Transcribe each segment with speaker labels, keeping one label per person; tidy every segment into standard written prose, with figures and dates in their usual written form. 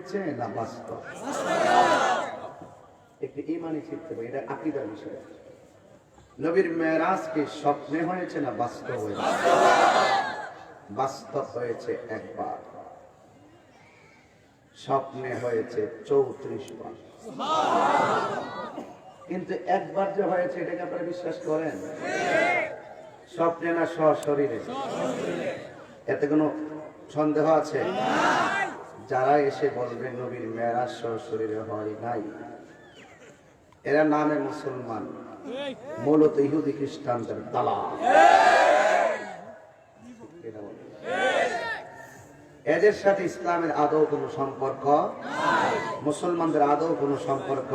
Speaker 1: হয়েছে না বাস্তব? একটি ইমানি চিন্তা করি, এটা আকীদার বিষয়। নবীর মেরাজ কি স্বপ্নে হয়েছে না বাস্তব হয়েছে? বাস্তব হয়েছে একবার, স্বপ্নে হয়েছে 34 বার। কিন্তু একবার যে হয়েছে এটাকে আপনারা বিশ্বাস করেন? স্বপ্নে না সশরীরে? এতে কোনো সন্দেহ আছে? যারা এসে বলবে নবীর মেরাজ সশরীরে হয় নাই, এরা নামে মুসলমান, মূলত ইহুদি খ্রিস্টানদের দালাল। এদের সাথে ইসলামের আদৌ কোনো সম্পর্ক, মুসলমানদের আদৌ কোনো সম্পর্ক,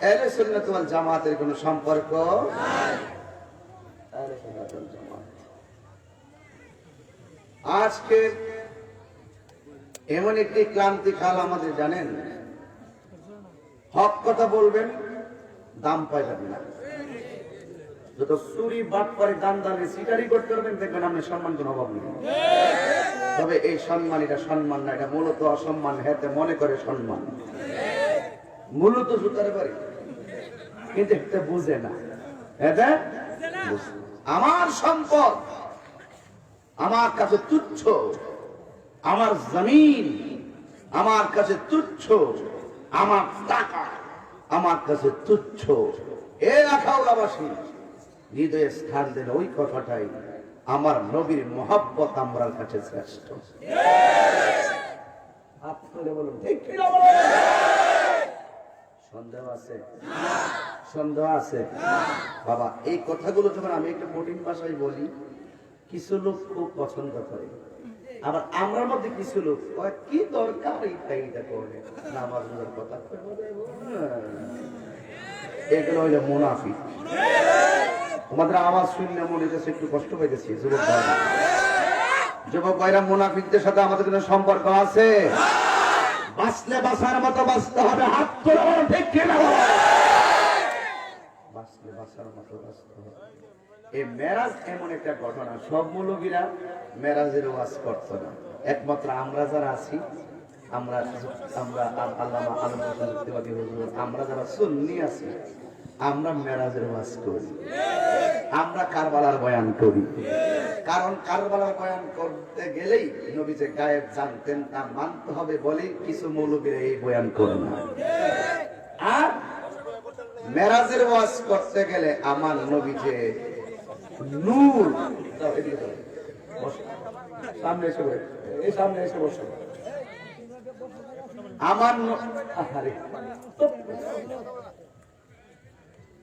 Speaker 1: আহলে সুন্নাত ওয়াল জামাতের কোনো সম্পর্ক। আজকে এমন একটি ক্রান্তিকাল আমাদের, জানেন, হক কথা বলবেন দাম পাইবেন না। যত চুরি বাট করে দান দানে সিটারি করতে পারবেন, দেখবেন আপনি সম্মান কোনো অভাব নেই। তবে এই সম্মান, এটা সম্মান না, এটা মূলত অসম্মান। হেতে মনে করে সম্মান, মূলত জুতারে পারি, কিন্তু এটা বুঝে না। আমার সম্পদ আমার কাছে তুচ্ছ, আমার জমিন আমার কাছে তুচ্ছ, আমার টাকা আমার কাছে তুচ্ছ। এ আখাউড়াবাসী হৃদয়ে স্থান দেন ওই কথাটাই, আমার নবীর মহব্বত আমার কাছে শ্রেষ্ঠ। বলুন ঠিক কি না? সন্দেহ আছে? সন্দেহ আছে? বাবা, এই কথাগুলো যখন আমি একটু কঠিন ভাষায় বলি, কিছু লোক খুব পছন্দ করে, আবার আমরার মধ্যে কিছু লোক কি দরকার এইটা করে নামাজ কথা, এগুলো হইলে মুনাফিক। তোমাদের আওয়াজ শুনলে মনে হচ্ছে একটু কষ্ট পাইতেছি। যুবক ভাইরা, মুনাফিকদের সাথে আমাদের কোনো সম্পর্ক আছে? বাঁচলে বাঁচার মতো বাঁচতে হবে। হাত তোলা, ঠিক কিনা? বাঁচলে বাঁচার মতো বাঁচতে হবে। এই মেরাজ এমন একটা ঘটনা, সব মৌলবীরা মেরাজের ওয়াজ করতো না। একমাত্র আমরা যারা আছি, আমরা আল্লামা আলম হোসেন মুফতি হুজুর, আমরা যারা সুন্নি আছি, আমরা মেরাজের ওয়াজ করি, আমরা কারবালার বয়ান করি। কারণ কারবালার বয়ান করতে গেলেই নবী যে গায়েব জানতেন তা মানতে হবে বলে কিছু মৌলবীরা এই বয়ান করে না। আর মেরাজের ওয়াজ করতে গেলে আমার নবী যে নূর, সামনে এসে বসে, এই সামনে এসে বসে, আমার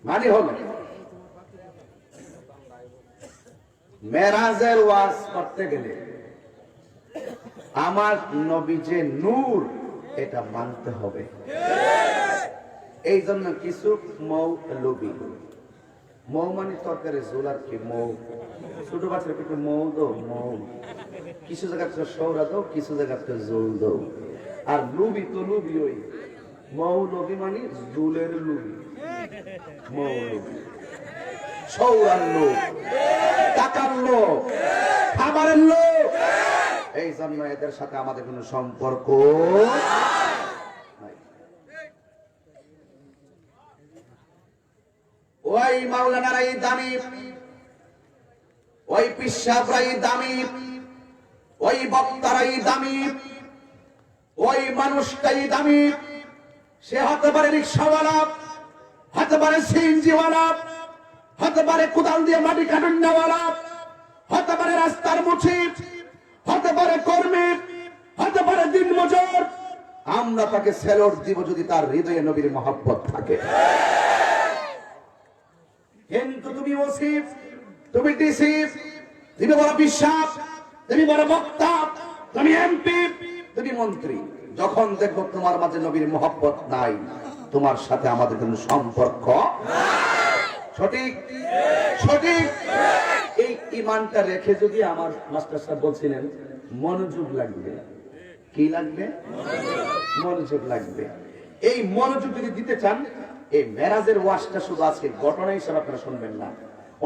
Speaker 1: মানে হলো মেরাজের ওয়াজ করতে গেলে আমার নবী যে নূর, এটা মানতে হবে। এই জন্য কিছু মৌলবী, মৌ মানে তরকারি জোলার কি মৌ, ছোট বাচ্চার পেটে মৌ দো, মৌ কিছু জায়গাতে সৌরা দো, কিছু জায়গাতে জোল দো। আর লুবি তো লুবি, ওই মৌলবী মানে জুলের লুবি, মৌলবী সৌরার লোক, টাকার লোক, খাবারের লোক। এই জন্য এদের সাথে আমাদের কোনো সম্পর্ক নাই। ওই মাওলানারাই দামি, ওই পিসাবরাই দামি, ওই বক্তারাই দামি, ওই মানুষটাই দামি। সে হতে পারে রিক্সাওয়ালা, হতে পারে সিএনজিওয়ালা, হতে পারে কোদাল দিয়ে মাটি কাটুন নেওয়ালা, হতে পারে রাস্তার মুছি, হতে পারে কর্মী, হতে পারে দিনমজুর। আমরা তাকে সেলট দিব যদি তার হৃদয়ে নবীর মহব্বত থাকে। কিন্তু তুমি ওসিফ, তুমি ডিসি, তুমি বড় বিশ্বাস, তুমি বড় বক্তা, তুমি এমপি, তুমি মন্ত্রী, যখন দেখবো তোমার মাঝে নবীর মহব্বত নাই, তোমার সাথে আমাদের কোনো সম্পর্ক। সঠিক? সঠিক। এই ইমানটা রেখে যদি, আমার মাস্টার সাহেব বলছিলেন, মনোযোগ লাগবে। কি লাগবে? মনোযোগ লাগবে। এই মনোযোগ যদি দিতে চান, এই মেরাজের ওয়াজটা শুধু আজকে ঘটনা হিসেবে আপনারা শুনবেন না।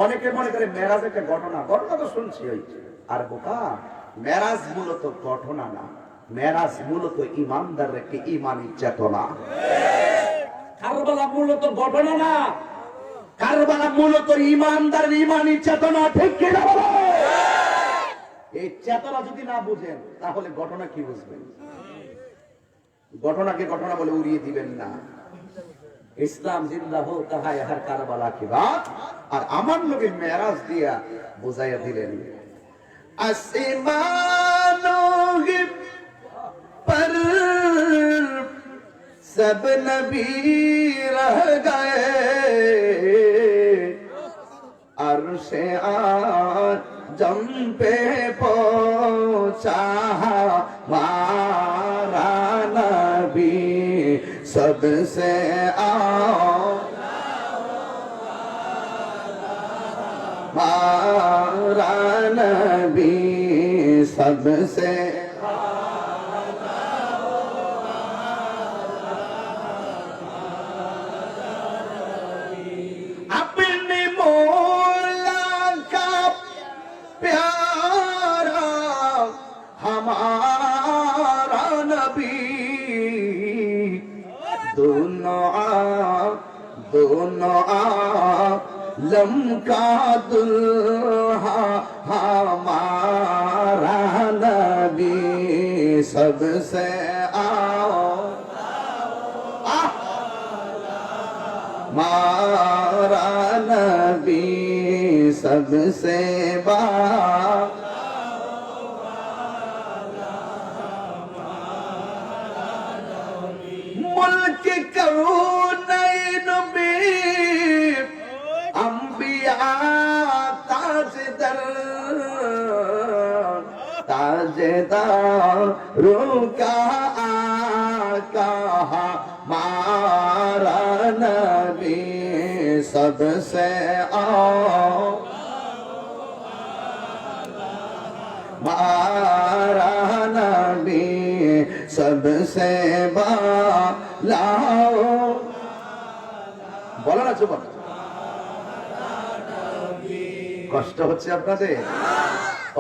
Speaker 1: অনেকে মনে করে মেরাজ একটা ঘটনা, ঘটনা তো শুনছি ওই, আর বোকা, মেরাজ মূলত ঘটনা না, মেরাজ মূলত ইমানদারের একটি ইমানি চেতনা। কারবালা মূলত ঘটনা না, কারবালা মূলত ইমানদারের ইমানি চেতনা। ঠিক কি না? এই চেতনা যদি না বুঝেন তাহলে ঘটনা কি বুঝবেন? ঘটনাকে ঘটনা বলে উড়িয়ে দিবেন না। ইসলাম জিন্দা হো তাহাই হার কারবালা কি বাত। আর আমার নবী মেরাজ দিয়া বুঝাইয়া দিলেন, আসমানোं पर सब नबी रह गए, अर्शे आज़म पे पहुंचा हमारा नबी सबसे हमारा नबी सबसे दोनों आलम का दुल्हा हमारा नबी सबसे हमारा नबी सबसे मुल्क कौनैन में अंबिया ताजदारों का आका हमारा नबी सबसे हमारा नबी सबसे बालाओ। বলো না চুপ। কষ্ট হচ্ছে আপনাদের?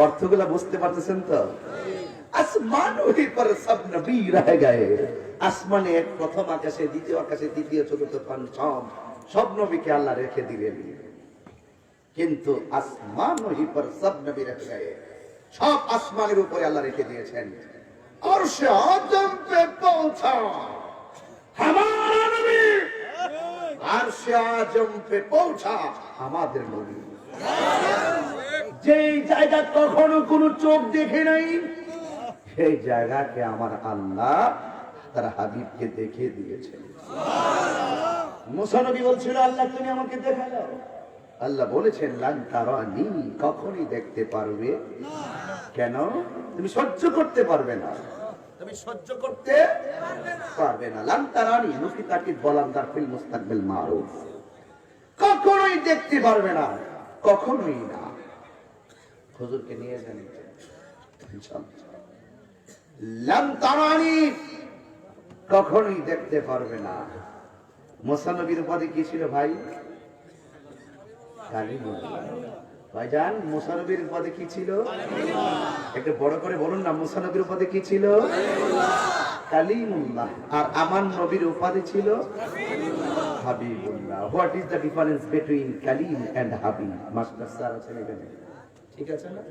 Speaker 1: অর্থগুলা বুঝতে পারতেছেন তো? আসমানों पर सब नबी रह गए। আসমানে এক, প্রথম আকাশে, দ্বিতীয় আকাশে, তৃতীয়, চতুর্থ, পঞ্চম সব নবীকে আল্লাহ রেখে দিলেন। কিন্তু আসমাनों पर सब नबी रह गए, সব আসমানের উপরে আল্লাহ রেখে দিয়েছেন। अर्श आज़म पे पहुंचा हमारा नबी, अर्श आज़म पे पहुंचा আমাদের নবী। যেই জায়গা কখনো কোনো চোখ দেখে নাই, সেই জায়গাকে আমার আল্লাহ তার হাবিবকে দেখিয়ে দিয়েছেন। মুসা নবী বলছিল, আল্লাহ তুমি আমাকে দেখা দাও। আল্লাহ বলেছেন, লান তারানি, কখনই দেখতে পারবে না। কেন? তুমি সহ্য করতে পারবে না, তুমি সহ্য করতে পারবে না। লান তারানি নুকিতাকি বলান্দার ফিল মুস্তাকবিল মারুফ, কখনোই দেখতে পারবে না, কখনোই না। হুজুরকে নিয়ে যান, লান তারানি কখনোই দেখতে পারবে না। মুসা নবীর উপাধি কি ছিল ভাই? কালিমুল্লাহ। ভাইজান, মুসা নবীর উপাধি কি ছিল? একটু বড় করে বলুন না, মুসা নবীর উপাধি কি ছিল? কালিমুল্লাহ। আর আমার নবীর উপাধি ছিল হাবিবুল্লাহ। What is the difference between কালিম এন্ড হাবিব? মাস্টার স্যার আছেন এখানে, ঠিক আছে না?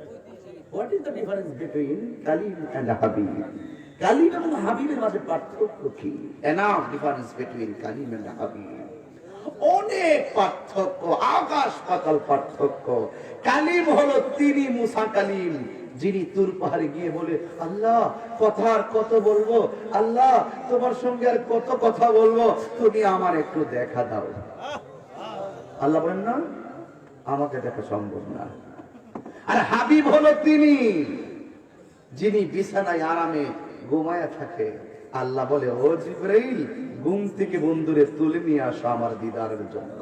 Speaker 1: What is the difference between কালিম এন্ড হাবিব? কালিম এবং হাবিবের মাঝে পার্থক্য কি? এনাফ ডিফারেন্স বিটুইন কালিম এন্ড হাবিব। অনেক পার্থক্য, আকাশ পাতাল পার্থক্য। কালিম হলো তিনি, মুসা কালিম, যিনি তুর পাহাড়ে গিয়ে বলে, আল্লাহ কথার কত বলবো, আল্লাহ তোমার সঙ্গে আর কত কথা বলবো, তুমি আমার একটু দেখা দাও। আল্লাহ বলেন না, আমাকে দেখা সম্ভব না। আর হাবিব হলো তিনি, যিনি বিছানায় আরামে ঘুমায়া থাকে। আল্লাহ বলে, ও জিবরাইল, ঘুম থেকে বন্ধুরে তুলে নিয়ে আসো আমার দিদারের জন্য।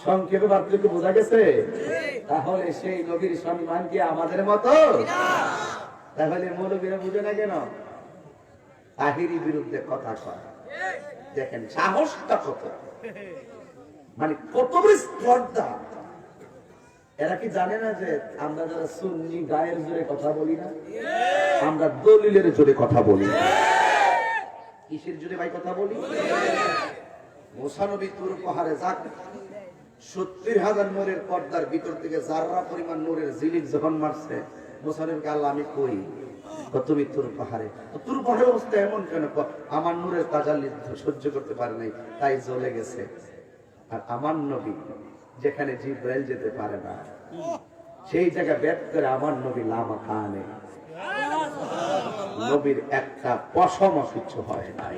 Speaker 1: সংক্ষেপে পার্থক্য বোঝা গেছে? তাহলে সেই নবীর সম্মান কি আমাদের মতো? তাহলে মৌলবীরা বুঝে না কেন? তাহিরির বিরুদ্ধে কথা কয়। দেখেন সাহসটা কত, মানে কত বড় স্পর্ধা। এরা কি জানে না যে আমরা যারা সুন্নি গায়ের জোরে কথা বলি না, আমরা দলিলের জোরে কথা বলি। কিসের জোরে ভাই কথা বলি? মুসা নবী তুর পাহাড়ে যাক 70,000 নূরের পর্দার ভিতর থেকে যাররা পরিমাণ নূরের জিলিক যখন মারছে, মুসা নবীকে আল্লাহ আমি কই, তুমি তুর পাহাড়ে। তুর পাহাড়ের অবস্থা এমন কেন? আমার নূরের তাজাল্লি সহ্য করতে পারে নাই, তাই জ্বলে গেছে। আর আমার নবী যেখানে জিব্রাইল যেতে পারে না, সেই জায়গা ব্যাট করে আমার নবী লামা কানে, নবীর একটা পশম কিছু হয় নাই।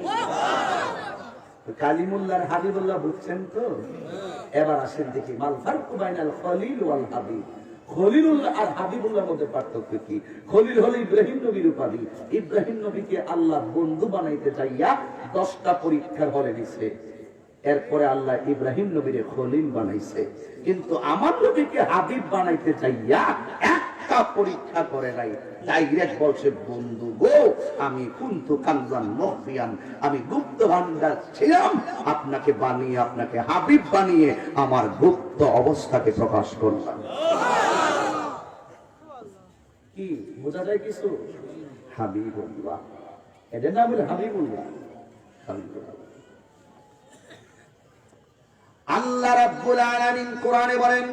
Speaker 1: কালিমুল্লাহ হাবিবুল্লাহ বুঝছেন তো? এবার আসেন দেখি মাল ফারকু বাইনাল খলিল ওয়াল হাবিব। খলিলুল্লাহ আর হাবিবুল্লাহর মধ্যে পার্থক্য কি? খলিল হলো ইব্রাহিম নবীর উপাধি। ইব্রাহিম নবীকে আল্লাহ বন্ধু বানাইতে চাইয়া 10টা পরীক্ষার হলে দিছে, এরপরে আল্লাহ ইব্রাহিম নবীরে খলিল বানাইছে। কিন্তু আমার নবীকে হাবিব বানাইতে চাইয়া একটা পরীক্ষা করে নাই, ডাইরেক্ট বলছে বন্ধু গো, আমি কুনতু কানজান মখফিয়ান, আমি গুপ্ত ভান্ডার ছিলাম, আপনাকে বানিয়ে, আপনাকে হাবিব বানিয়ে আমার গুপ্ত অবস্থাকে প্রকাশ করলাম। কি বোঝা যায় কিছু? হাবিবুল্লাহ, এদের নাম হলো হাবিবুল্লাহ। হাবিবুল্লাহ আল্লাহ রাব্বুল আলামিন কোরআনে বলেন,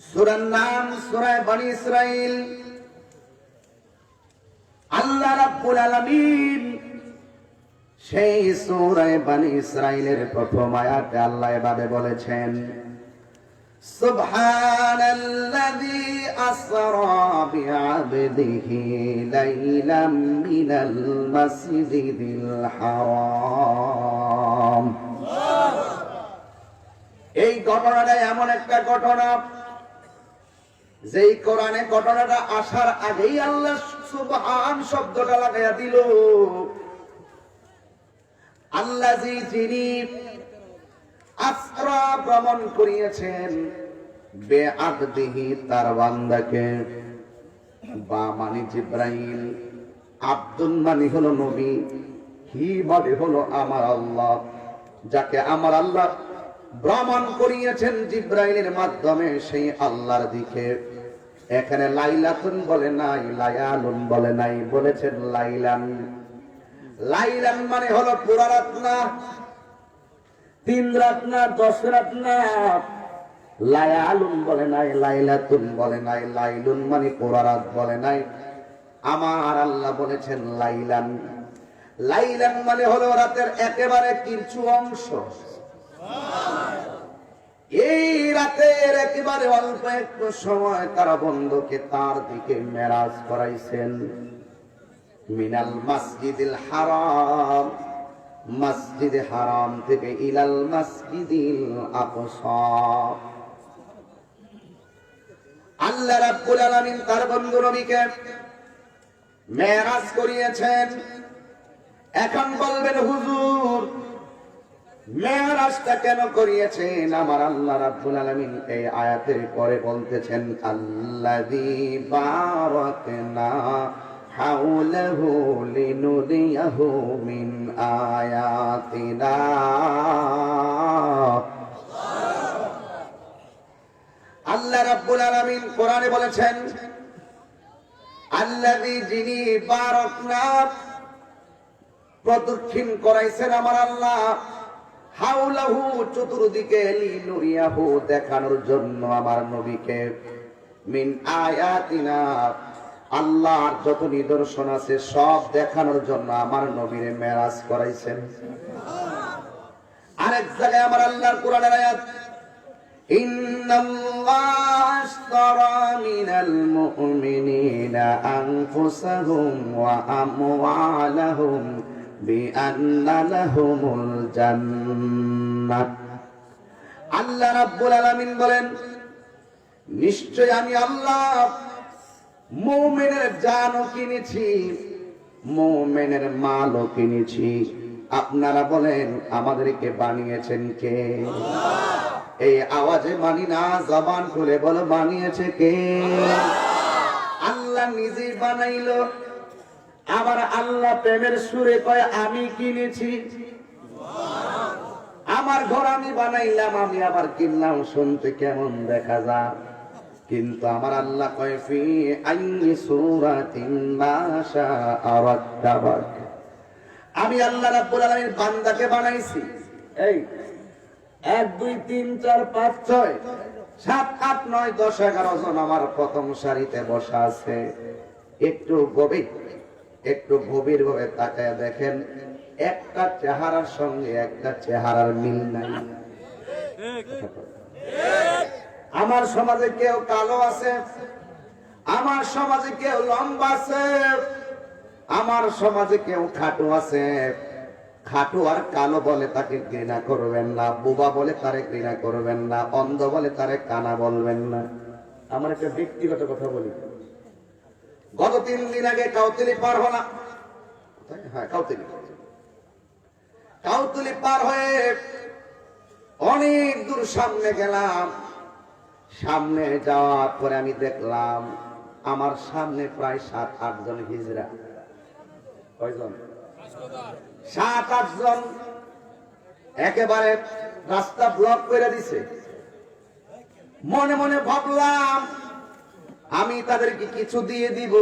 Speaker 1: সূরার নাম সূরা বনী ইসরাইল। আল্লাহ রাব্বুল আলামিন সেই সূরা বনী ইসরাইলের প্রথম আয়াতে আল্লাহ এভাবে বলেছেন, সুবহানাল্লাযী আসরা বিআবদিহি লাইলাম মিনাল মাসজিদিল হারাম। এই ঘটনাটা এমন একটা ঘটনা, যেই কোরআনে ঘটনাটা আসার আগেই আল্লাহ সুবহান শব্দটা লাগাইয়া দিল। আল্লাযী, যিনি আসরা ভ্রমণ করিয়েছেন, বিআবদিহি তার বান্দাকে, বা মানে জিব্রাইল, আব্দুল মানে হলো নবী, হি মানে হলো আমার আল্লাহ, যাকে আমার আল্লাহ ভ্রমণ করিয়েছেন জিব্রাইলের মাধ্যমে সেই আল্লাহর দিকে। এখানে লাইলাতুন বলে নাই, লায়ালুন বলে নাই, বলেছেন লাইলান। লাইলান মানে হলো পুরা রাত না, 3 রাত না, 10 রাত না। লায়ালুন বলে নাই, লাইলাতুন বলে নাই, লাইলুন মানে পুরা রাত বলে নাই। আমার আল্লাহ বলেছেন লাইলান। লাইলান মানে হলো রাতের একেবারে কিছু অংশ। এই রাতের একেবারে অল্প একটু সময় তারা বন্ধুকে তার দিকে মেরাজ করাইছেন। মিনাল মাসজিদিল হারাম, মসজিদে হারাম থেকে ইলাল মাসজিদিল আকসা। আল্লাহ রাব্বুল আলামিন তার বন্ধু নবীকে মেরাজ করিয়েছেন। এখন বলবেন হুজুর, মেরাজটা কেন করিয়েছেন? আমার আল্লাহ রাব্বুল আলামিন এই আয়াতের পরে বলতেছেন, আল্লাযী বারাকনা হাওলাহু লিনুরিয়াহু মিন আয়াতিনা। আল্লাহ রাব্বুল আলামিন কোরআনে বলেছেন, আল্লাযী, যিনি বারাকনা প্রদক্ষিণ করাইছেন আমার আল্লাহ, হাওলাহু চতুর্দিকে, লিনুরিয়াহু দেখানোর জন্য আমার নবীকে, মিন আয়াতিনা আল্লাহর যত নিদর্শন আছে সব দেখানোর জন্য আমার নবীরে মেরাজ করাইছেন। আরেক জায়গায় আমার আল্লাহর কোরআনের আয়াত, ইন্নাল্লাহা আশতারা মিনাল মুমিনিনা আনফুসাহুম ওয়া আমওয়ালাহুম বিআন্না লাহুমুল জান্নাহ। আল্লাহ রাব্বুল আলামিন বলেন, নিশ্চয় আমি আল্লাহ মুমিনের জানও কিনেছি, মুমিনের মালও কিনেছি। আপনারা বলেন আমাদেরকে বানিয়েছেন কে? এই আওয়াজে মানি না, জবান খুলে বলো বানিয়েছে কে? আল্লাহ নিজেই বানাইলো। আবার আল্লাহ প্রেমের সুরে কয় আমি কিনেছি। আমার ঘর আমি বানাইলাম, আমি আবার কিনলাম, শুনতে কেমন দেখা যায়, কিন্তু আমার আল্লাহ কয় ফি আইয়ি সূরাতিন মা শাআ রাক্কাবাক। আমি আল্লাহ রাব্বুল আলামিন বান্দাকে বানাইছি এই 1 2 3 4 5 6 7 8 9 10 11 জন আমার প্রথম সারিতে বসা আছে। একটু গভীর ভাবে তাকায় দেখেন, একটা চেহারার সঙ্গে একটা চেহারার মিল নাই। আমার সমাজে কেউ কালো আছে, আমার সমাজে কেউ লম্বা আছে, আমার সমাজে কেউ খাটো আছে। খাটো আর কালো বলে তাকে ঘৃণা করবেন না, বোবা বলে তারে ঘৃণা করবেন না, অন্ধ বলে তারে কানা বলবেন না। আমার একটা ব্যক্তিগত কথা বলি, গত 3 দিন আগে কাউতলি পার হলাম। হ্যাঁ, কাউতলি পার হয়ে অনেক দূর সামনে গেলাম। সামনে যাওয়ার পরে আমি দেখলাম আমার সামনে প্রায় 7-8 জন হিজড়া। কয়জন? 7-8 জন একেবারে রাস্তা ব্লক করে দিছে। মনে মনে ভাবলাম আমি তাদেরকে কিছু দিয়ে দিব।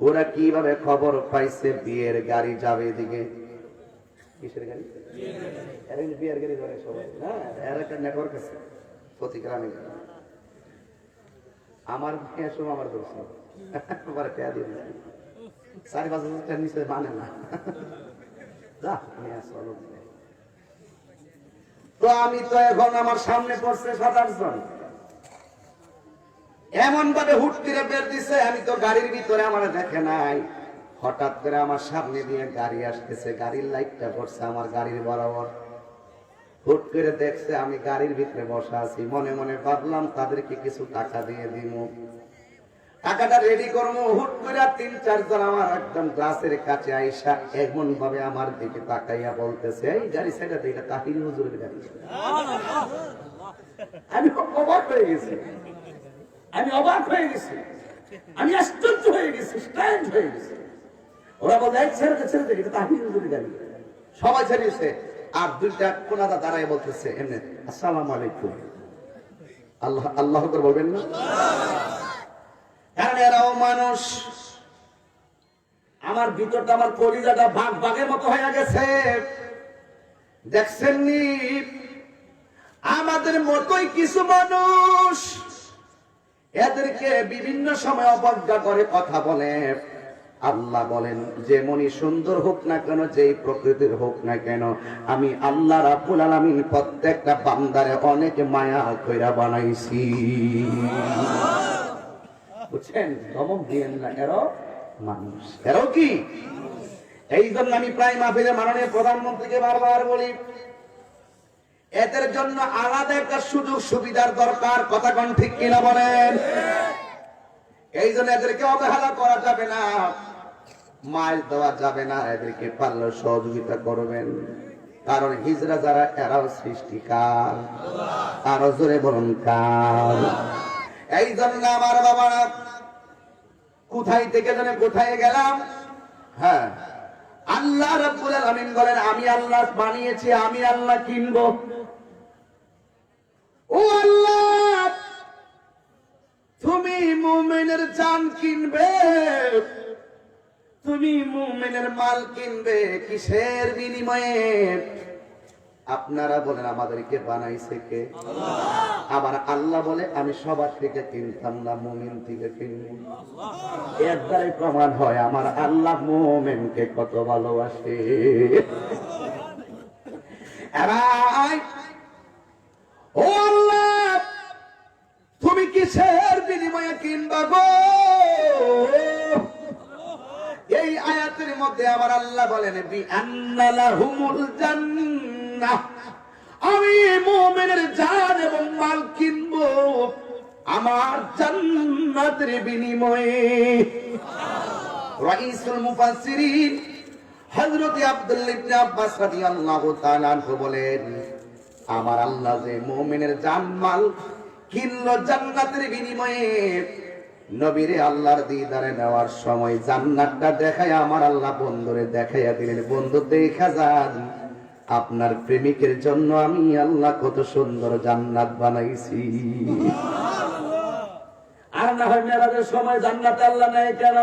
Speaker 1: ওরা কিভাবে খবর পাইছে বিয়ের গাড়ি যাবে এদিকে? কিসের গাড়ি? বিয়ের গাড়ি ধরে সবাই। হ্যাঁ, এর একটা নেটওয়ার্ক আছে প্রতি গ্রামে। আমার আমার দোষী আমার পেয়া দিয়ে 4-5 হাজার নিচে মানে না। তো আমি তো এখন আমার সামনে পড়ছে 7-8 জন, এমন ভাবে হুট করে বের দিছে, আমি তো গাড়ির ভিতরে আমার দেখে নাই। হঠাৎ করে আমার সামনে দিয়ে গাড়ি আসতেছে, গাড়ির লাইটটা পড়ছে আমার গাড়ির বরাবর। হুট করে দেখছে আমি গাড়ির ভিতরে বসা আছি। মনে মনে ভাবলাম তাদেরকে কিছু টাকা দিয়ে দিব, টাকাটা রেডি করবো। হুট করে 3-4 জন আমার একদম গ্লাসের কাছে আইসা এমন ভাবে আমার দিকে তাকাইয়া বলতেছে, এই গাড়ি সাইডাতে, এটা তাহির হুজুরের গাড়ি। আমি অবাক হয়ে গেছি, আমি আশ্চর্য হয়ে গেছি, স্ট্যান্ড হয়ে গেছি। ওরা বলে ছেড়ে দে, এটা তাহির হুজুরের গাড়ি। সবাই ছেড়েছে। আর 2টা কোনাদা দাঁড়ায় বলতেছে এমনি, আসসালামু আলাইকুম। আল্লাহ করে বলবেন না? কারণ এরাও মানুষ। আমার ভিতরটা, আমার কলিজাটা বাঘের মতো হয়ে গেছে। দেখছেন নি, আমাদের মতোই কিছু মানুষ এদেরকে বিভিন্ন সময় অবজ্ঞা করে কথা বলে। আল্লাহ বলেন, যেমনই সুন্দর হোক না কেন, যেই প্রকৃতির হোক না কেন, আমি আল্লাহ রাব্বুল আলামিন প্রত্যেকটা বান্দারে অনেক মায়া কইরা বানাইছি। বুঝছেন? ধমক দিয়েন না, এরও মানুষ, এরও কি? এই জন্য আমি প্রায় মাহফিলে মাননীয় প্রধানমন্ত্রীকে বারবার বলি, এদের জন্য আলাদা একটা সুযোগ সুবিধার দরকার। কথা কোন ঠিক কিনা বলেন? এই জন্য এদেরকে অবহেলা করা যাবে না, মাইল দেওয়া যাবে না। এদেরকে পারলে সহযোগিতা করবেন, কারণ হিজরা যারা, এরাও সৃষ্টিকার। আরো জোরে বলুন কার। এই জন্য আমার বাবারা, কোথায় থেকে যেন কোথায় গেলাম। হ্যাঁ, আল্লাহ রাব্বুল আলামিন বলেন, আমি আল্লাহ বানিয়েছি, আমি আল্লাহ কিনবো। ও আল্লাহ, তুমি মুমিনের জান কিনবে, তুমি মুমিনের মাল কিনবে, কিসের বিনিময়ে? আপনারা বলেন আমাদেরকে বানাইছে কে? আবার আল্লাহ বলে, আমি সবার থেকে কিনতাম না, মুমিন থেকে কিনব। এর দ্বারাই প্রমাণ হয় আমার আল্লাহ মুমিনকে কত ভালোবাসে। ও আল্লাহ, তুমি কিসের বিনিময়ে কিনবা গো? এই আয়াতের মধ্যে আমার আল্লাহ বলেন, বিআন্না লাহুমুল জান্নাহ, আমি মুমিনের জান এবং মাল কিনবো আমার জান্নাতের বিনিময়ে। রাইসুল মুফাসসিরিন হযরত আব্দুল্লাহ ইবনে আব্বাস রাদিয়াল্লাহু তাআলা আনহু বলেন, আমার আল্লাহ যে মুমিনের জান মাল কিনলো জান্নাতের বিনিময়ে, নবীরে আল্লাহর দিদারে নেওয়ার সময় জান্নাতটা দেখায় আমার আল্লাহ বন্ধুরে দেখাইয়া দিলেন, বন্ধু দেখা যান আপনার প্রেমিকের জন্য আমি আল্লাহ কত সুন্দর জান্নাত বানাইছি। আর না হয় মেরাজের সময় জান্নাতে আল্লাহ নেয় কেন?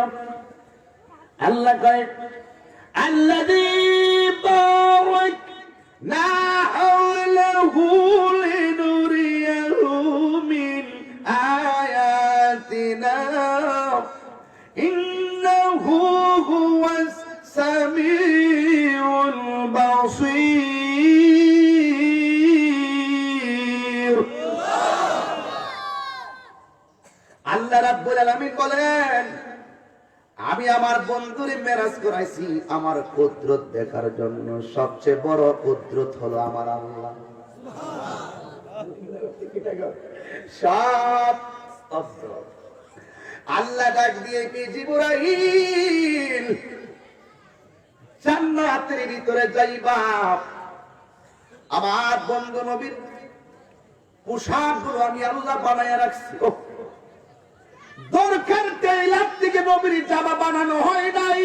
Speaker 1: আল্লাহ কয় আল্লাযী বারাকনা হাওলাহু লিনুরিয়াহু মিন আয়াতিনা ইন্নাহু হুয়াস সামিউল বাসীর। আল্লাহ রাব্বুল আলামিন বলেন, আমি আমার বন্ধুরে মেরাজ করাইছি আমার কুদরত দেখার জন্য। সবচেয়ে বড় কুদরত হলো আমার আল্লাহ। সব আল্লাহ ডাক দিয়ে কি জিবরাইল জান্নাতের ভিতরে যাইবা, আমার বন্ধু নবীর পোশাকগুলো আমি আল্লাহ বানায় রাখছি। দরকার তেলার থেকে নবীর জামা বানানো হয় নাই,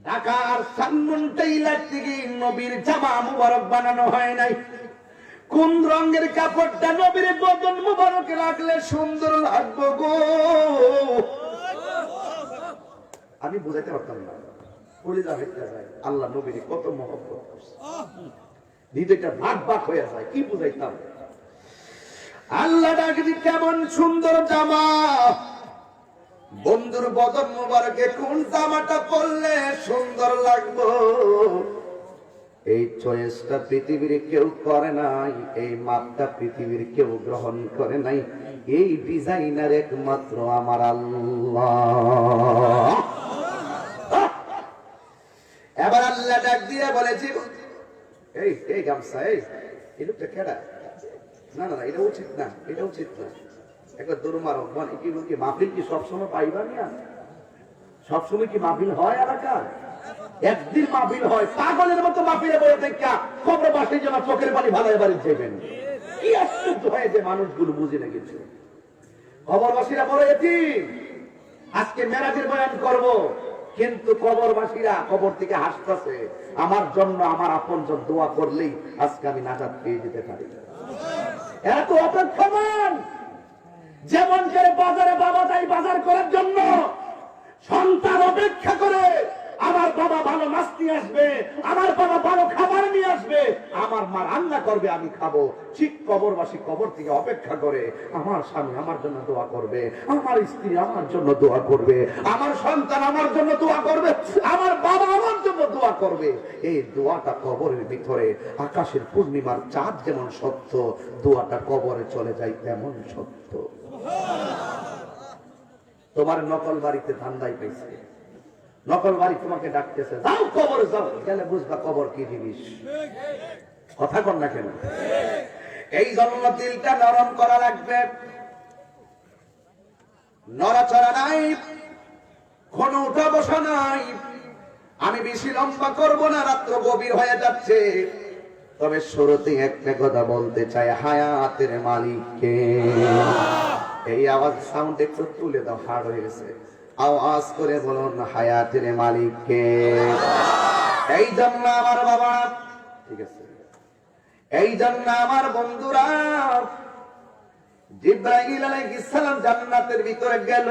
Speaker 1: ঢাকার সালমন টেইলার থেকে নবীর জামা মুবারক বানানো হয় নাই। কোন রঙের কাপড়টা নবীর বদন মুবারকে লাগলে সুন্দর লাগবে গো, আমি বুঝাইতে পারতাম না। আল্লাহ নবীর কত মহব্বত করছে, হৃদয়টা ভাগ ভাগ হয়ে যায়, কি বুঝাইতাম। আল্লাহ ডাকবি কেমন সুন্দর জামা, বন্ধুর বদন মুবারকে কোন জামাটা পরলে সুন্দর লাগবে, এই চয়েসটা পৃথিবীর কেউ করে নাই, এই মাপটা পৃথিবীর কেউ গ্রহণ করে নাই, এই ডিজাইনার একমাত্র আমার আল্লাহ। এবার আল্লাহ ডাক দিয়ে বলেছি, এই এই গামছা, এই লোকটা কেডা? না না এটা উচিত না, এটা উচিত না। একটা দরমার কি মাহফিল কি সবসময় পাইবা নিয়া? সবসময় কি মাহফিল হয় এলাকা? একদিন মাহফিল হয়, পাগলের মতো মাহফিলে বলে দেখা খবর বাসে যেন চোখের পানি ভালাই বাড়ি যাবেন। কি আশ্চর্য হয় যে মানুষগুলো বুঝে না কিছু। খবরবাসীরা বলে এতিম আজকে মেরাজের বয়ান করব, কিন্তু কবরবাসীরা কবর থেকে হাসতেছে, আমার জন্য আমার আপনজন দোয়া করলেই আজকে আমি নাজাত পেয়ে যেতে পারি। এত অপেক্ষমান, যেমন করে বাজারে বাবা যায় বাজার করার জন্য, সন্তান অপেক্ষা করে আমার বাবা ভালো মাছ নিয়ে আসবে, আমার বাবা ভালো খাবার নিয়ে আসবে, আমার মা রান্না করবে, আমি খাবো। ঠিক কবরবাসী কবর থেকে অপেক্ষা করে আমার স্বামী আমার জন্য দোয়া করবে, আমার স্ত্রী আমার জন্য দোয়া করবে, আমার সন্তান আমার জন্য দোয়া করবে, আমার বাবা আমার জন্য দোয়া করবে। এই দোয়াটা কবরের ভিতরে আকাশের পূর্ণিমার চাঁদ যেমন সত্য, দোয়াটা কবরে চলে যায় তেমন সত্য। তোমার নকল বাড়িতে ধান্দাই পেয়েছে, নকল বাড়ি তোমাকে ডাকতেছে, যাও কবরে যাও, গেলে বুঝবা কবর কি জিনিস। কথা কর না কেন? এই জন্য দিলটা নরম করা লাগবে, নড়াচড়া নাই, কোন উঠা বসা নাই। আমি বেশি লম্বা করব না, রাত্র গভীর হয়ে যাচ্ছে। তবে শুরুতে একটা কথা বলতে চাই, হায়াতের মালিককে। এই আওয়াজ সাউন্ড একটু তুলে দাও, হার্ড হয়ে গেছে। আওয়াজ করে বলুন হায়াতের মালিককে। এই জন্য আমার বাবা, ঠিক আছে, এই জন্য আমার বন্ধুরা, জিবরাইল আলাইহিস সালাম জান্নাতের ভিতরে গেল।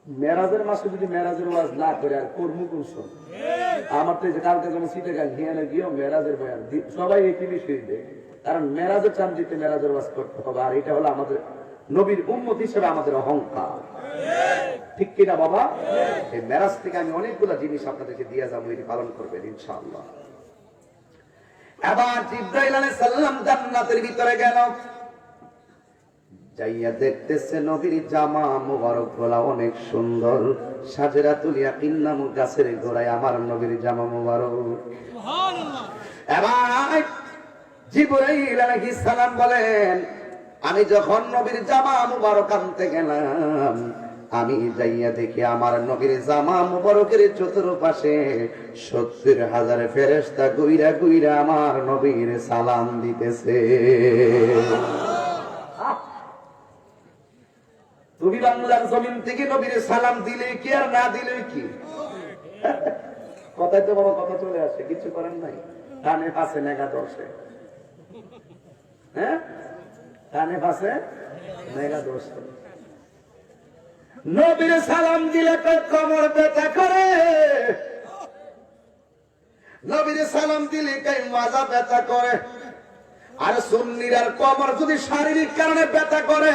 Speaker 1: মেরাজের মাসে যদি মেরাজের ওয়াজ না করে আর কর্মু কুসুম, আমার তো কালকে যেমন সিটে গাল হিয়ানে গিয়েও মেরাজের বয়ান সবাই একই বিষয় দেয়, কারণ মেরাজের চান দিতে মেরাজের ওয়াজ করতে হবে। আর এটা হলো আমাদের নবীর উম্মত হিসেবে আমাদের অহংকার, ঠিক কিনা বাবা? এই মেরাজ থেকে আমি অনেকগুলো জিনিস আপনাদেরকে দিয়ে যাবো, এটি পালন করবেন ইনশাআল্লাহ। এবার জিবরাইল আলাইহিস সালাম জান্নাতের ভিতরে গেল, যাইয়া দেখতেছে নবীর জামা মুবারক গুলা অনেক সুন্দর, সাজরাতুল ইয়াকিন নামক গাছের গোড়ায় আমার নবীর জামা মুবারক। সুবহানাল্লাহ। এবার জিবরাইল আলাইহিস সালাম বলেন, আমি যখন নবীর জামা মুবারক আনতে গেলাম, আমি যাইয়া দেখি আমার নবীর জামা মুবারকের চতুর্পাশে ৭০,০০০ ফেরেশতা গুইরা গুইরা আমার নবীর সালাম দিতেছে। তুমি বাংলার জমিন থেকে নবীর সালাম দিলে কি আর না দিলে কি? কথাই তো বাবা কথা চলে আসে, কিছু করেন নাই। কানে ফাঁসে নেগা দোষে, হ্যাঁ কানে ফাঁসে নেগা দোষে। নবীর সালাম দিলে তো কোমর ব্যথা করে, নবীর সালাম দিলে কই মাজা ব্যথা করে। আর সুন্নির আর কোমর যদি শারীরিক কারণে ব্যথা করে,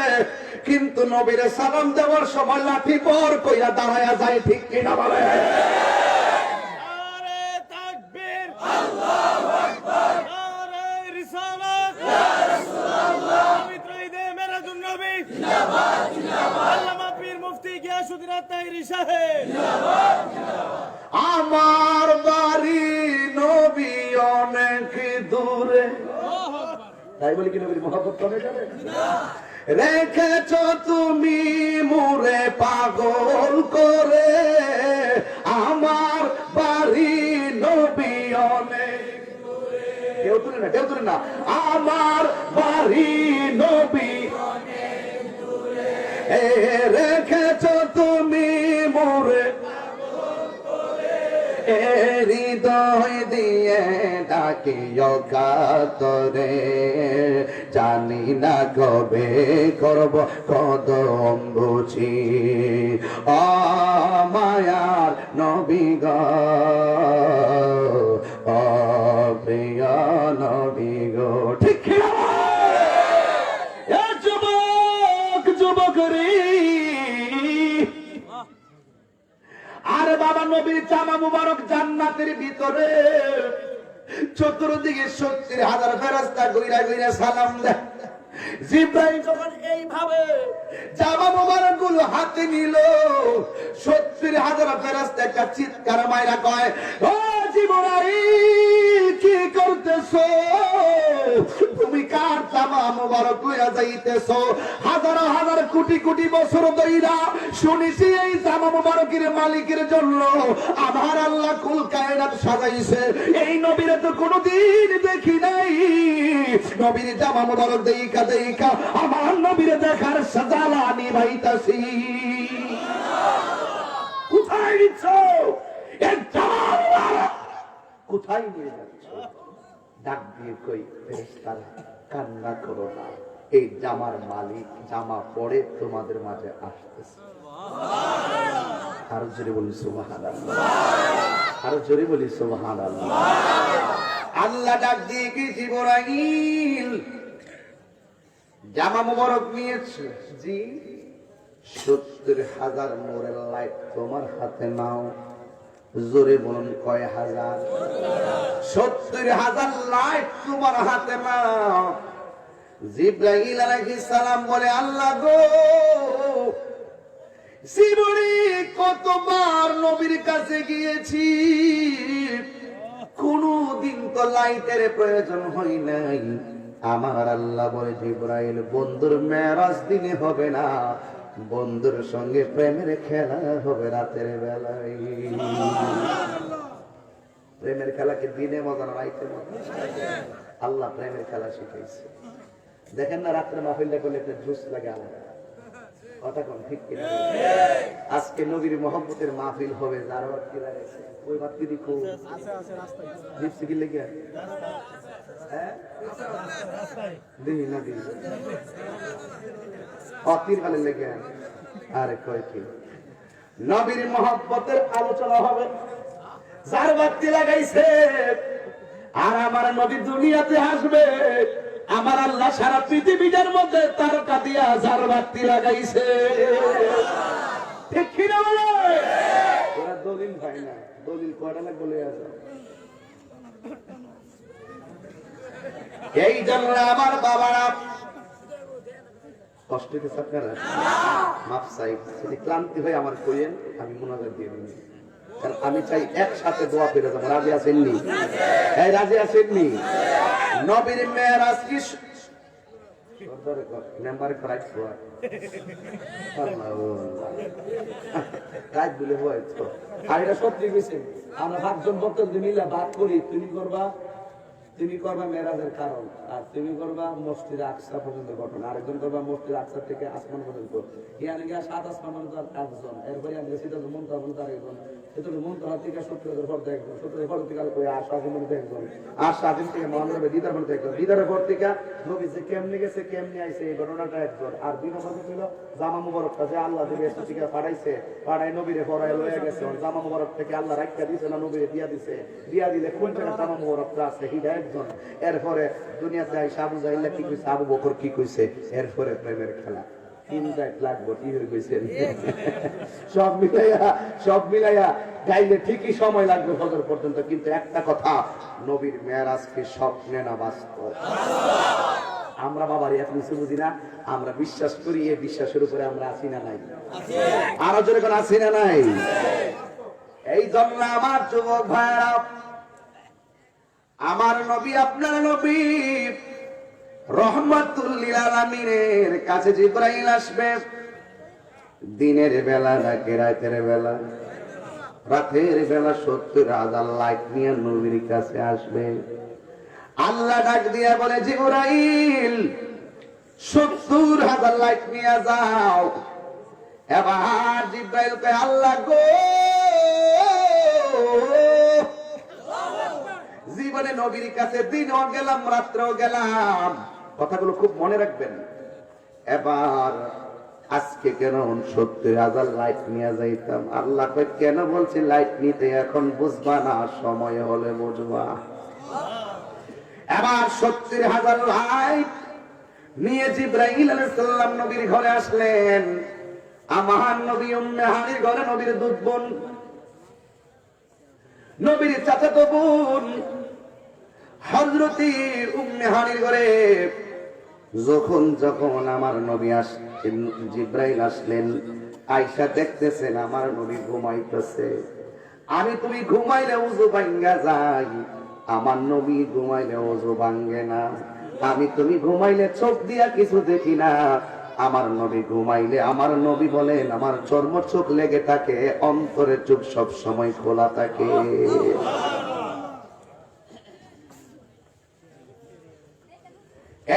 Speaker 1: কিন্তু নবীর সালাম দেওয়ার সময় লাঠি পর কইরা দাঁড়ায়া যায়, ঠিক কিনা বলে?
Speaker 2: নারে তাকবীর, আল্লাহু আকবার, নারে রিসালাত, ইয়া রাসূলুল্লাহ, পবিত্র ঈদে মেরাজুন নবী, জিন্দাবাদ জিন্দাবাদ, আল্লামা পীর মুফতি গিয়াসউদ্দিন আত-তাহিরি সাহেব, জিন্দাবাদ জিন্দাবাদ।
Speaker 1: আমার বাড়ি নবী অনেক দূরে, তাই বলি কি নবীর মহব্বত কমে যাবে? রেখেছ তুমি মুরে পাগল করে, আমার বাড়ি নবী অনেক দূরে। কেউ তুলে না, কেউ তুলে না। আমার বাড়ি নবী অনেক দূরে, রেখেছ তুমি মুরে হৃদয় দিয়ে ডাকি কাতরে, জানি না কবে করব কদম বুঝি, মায়ার নবী গো, প্রিয় নবী গো, ঠিক কিনা? যুবক যুবক রে, আরে বাবা নবীর জামা মুবারক জান্নাতের ভিতরে, চতুর্দিকে 70,000 ফেরেশতা ঘুরে ঘুরে সালাম দেয়। জিবরাইল যখন এইভাবে জামা মুবারক গুলো হাতে নিল, 70,000 ফেরেশতা একটা চিৎকার মাইরা কয়, ও জিবরাইল কি করতেছো? তুমি কার জামা মুবারক লইয়া যাইতেছো? হাজার হাজার কোটি কোটি বছর ধইরা শুনেছি এই জামা মুবারকের মালিকের জন্য আমার আল্লাহ কুল কায়নাত সাজাইছে। এই নবীরে তো কোনোদিন দেখি নাই, নবীর জামা মুবারক দেইখা দেইখা আমার নবীরে দেখার সাজালা নিভাইতাছি। কোথায় নিচ্ছ এই জামা মুবারক? কোথায় নিয়ে যাচ্ছ? ডাক দিয়ে কই, ফেরেশতারা কান্না করো না, এই জামার মালিক জামা পরে তোমাদের মাঝে আসতেছে। আরো জোরে বলি সুবহানাল্লাহ, আরো জোরে বলি সুবহানাল্লাহ। আল্লাহ ডাক দিয়ে কি, জিবরাইল জামা মুবারক নিয়েছে? জি। 70,000 নূরের লাইট তোমার হাতে নাও। জোরে বলুন কয় হাজার? 70,000 লাইট তোমার হাতে নাও। জিবরাইল আলাইহিস সালাম বলে, আল্লাহ গো, জীবনে কতবার নবীর কাছে গিয়েছি, কোনদিন তো লাইটের প্রয়োজন হয় নাই। আমার আল্লাহ বলে, জিবরাইল বন্ধুর মেরাজ দিনে হবে না, বন্ধুর সঙ্গে প্রেমের খেলা হবে রাতের বেলায়। প্রেমের খেলাকে দিনে মজা না রাইতে মজা? আল্লাহ প্রেমের খেলা শিখাইছে। দেখেন না রাত্রে মাহফিলটা করলে একটা জুস লাগে আলাদা, কথা কোন ঠিক কিনা? আজকে নবীর মহব্বতের মাহফিল হবে, যার বাতি লাগাইছে ওই বাতি দেখো লিপস্টিক লেগে, হ্যাঁ দিই না দিই বাতির গালে লেগে। আরে কয় কি নবীর মহব্বতের আলোচনা হবে, যার বাতি লাগাইছে। আর আমার নবী দুনিয়াতে আসবে, আমার আল্লাহ সারা পৃথিবীটার মধ্যে তারকা দিয়া যার বাতি লাগাইছে, ঠিক কিনা বলে? ওরা দলিল ভাই না, দলিল কয়টা না বলে আসে। এই জন্য আমার বাবারা কষ্ট হইতেছে আপনারা, মাপ চাই, যদি ক্লান্তি হয় আমার কইেন, আমি মুনাজাত দিয়ে দিই। কারণ আমি চাই একসাথে দোয়া পেরে যাবো। রাজি আছেননি? এই রাজি আছেননি? নবীর মেরাজ কি মেম্বারে রাইট হওয়া রাইট বলে হয় তো। আর এটা সত্যি গেছে, আমরা 5 জন বক্তব্য মিলে বাদ করি, তুমি করবা মেরাজের কারণ, আর তুমি করবা মসজিদ আকসা পর্যন্ত ঘটনা, আরেকজন করবা মসজিদ আকসা থেকে আসমান পর্যন্ত। ইয়ানে গিয়া 7 আসমান পর্যন্ত 5 জন, এরপরে আমি সিদ্ধান্ত মন্ত্র পর্যন্ত আরেকজন, এটা মন তো হাত থেকে 70,000 পর দেখবেন 70,000 পর থেকে ওই 8 মনে দেখবেন 8 দিন থেকে মহান রবে দিদার মনে দেখবেন দিদারের পর থেকে নবী যে কেমনে গেছে কেমনে আইছে এই ঘটনাটা একজন আর 2 নম্বর ছিল জামা মুবারকটা যে আল্লাহ দিবে এসে থেকে পাঠাইছে পাঠাই নবীরে পরায় লয়ে গেছে জামা মুবারক থেকে আল্লাহ রাখিয়া দিয়েছে না নবীরে দিয়া দিলে কোন জায়গা জামা মুবারকটা আছে হিদা একজন এরপরে দুনিয়াতে আইসা আবু জাহিল্লা কি কইছে আবু বকর কি কইছে এরপরে প্রেমের খেলা 3 লাখ ভর্তি হয়ে গেছেন সব মিলাইয়া গাইলে ঠিকই সময় লাগবে ফজর পর্যন্ত কিন্তু একটা কথা নবীর মেরাজকে স্বপ্নে না বাস্তব আমরা বাবার এত কিছু বুঝি না আমরা বিশ্বাস করি এই বিশ্বাসের উপরে আমরা আছি না নাই আরো জোরে করে আছি না নাই এই জন্য আমার যুবক ভাইরা আমার নবী আপনার নবী রহমাতুল লিল আলামিনের কাছে জিবরাইল আসবে দিনের বেলা নাকি রাতের বেলা রাতের বেলা 70,000 লাইট নিয়ে নবীর কাছে আসবে আল্লাহ ডাক দিয়া বলে জিবরাইল 70,000 লাইট নিয়ে যাও এবার জিবরাইল কয় আল্লাহ গো জীবনে নবীর কাছে দিনও গেলাম রাত্রেও গেলাম কথাগুলো খুব মনে রাখবেন এবার আজকে কেন 70,000 লাইট নিয়ে যাইতাম আল্লাহ কয় কেন বলছি লাইট নিতে এখন বুঝবা না সময় হলে বুঝবা এবার 70,000 লাইট নিয়ে জিবরাইল আলাইহিস সালাম নবীর ঘরে আসলেন আমার নবী উম্মে হানির ঘরে নবীর দুধ বোন নবীর চাচাতো বোন হযরতি উম্মে হানির ঘরে যখন আমার নবী আসলেন জিবরাইল আসলেন আয়েশা দেখতেছেন আমার নবী ঘুমাইতেছে আমি তুমি ঘুমাইলে ওযু ভাঙ্গা যায় আমার নবী ঘুমাইলে ওযু ভাঙ্গে না আমি তুমি ঘুমাইলে চোখ দিয়া কিছু দেখি না আমার নবী ঘুমাইলে আমার নবী বলেন আমার চর্ম চোখ লেগে থাকে অন্তরের চোখ সব সময় খোলা থাকে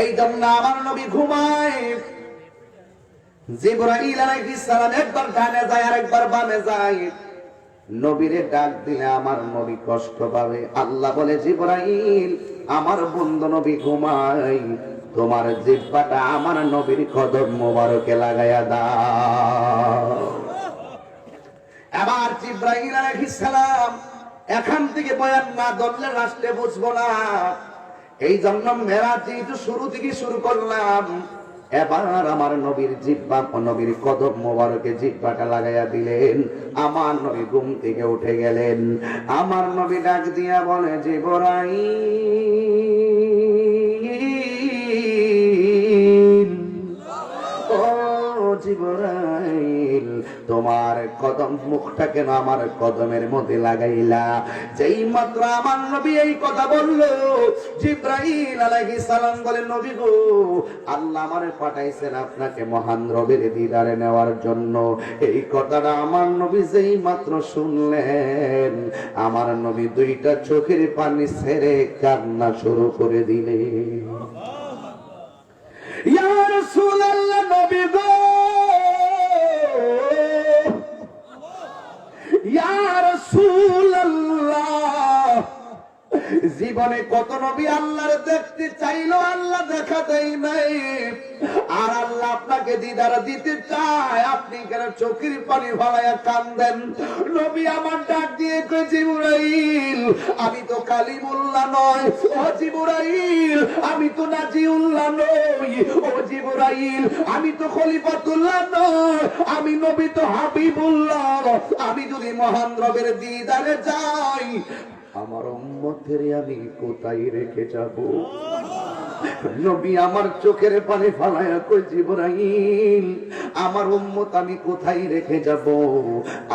Speaker 1: এই জন্য আমার নবী ঘুমায় জিবরাইল আলাইহিস সালাম একবার ডানে যায় আর একবার বামে যায় নবীরে ডাক দিলে আমার নবী কষ্ট পাবে আল্লাহ বলে জিবরাইল আমার বন্ধু নবী ঘুমায় তোমার জিহ্বাটা আমার নবীর কদম মোবারকে লাগায়া দাও এবার জিবরাইল আলাইহিস সালাম এখান থেকে বয়ান না ধরলে রাষ্ট্রে বুঝবো না এই জন্য মেরাজ যেহেতু শুরু থেকে শুরু করলাম এবার আমার নবীর জিহ্বা নবীর কদম মোবারকে জিহ্বাটা লাগাইয়া দিলেন আমার নবী ঘুম থেকে উঠে গেলেন আমার নবী ডাক দিয়া বলে জিবরাইল ও জিবরাইল তোমার কদম মুখটা কেন আমার কদমের মধ্যে লাগাইলা যেই মাত্র আমার নবী এই কথা বলল জিবরাইল আলাইহিস সালাম বলে নবী গো আল্লাহ আমারে পাঠাইছেন আপনাকে মহান রবের দিদারে নেওয়ার জন্য এই কথাটা আমার নবী যেই মাত্র শুনলেন আমার নবী দুইটা চোখের পানি ছেড়ে কান্না শুরু করে দিলেন ইয়া রাসূলুল্লাহ নবী গো ইয়া রাসূলুল্লাহ জীবনে কত নবী আল্লাহর দেখতে চাইলো আল্লাহ দেখা দেয় নাই আর আল্লাহ আপনাকে দিদার দিতে চায় আপনি কেন চোখের পানি ফলাইয়া কান্দেন নবী আমার ডাক দিয়ে কই জিবরাইল আমি তো কালিমুল্লাহ নয় ও জিবরাইল আমি তো নাজিউল্লাহ নই ও জিবরাইল আমি তো খলিফাতুল্লাহ নয় আমি নবী তো হাবিবুল্লাহ আমি যদি মহান রবের দিদারে যাই আমার উম্মতের আমি কোথায় রেখে যাব নবী আমার চোখের পানি ফালায়া কই জিবরাইল আমার উম্মত আমি কোথায় রেখে যাব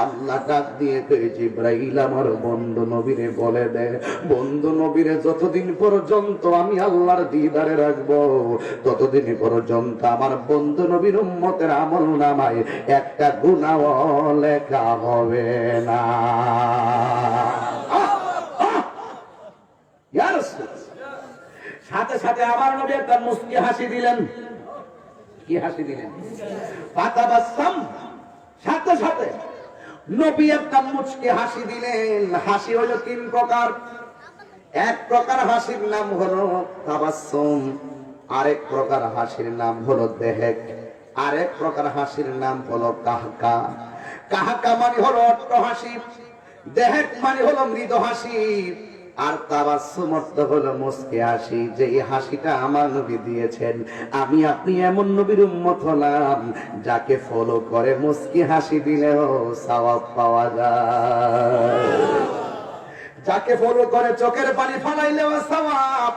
Speaker 1: আল্লাহ ডাক দিয়ে কই জিবরাইল আমার বন্ধু নবীরে বলে দে বন্ধু নবীরে যতদিন পর্যন্ত আমি আল্লাহর দিদারে রাখবো ততদিন পর্যন্ত আমার বন্ধু নবীর উম্মতের আমল নামায় একটা গুনাহ লেখা হবে না সাথে সাথে আমার নবী একটা মুস্কি হাসি দিলেন কি হাসি দিলেন ফাতাবাসসাম সাথে সাথে নবী একটা মুচকি হাসি দিলেন। হাসি হলো তিন প্রকার। এক প্রকার হাসির নাম হলো তাবাসসুম, আরেক প্রকার হাসির নাম হলো দেহেক, আরেক প্রকার হাসির নাম হলো কাহকা। কাহকা মানে হলো অট্ট হাসি, দেহেক মানে হলো মৃদু হাসি, আর তাবাসসুম অর্থ হলো মুচকি হাসি। যে এই হাসিটা আমার নবী দিয়েছেন, আমি আপনি এমন নবীর উম্মত হলাম যাকে ফলো করে মুচকি হাসি দিলেও সওয়াব পাওয়া যায়, যাকে ফলো করে চোখের পানি ফলাইলেও সওয়াব,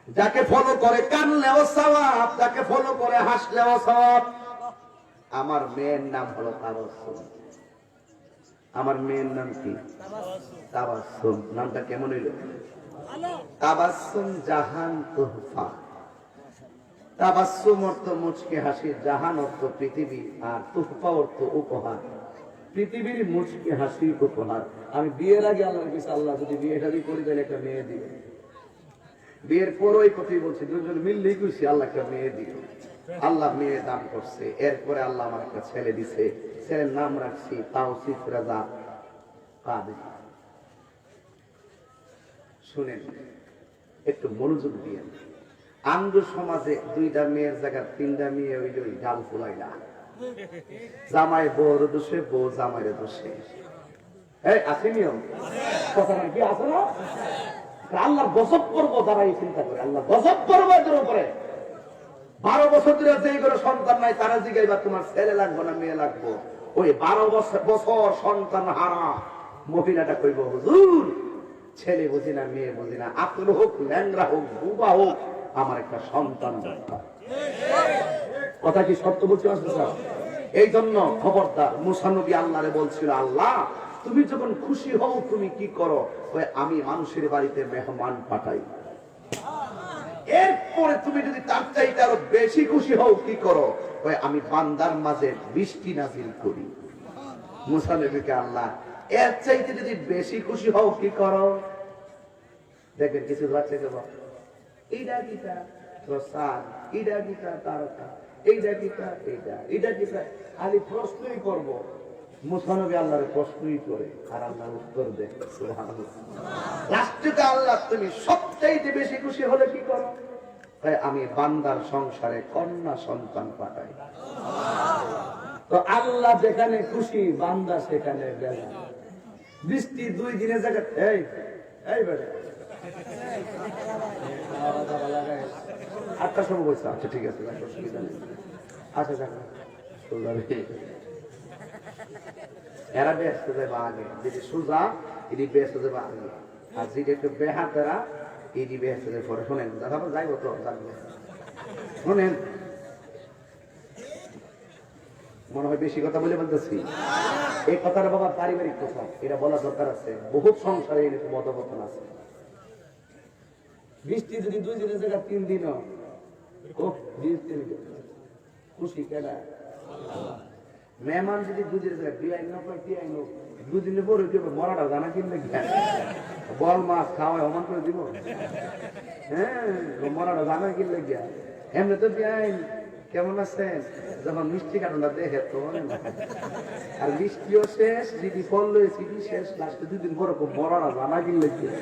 Speaker 1: যাকে ফলো করে কানলেও সওয়াব, যাকে ফলো করে হাসলেও সওয়াব। আমার মেয়ের নাম হলো তাবাসসুম। আমার মেয়ের নাম কি? তাবাসসুম। নামটা কেমন হইল? তাবাসসুম জাহান তোহফা। তাবাসসুম অর্থ মুচকি হাসি, জাহান অর্থ পৃথিবী, আর তোহফা অর্থ উপহার। পৃথিবীর মুচকি হাসি উপহার। আমি বিয়ের আগে আল্লাহর কাছে, আল্লাহ যদি বিয়েটা করি তাহলে একটা মেয়ে দিবে। বিয়ের পরই কথাই বলছি, দুজন মিললেই কইছি আল্লাহ একটা মেয়ে দিবে। আল্লাহ মেয়ে দান করছে। এরপরে আল্লাহ আমার একটা ছেলে দিছে। ছেলের নাম রাখছি তাওসিফ রাজা কাদের। শুনেন, একটু মনোযোগ দিয়ে। আঙ্গ সমাজে দুইটা মেয়ের জায়গায় তিনটা মেয়ে ওই যে গাল ফুলাই না। জামাই বউর দোষে, বউ জামাইয়ের দোষে। এই আছে নিয়ম, কথা কি আছে না? আল্লাহ গজব করবো দাঁড়াই চিন্তা করে, আল্লাহ গজব করবো এদের উপরে। 12 বছর ধরে যেই করে সন্তান নাই তারা জিগাইবা তোমার ছেলে লাগবো না মেয়ে লাগবো। ওই 12 বছর সন্তান হারা মহিলাটা কইব, হুজুর ছেলে বুঝি না মেয়ে বুঝি না, আকল হোক ল্যাংরা হোক বুবা হোক, আমার একটা সন্তান দরকার। কথা কি সত্য বলছি? এই জন্য খবরদার, মুসা নবী আল্লাহরে বলছিল, আল্লাহ তুমি যখন খুশি হও তুমি কি করো? ওই আমি মানুষের বাড়িতে মেহমান পাঠাই। এরপরে তুমি যদি তার চাইতে আরো বেশি খুশি হও কি করো? ওই আমি বান্দার মাঝে বৃষ্টি নাজিল করি। মুসা নবীকে আল্লাহ এর চাইতে যদি বেশি খুশি হও কি করো? দেখেন কিছু বাচ্চা কে বল, এইটা কিটা প্রসাদ, এইটা কিটা তারকা, এইটা কিটা এইটা, এইটা কিটা, খালি প্রশ্নই করবো। মুসা নবী আল্লাহর প্রশ্নই করে, আর আল্লাহ উত্তর দেয়। সুবহানাল্লাহ। লাস্টে আল্লাহ তুমি সবচাইতে বেশি খুশি হলে কি করো? তাই আমি বান্দার সংসারে কন্যা সন্তান পাঠাই। তো আল্লাহ যেখানে খুশি বান্দা সেখানে বেলা। বৃষ্টি 2 দিনের জায়গা এই এই বেটা 8টার সময় বলছে। আচ্ছা ঠিক আছে, অসুবিধা নেই। আচ্ছা দেখো এরা ব্যস্ত যাবে আগে, যেটি সোজা এটি ব্যস্ত যাবে আগে, আর যেটি একটু বেহাতেরা এটি ব্যস্ত যাবে পরে। শোনেন দাদা যাইব তো জানবো। শোনেন, মনে হয় বেশি কথা বলে বলতেছি। এই কথাটা বাবা পারিবারিক কথা, এটা বলা দরকার আছে। বহুত সংসারে এরকম মতপতন আছে। বৃষ্টি যদি 2 দিনের জায়গা 3 দিন খুশি কেনা। মেহমান যদি 2 দিনের জায়গা 2 দিনের পরে মরাটা জানা কিনলে বল মাছ খাওয়ায় অমান করে দিব। হ্যাঁ, মরাটা জানা কিনলে গিয়া এমনি তো বিয়াইন কেমন আছেন যখন মিষ্টি কাটনটা দেখে তো আর মিষ্টিও শেষ, যদি ফল রয়েছে শেষ, লাস্টে 2 দিন পরে মরাটা জানা কিনলে গিয়া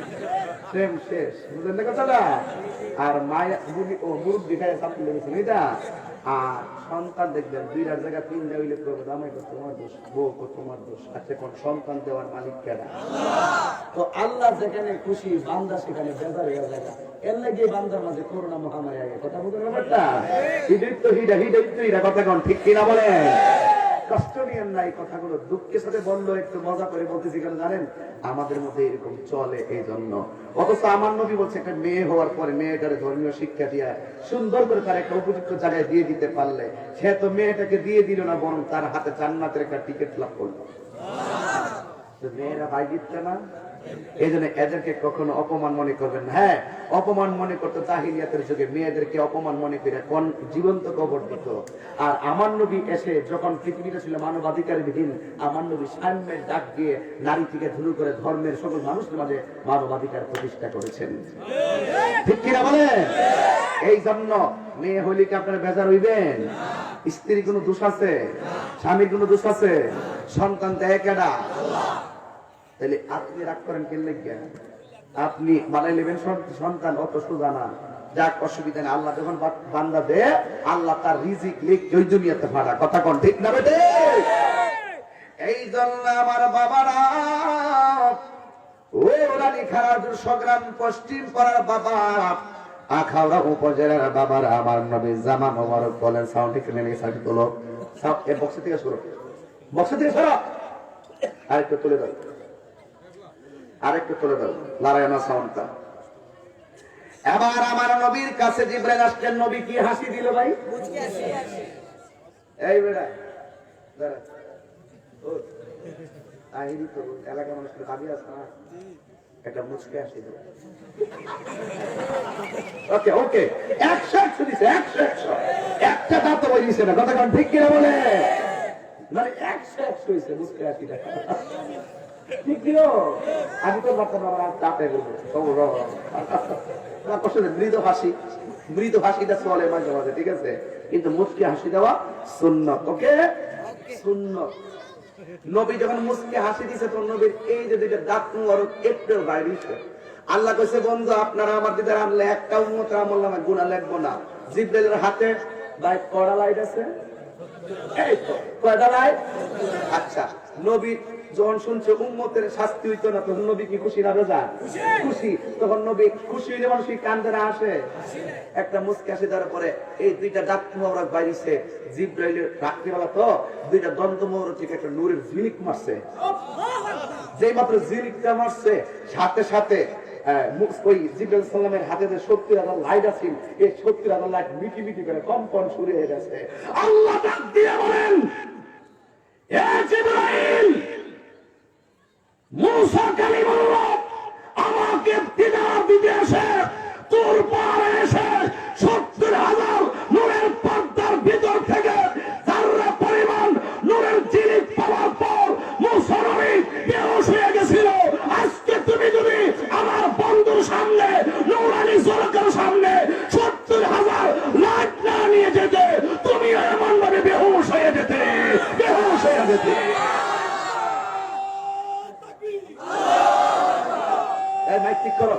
Speaker 1: সেম শেষ। বুঝলেন না কথাটা? আর মায়া মুরব্বী খায় চাপ লেগেছেন এটা। আর সন্তান দেখবেন 2টার জায়গা 3টা হইলে জামাই তোমার দোষ, বউ তোমার দোষ। আচ্ছা কোন সন্তান দেওয়ার মালিক কেনা? তো আল্লাহ যেখানে খুশি বান্দা সেখানে বেজার হয়ে যায়। এর লাগে বান্দার মাঝে করোনা মহামারী আগে। কথা বলতে ব্যাপারটা কথা কোন ঠিক কিনা বলেন? কষ্ট নিয়েন না, এই কথাগুলো দুঃখের সাথে বললো, একটু মজা করে বলতেছি কেন জানেন? আমাদের মধ্যে এরকম চলে এই জন্য। অথচ আমার নবী বলছে একটা মেয়ে হওয়ার পরে মেয়েটারে ধর্মীয় শিক্ষা দিয়া সুন্দর করে তার একটা উপযুক্ত জায়গায় দিয়ে দিতে পারলে, সে তো মেয়েটাকে দিয়ে দিল না, বরং তার হাতে জান্নাতের একটা টিকিট লাভ করলো। মেয়েরা ভাই দিচ্ছে না, এই জন্য এদেরকে কখনো অপমান মনে করবেন না। হ্যাঁ, অপমান মনে করতো জাহিলিয়াতের যুগে, মেয়েদেরকে অপমান মনে করে কোন জীবন্ত কবর দিত। আর আমার নবী এসে যখন পৃথিবীটা ছিল মানবাধিকার বিহীন, আমার নবী সাম্যের ডাক দিয়ে নারী থেকে শুরু করে ধর্মের সকল মানুষের মাঝে মানবাধিকার প্রতিষ্ঠা করেছেন। ঠিক কিনা বলেন? এই জন্য মেয়ে হইলে কি আপনারা বেজার হইবেন? স্ত্রী কোনো দোষ আছে? স্বামীর কোনো দোষ আছে? সন্তান দেয় কেডা? তাহলে আপনি রাগ করেন কে লেগে? আপনি বানাই নেবেন সন্তান, অত সোজা না। যাক, অসুবিধা নেই। আল্লাহ যখন বান্দা দেয়, আল্লাহ তার রিজিক লিখে ওই দুনিয়াতে ফাড়া। কথা কোন ঠিক না বেটে? এই জন্য আমার বাবারা, ও রানী খারাজুর সংগ্রাম পশ্চিম পাড়ার বাবা, আখাউড়া উপজেলার বাবারা, আমার নবী জামা মোবারক বলেন। সাউন্ড ঠিক নেই, সাউন্ড তোলো। বক্স থেকে সরো, বক্স থেকে সরো। আরেকটু তুলে দাও, আরেকটু তুলে দাও, লড়াই না সাউন্ডটা। এবার আমার নবীর কাছে জিবরাইল আসছেন। নবী কি হাসি দিল ভাই? এই বেড়া দাঁড়া, আহিরি তো এলাকা মানুষের ভাবি আছে না, একটা মুচকে হাসি দিল। ওকে ওকে, 100 দিছে, 100 একটা দাঁত তো বলিছে না। কথা কোন ঠিক কিনা বলে? মানে 100 হইছে মুচকে হাসিটা। ঠিক দিল। আমি তো ভাবতাম আমার দাঁতে বলবো মৃদু হাসি, মৃদু হাসিটা চলে মাঝে মাঝে, ঠিক আছে, কিন্তু মুচকি হাসি দেওয়া সুন্নাত। ওকে, সুন্নাত। নবী যখন মুচকি হাসি দিছে, তো নবীর এই যে দুইটা দাঁত মুবারক একটু বাইরে। আল্লাহ কইছে, বন্ধু আপনারা আমার দিদার আনলে একটা উম্মতের আমল নামে গুনাহ লিখবো না। জিবরাইলের হাতে ভাই কড়া লাইট আছে, এই তো কয়টা লাইট। আচ্ছা, নবী যখন শুনছে উম্মতের শাস্তি হইতো না, তখন নবী কি খুশি না বেজার? খুশি। তখন নবী খুশি হইলে মানুষ কান্দে না আসে? একটা মুচকি হাসি দেওয়ার পরে এই দুইটা দাঁত মোবারক বাইরেছে। জিবরাইলের রাত্রিবেলা তো দুইটা দন্ত মোবারক থেকে একটা নূরের ঝিলিক মারছে। যেই মাত্র ঝিলিকটা মারছে, সাথে সাথে ওই জিবরাইল সাল্লামের হাতে যে 70,000 লাইট আছে, এই 70,000 লাইট মিটি মিটি করে কম্পন শুরু হয়ে গেছে। আল্লাহ ডাক দিয়ে বলেন, এ জিবরাইল, মুসা কালিমুল্লাহ আমাকে দিদার দিতে এসে তোর পারে এসে 70,000 নূরের পর্দার ভিতর থেকে যারা পরিমাণ নূরের জিনিস পাওয়ার পর মুসা নবী বেহুশ হয়ে গেছিল। আজকে তুমি যদি আমার বন্ধুর সামনে, নূরানী জলকের সামনে 70,000 লাইট না নিয়ে যেতে, তুমি এমন ভাবে বেহুশ হয়ে যেতে, বেহুশ হয়ে যেতে। মাইক ঠিক করো।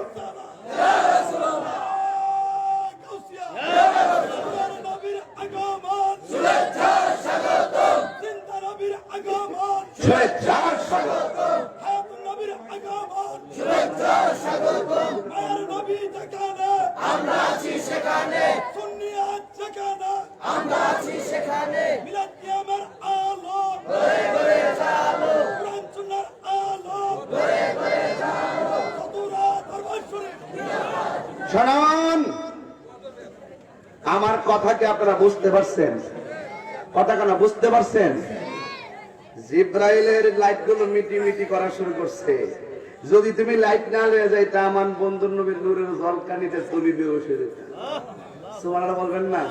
Speaker 3: আমরা আছি সেখানে, সুন্নিয়াত যেখানে আমরা আছি সেখানে, মিলাদ কিয়ামের আলো ঘরে ঘরে জালো, কোরআন সুন্নাহর আলো ঘরে ঘরে জালো, সদুরা দরবার শরীফ।
Speaker 1: শুনুন, আমার কথা কি আপনারা বুঝতে পারছেন? কথা কেন বুঝতে পারছেন? জিবরাইলের লাইট গুলো মিটি মিটি করা শুরু করছে। যদি তুমি লাইট না লয়ে যাইতা, আমার বন্ধুর নবীর নূরের ঝলকানিতে তুমি বেহুশ হয়ে যেতে। সুবহানাল্লাহ বলবেন না?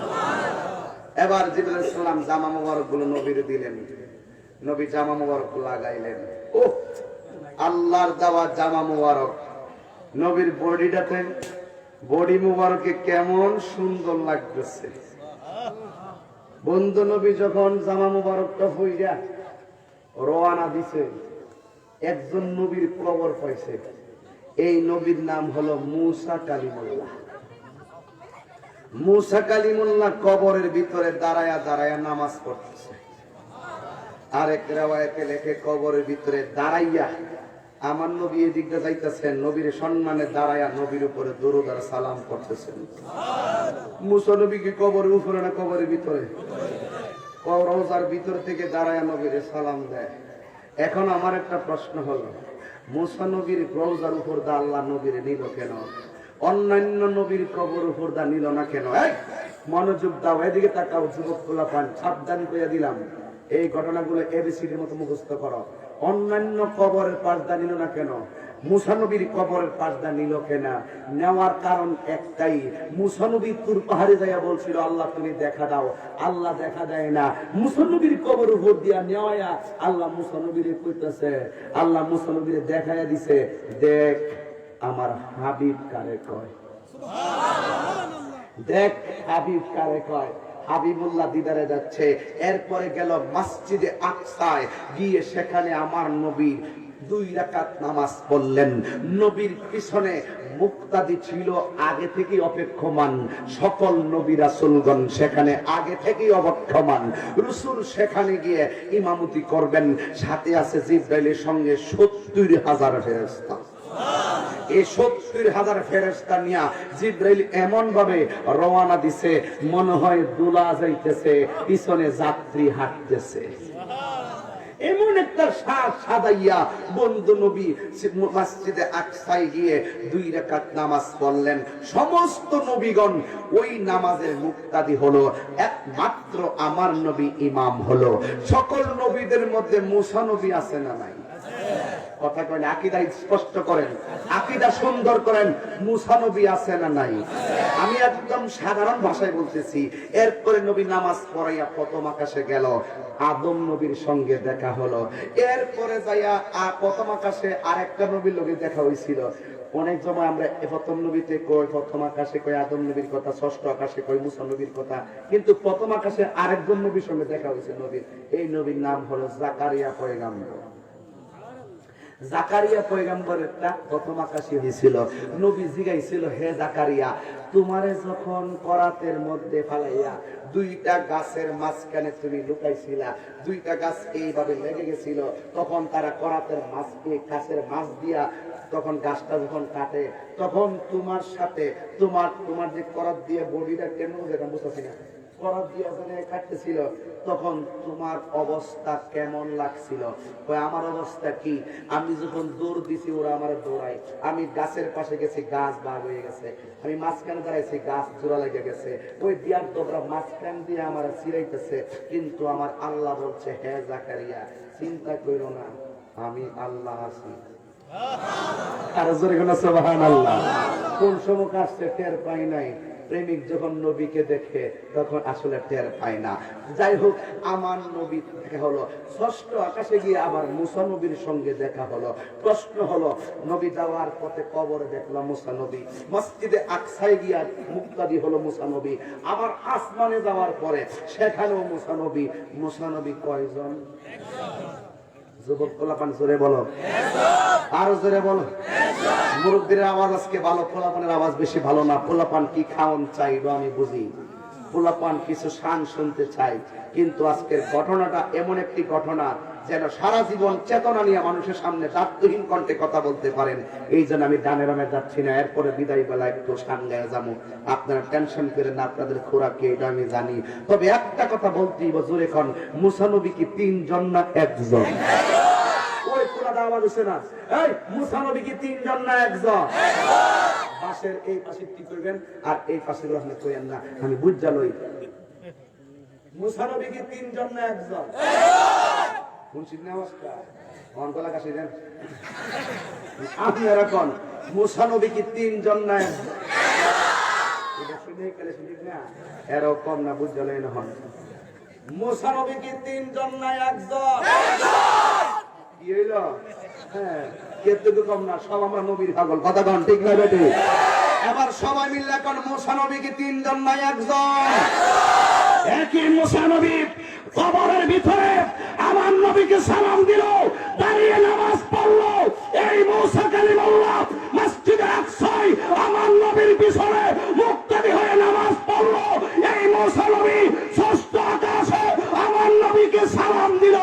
Speaker 1: এবার জিবরাইল সালাম জামা মোবারক গুলো নবীরে দিলেন। নবী জামা মোবারক লাগাইলেন। ও আল্লাহর দেওয়া জামা মোবারক, নবীর বডিটাতে, বডি মোবারকে কেমন সুন্দর লাগতেছে। বন্ধু নবী যখন জামা মোবারকটা হইয়া রওনা দিছে, একজন নবীর কবর পাইছে। এই নবীর নাম হলো মুসা কালিমুল্লাহ। মুসা কালিমুল্লাহ কবরের ভিতরে দাঁড়ায়া দাঁড়ায়া নামাজ পড়তেছে। আরেক রিওয়ায়াতে লেখে কবরের ভিতরে দাঁড়াইয়া আমার নবী এদিকে যাইতেছেন, নবীর সম্মানে দাঁড়ায়া নবীর উপরে দরুদ আর সালাম করতেছেন। মুসা নবী কি কবরের উপরে না কবরের ভিতরে? রওজার ভিতর থেকে দাঁড়ায়া নবীর সালাম দেয়। এখন আমার একটা প্রশ্ন হলো, মুসা নবীর রওজার উপর দা আল্লাহ নবীর নিল কেন? অন্যান্য নবীর কবর উপর দা নিল না কেন? মনোযোগ দাও, এদিকে তাকাও যুবক খোলা পান, সাবধান করে দিলাম। এই ঘটনাগুলো এবিসিডির মতো মুখস্থ করো। অন্যান্য কবরের পাশদা নিল না কেন? মুসা নবীর কবরের পাশদা নিল কেন? নেওয়ার কারণ একটাই, মুসা নবী তুর পাহাড়ে যাইয়া বলছিল, আল্লাহ তুমি দেখা দাও। আল্লাহ দেখা দেয় না। মুসা নবীর কবর উপর দিয়া নেওয়া আল্লাহ মুসা নবীরে কইতেছে, আল্লাহ মুসা নবীরে দেখাইয়া দিছে, দেখ আমার হাবিব কারে কয়, দেখ হাবিব কারে কয়। হাবিবুল্লাহ দিদারে যাচ্ছে। এরপরে গেল মসজিদে আকসায়, গিয়ে সেখানে আমার নবী 2 রাকাত নামাজ পড়লেন। নবীর পিছনে মুক্তাদি ছিল আগে থেকেই অপেক্ষমান, সকল নবী রাসূলগণ সেখানে আগে থেকেই অপেক্ষমান। রাসূল সেখানে গিয়ে ইমামতি করবেন, সাথে আছে জিবরাইলের সঙ্গে 70,000 ফেরেশতা। এই 70,000 ফেরেশতা নিয়ে জিবরাইল এমন ভাবে রওনা দিছে, মনে হয় দুলা যাইতেছে, পিছনে যাত্রী হাঁটতেছে। এমন একটা সাজাইয়া বন্ধু নবী মসজিদে আকসায় গিয়ে 2 রাকাত নামাজ পড়লেন। সমস্ত নবীগণ ওই নামাজের মুক্তাদি হলো, একমাত্র আমার নবী ইমাম হলো। সকল নবীদের মধ্যে মুসা নবী আছে না নাই? কথা করেন, আকীদা স্পষ্ট করেন, আকীদা সুন্দর করেন। মুসা নবী আছে না নাই? আমি একদম সাধারণ ভাষায় বলতেছি। এরপরে নবী নামাজ পড়াইয়া প্রথম আকাশে গেল, আদম নবীর সঙ্গে দেখা হলো। এরপরে যাইয়া প্রথম আকাশে আরেকটা নবীর লগে দেখা হয়েছিল। অনেক সময় আমরা প্রথম নবীতে কই, প্রথম আকাশে কই আদম নবীর কথা, ষষ্ঠ আকাশে কই মুসা নবীর কথা, কিন্তু প্রথম আকাশে আরেকজন নবীর সঙ্গে দেখা হয়েছে নবীর। এই নবীর নাম হলো জাকারিয়া পয়গম্বর। জাকারিয়া পয়গম্বরেরটা প্রথম আকাশে হয়েছিল। নবী জিগাইছিল, হে জাকারিয়া, তোমারে যখন করাতের মধ্যে ফালাইয়া 2টা গাছের মাঝখানে তুমি লুকাইছিলা, 2টা গাছ এইভাবে লেগে গেছিল, তখন তারা করাতের গাছের মাছ দিয়া তখন গাছটা যখন কাটে, তখন তোমার সাথে তোমার যে করাত দিয়ে বডিটা কেমন যেটা বুঝতেছি না, করাত দিয়ে ওখানে কাটতেছিল, তখন তোমার অবস্থা কেমন লাগছিল? আমার অবস্থা কি, আমি যখন দৌড় দিছি ওরা আমার দৌড়ায়, আমি গাছের পাশে গেছি, গাছ ভাগ হয়ে গেছে, আমি মাঝখানে দাঁড়াইছি, গাছ জোড়া লেগে গেছে, ওই দিয়ার দোবরা মাঝখান দিয়ে আমার চিরাইতেছে, কিন্তু আমার আল্লাহ বলছে, হে জাকারিয়া, চিন্তা করো না, আমি আল্লাহ আছি। আর জোরে কোন সুবহানাল্লাহ। কোন সময় আসছে টের পাই নাই। প্রেমিক যখন নবীকে দেখে তখন আসলে টের পায় না। যাই হোক, আমার নবী দেখা হলো। ষষ্ঠ আকাশে গিয়ে আবার মুসা নবীর সঙ্গে দেখা হলো। প্রশ্ন হলো, নবী যাওয়ার পথে কবরে দেখলাম মুসা নবী, মসজিদে আকসায় গিয়া মুক্তাদি হলো মুসা নবী, আবার আসমানে যাওয়ার পরে সেখানেও মুসা নবী। মুসা নবী কয়জন? যুবক পোলাপান জোরে বলো, আরো জোরে বলো। মুরব্বীর আওয়াজ আজকে ভালো, পোলাপানের আওয়াজ বেশি ভালো না। পোলাপান কি খাওন চাইলো আমি বুঝি, পোলাপান কিছু শান শুনতে চাই, কিন্তু আজকের ঘটনাটা এমন একটি ঘটনা যেন সারা জীবন চেতনা নিয়ে মানুষের সামনে দায়িত্বহীন কণ্ঠে কথা বলতে পারেন। এই জন্য আমি ডানে বামে যাচ্ছি না, এরপরে বিদায় বেলা একটু সাঙ্গায় যাবো। আপনারা টেনশন করেন না, আপনাদের খোরাকে এটা আমি জানি। তবে একটা কথা বলতেই জোরে খন, মুসা নবী কি 3 জন না 1 জন? ওই পুরাটা আওয়াজ হচ্ছে না, এই মুসা নবী কি 3 জন না 1 জন? পাশের এই পাশে কি করবেন আর এই পাশে আপনি কইেন না, আমি বুঝা লই। মুসা নবী কি 3 জন না 1 জন? শুনছেন না আওয়াজটা? অনকলা কাছে দেন। আপনি এরকম মুসা নবী কি 3 জন না 1 জন? এটা শুনে গেলে শুনি না, এরকম না বুঝা লই না হন। মুসা নবী কি 3 জন না 1 জন? কি হইলো? হ্যাঁ, কেতটুকু কম না, সব আমরা নবীর পাগল। কথা কন ঠিক না বেটি? এবার সবাই মিলে এখন মুসা নবী কি 3 জন না 1 জন? একই মুসা নবী কবরের ভিতরে আমার নবীকে সালাম দিল, দাঁড়িয়ে নামাজ পড়লো। এই মুসা কালিমুল্লাহ মসজিদে আকসায় আমার নবীর পিছনে মুক্তাদি হয়ে নামাজ পড়লো। এই মুসা নবী ষষ্ঠ আকাশে আমার নবীকে সালাম দিল।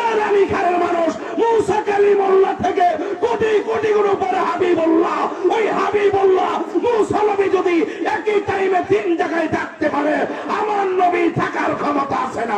Speaker 1: এর আমি খারের মানুষ মুসা কালিমুল্লাহ থেকে কোটি কোটি গুণ উপরে হাবিবুল্লাহ। ওই হাবিবুল্লাহ মুসা নবী যদি একই টাইমে 3 জায়গায় থাকতে পারে, আমার নবী থাকার ক্ষমতা আছে না?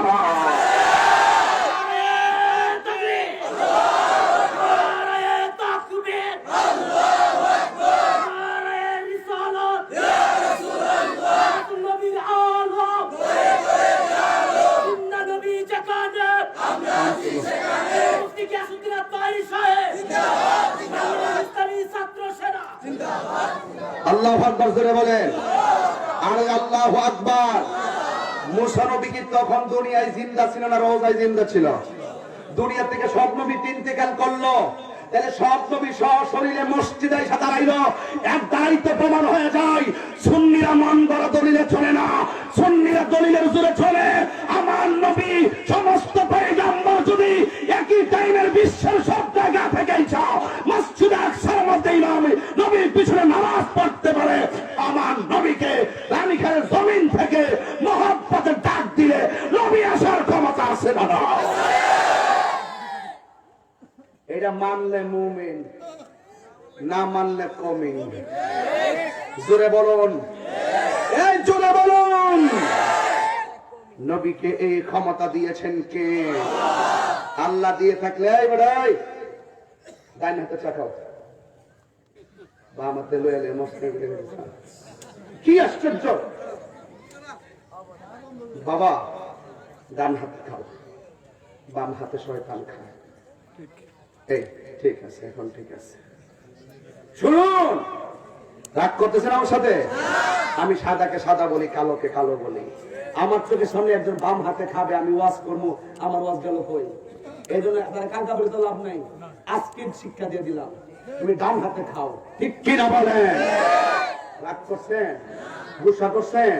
Speaker 1: আল্লাহু আকবার জোরে বলেন, আরে আল্লাহু আকবার। মুসা নবী কি তখন দুনিয়ায় জিন্দা ছিল না রওজায় জিন্দা ছিল? দুনিয়া থেকে সব নবী ইন্তেকাল করলো, তাহলে সব নবী সশরীরে মসজিদে এসে দাঁড়াইলো, এক দায়িত্ব প্রমাণ হয়ে যায় সুন্নিরা মন গড়া দলিলে চলে না, সুন্নিরা দলিলের জোরে চলে। আমার নবী সমস্ত পয়গম্বর যদি একই টাইমের বিশ্বের সব জায়গা থেকে মসজিদে আকসার মধ্যে ইমাম নবীর পিছনে নামাজ পড়তে পারে, আমার নবীকে রানীখানের জমিন থেকে মহব্বতের ডাক দিলে নবী আসার ক্ষমতা আছে না? এটা মানলে মুমিন, না মানলে কমিন। জোরে বলুন, এই জোরে বলুন। নবীকে এই ক্ষমতা দিয়েছেন কে? আল্লাহ দিয়ে থাকলে এই বেড়াই ডাইন হাতে চাকাও, বাম হাতে লইলে মস্ত কি আশ্চর্য বাবা, ডান হাতে খাও, বাম হাতে শয়তান খায়। এই ঠিক আছে, এখন ঠিক আছে। শুনুন, রাগ করতেছেন আমার সাথে? আমি সাদাকে সাদা বলি, কালোকে কালো বলি। আমার চোখের সামনে একজন বাম হাতে খাবে, আমি ওয়াজ করবো, আমার ওয়াজ গেল কই? এই জন্য তারা কাঙ্কা বলে তো লাভ নাই। আজকে শিক্ষা দিয়ে দিলাম, তুমি ডান হাতে খাও, ঠিক কিনা বলেন? রাগ করছেন, গুসা করছেন?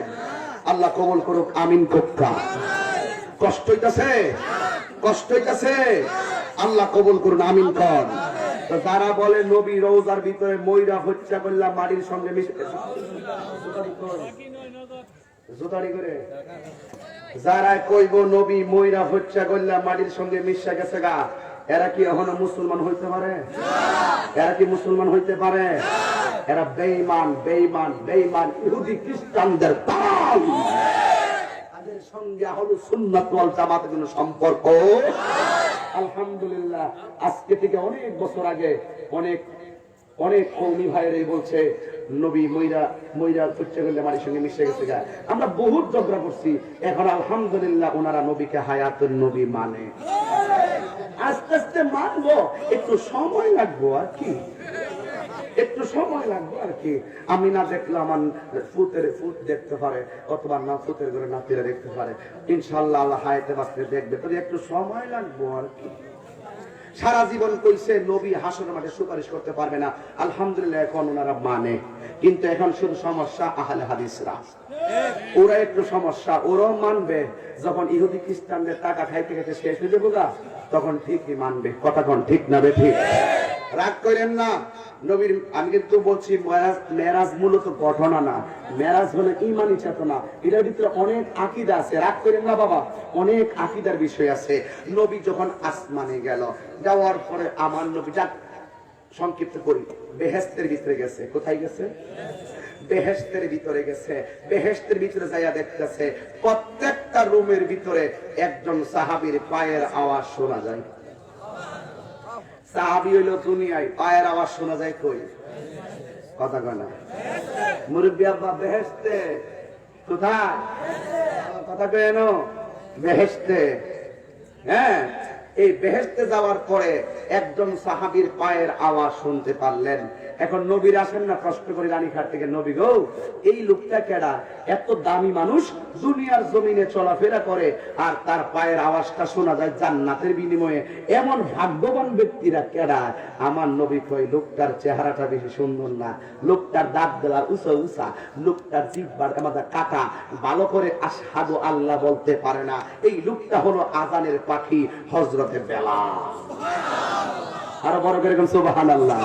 Speaker 1: আল্লাহ কবুল করুক, আমিন কোক্কা। কষ্ট হইতাছে, কষ্ট হইতাছে, আল্লাহ কবুল করুন, আমিন কর। তো যারা বলে নবী রওজার ভিতরে ময়রা হত্যা করলাম মাটির সঙ্গে মিশে, জোতারি করে যারা কইব নবী ময়রা হত্যা করলাম মাটির সঙ্গে মিশে গেছে গা, এরা কি এখনো মুসলমান হইতে পারে? এরা কি মুসলমান হইতে পারে? এরা বেঈমান, বেঈমান, বেঈমান ইহুদি খ্রিস্টানদের দল। তাদের সঙ্গে আহলে সুন্নাত ওয়াল জামাতের কোনো সম্পর্ক। আলহামদুলিল্লাহ, আজকে থেকে অনেক বছর আগে অনেক কওমি ভাইরাই বলছে নবী ময়রা হত্যা করলে মাটির সঙ্গে মিশে গেছে গা। আমরা বহুত ঝগড়া করছি, এখন আলহামদুলিল্লাহ ওনারা নবীকে হায়াতুন নবী মানে। আস্তে আস্তে মানবো, একটু সময় লাগবো আর কি, একটু সময় লাগবে আর কি। আমি না দেখলে আমার ফুট দেখতে পারে, অথবা না ফুতের ঘরে নাতিরা দেখতে পারে, ইনশাআল্লাহ আল্লাহ হায়াতে বাঁচতে দেখবে, তবে একটু সময় লাগবে আর কি। সারা জীবন কইছে নবী হাসরের মাঠে সুপারিশ করতে পারবে না, আলহামদুলিল্লাহ এখন ওনারা মানে। কিন্তু এখন শুধু সমস্যা আহলে হাদিসরা, ওরা একটু সমস্যা, ওরাও মানবে যখন ইহুদি খ্রিস্টানদের টাকা খাইতে খাইতে শেষ হয়ে যাবো গা, তখন ঠিকই মানবে। কথা কোন ঠিক না বে ঠিক? রাগ করেন না। নবীর আমি কিন্তু বলছি মেরাজ মূলত ঘটনা না, মেরাজ হলো ঈমানি চেতনা, এটার ভিতরে অনেক আকীদা আছে। রাগ করেন না বাবা, অনেক আকীদার বিষয় আছে। নবী যখন আসমানে গেল, যাওয়ার পরে আমার নবী যাক সংক্ষিপ্ত করি, বেহেশতের ভিতরে গেছে। কোথায় গেছে? বেহেশতের ভিতরে গেছে। বেহেশতের ভিতরে যাইয়া দেখতেছে প্রত্যেকটা রুমের ভিতরে একজন সাহাবীর পায়ের আওয়াজ শোনা যায়। সাহাবী হইল দুনিয়ায়, পায়ের আওয়াজ শোনা যায় কই? কথা কয় না মুরব্বী আব্বা? বেহেশতে। কোথায়? কথা কয় না? বেহেশতে। হ্যাঁ, এই বেহেশতে যাওয়ার পরে একজন সাহাবীর পায়ের আওয়াজ শুনতে পারলেন। এখন নবীর আসেন না, কষ্ট করে রানীঘাট থেকে, নবী গো এই লোকটা কেডা? এত দামি মানুষ, দুনিয়ার জমিনে চলাফেরা করে, আর তার পায়ের আওয়াজটা শোনা যায় জান্নাতের বিনিময়ে। এমন ভাগ্যবান ব্যক্তিরা কেডা? আমার নবী কয় লোকটার চেহারাটা বেশি সুন্দর না, লোকটার দাঁত গলা উঁচা উঁচা, লোকটার জিহ্বার আমাদের কাটা, ভালো করে আশহাদু আল্লাহ বলতে পারে না। এই লোকটা হলো আযানের পাখি হযরতে বেলাল। আরো বড় করে সুবহানাল্লাহ।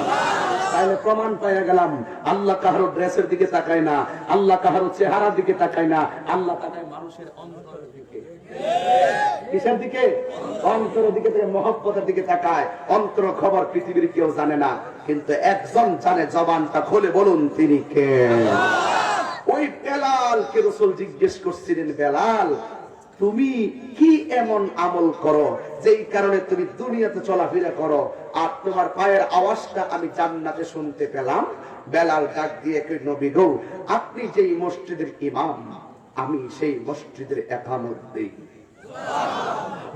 Speaker 1: তাহলে প্রমাণ পাইয়া গেলাম, আল্লাহ কাহারো ড্রেসের দিকে তাকায় না, আল্লাহ কাহারো চেহারার দিকে তাকায় না, আল্লাহ তাকায় মানুষের অন্তরের দিকে। কিসের দিকে? অন্তরের দিকে, মহব্বতের দিকে তাকায়। অন্তর খবর পৃথিবীর কেউ জানে না, কিন্তু একজন জানে, জবানটা খুলে বলুন তিনি কে? ওই বেলালকে রাসূল জিজ্ঞেস করছিলেন, বেলাল তুমি কি এমন আমল করো যেই কারণে তুমি দুনিয়াতে চলাফেরা করো, আর তোমার পায়ের আওয়াজটা আমি জান্নাতে শুনতে পেলাম? বেলাল ডাক দিয়ে কই, নবী গো আপনি যেই মসজিদের ইমাম, আমি সেই মসজিদের একামত দেই।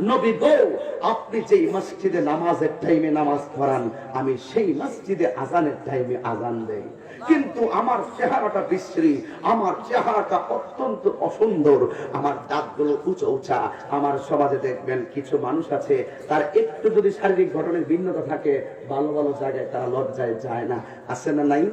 Speaker 1: নবী গো আপনি যেই মসজিদে নামাজের টাইমে নামাজ পড়ান, আমি সেই মসজিদে আজানের টাইমে আজান দেই। কিন্তু আমার চেহারাটা বিশ্রী, আমার চেহারাটা অত্যন্ত অসুন্দর, আমার দাঁতগুলো উঁচু উঁচা। আমার সমাজে দেখবেন কিছু মানুষ আছে, তার একটু যদি শারীরিক গঠনের ভিন্নতা থাকে, ভালো ভালো জায়গায় তারা লজ্জায় যায় না। আছে না নাই?